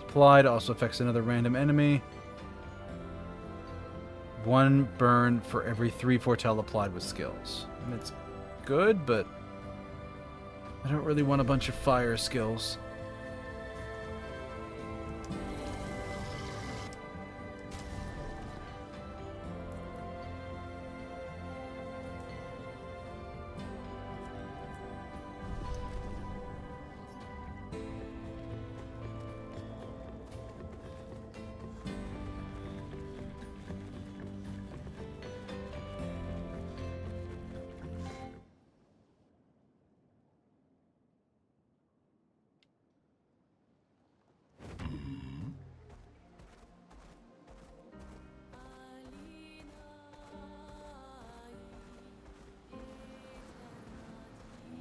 applied also affects another random enemy. 1 burn for every 3 Foretell applied with skills. And it's good, but I don't really want a bunch of fire skills.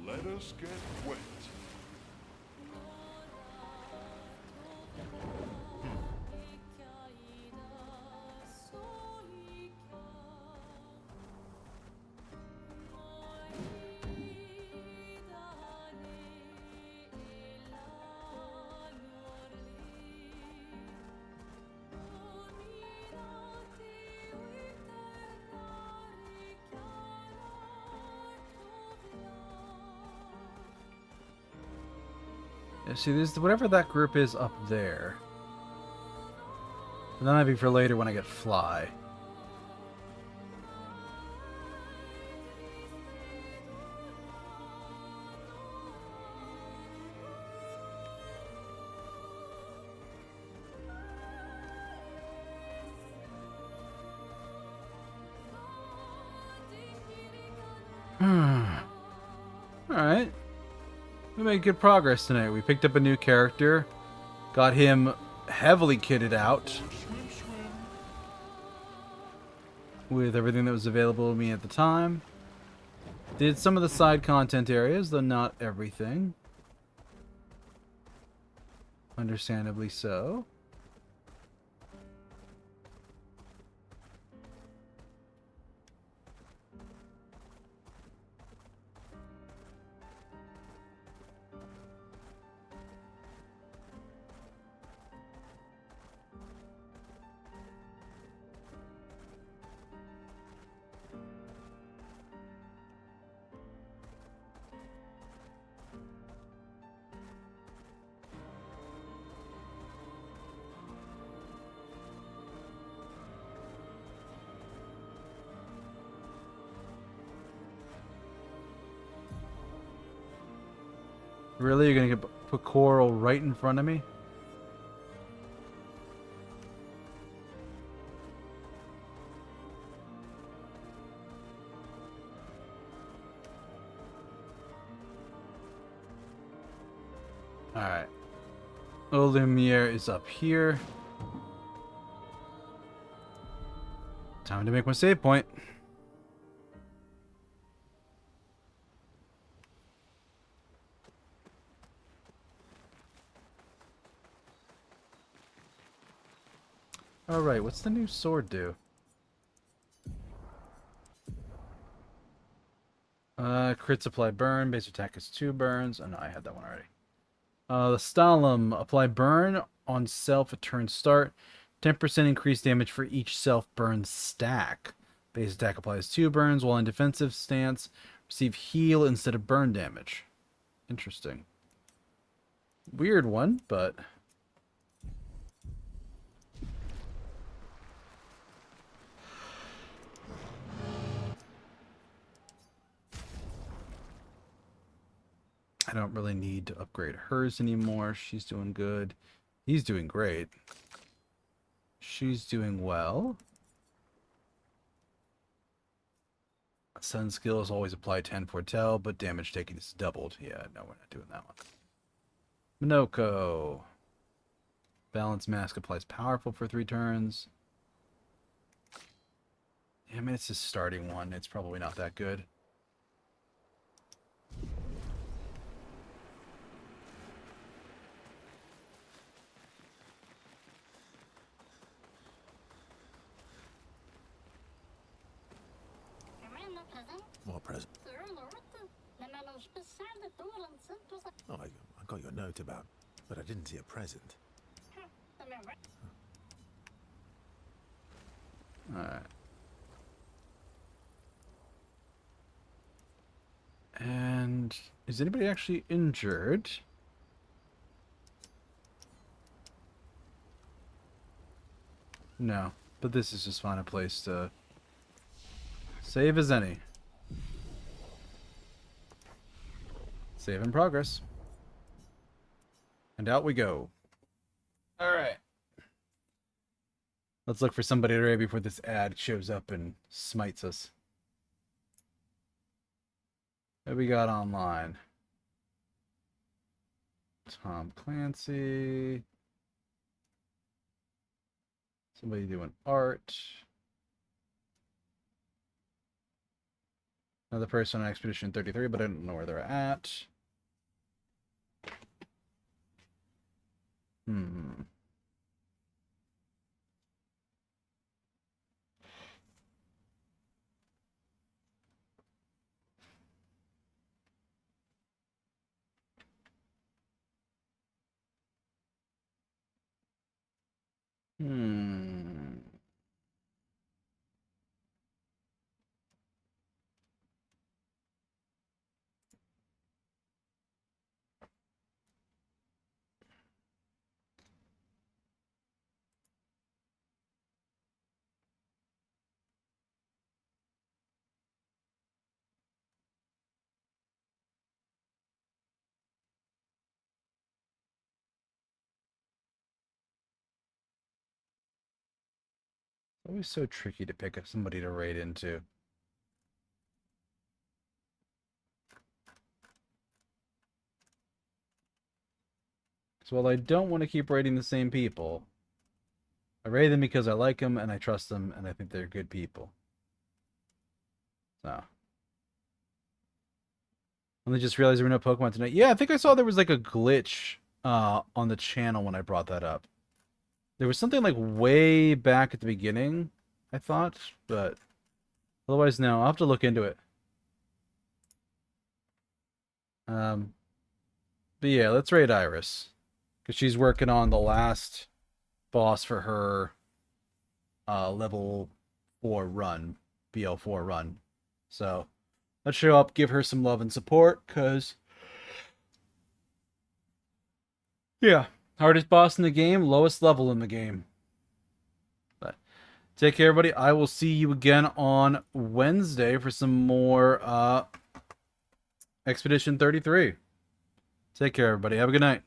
Let us get wet. Yeah, see, this whatever that group is up there. And that might be for later when I get Fly. Alright. We made good progress tonight. We picked up a new character, got him heavily kitted out with everything that was available to me at the time. Did some of the side content areas, though not everything. Understandably so. Really? You're gonna put Coral right in front of me? Alright. Lumiere is up here. Time to make my save point. Alright, what's the new sword do? Crit supply burn, base attack is 2 burns. Oh no, I had that one already. The Stalum, apply burn on self at turn start. 10% increased damage for each self burn stack. Base attack applies 2 burns while in defensive stance. Receive heal instead of burn damage. Interesting. Weird one, but... I don't really need to upgrade hers anymore. She's doing good. He's doing great. She's doing well. Sun skills always apply 10 foretell, but damage taken is doubled. Yeah, no, we're not doing that one. Monoco. Balance mask applies powerful for 3 turns. Yeah, I mean, it's his starting one. It's probably not that good. What present? Oh, I got your note about, but I didn't see a present. Alright. And is anybody actually injured? No, but this is just fine a place to save as any. Save in progress. And out we go. Alright. Let's look for somebody right before this ad shows up and smites us. What we got online? Tom Clancy. Somebody doing art. Another person on Expedition 33, but I don't know where they're at. Hmm. Hmm. Always so tricky to pick up somebody to raid into. So while I don't want to keep raiding the same people, I raid them because I like them and I trust them and I think they're good people. So. And they just realized there were no Pokemon tonight. Yeah, I think I saw there was like a glitch on the channel when I brought that up. There was something like way back at the beginning, I thought, but otherwise, no. I'll have to look into it. But yeah, let's raid Iris. Because she's working on the last boss for her level 4 run, BL4 run. So let's show up, give her some love and support, because yeah, hardest boss in the game, lowest level in the game. But take care, everybody. I will see you again on Wednesday for some more Expedition 33. Take care, everybody. Have a good night.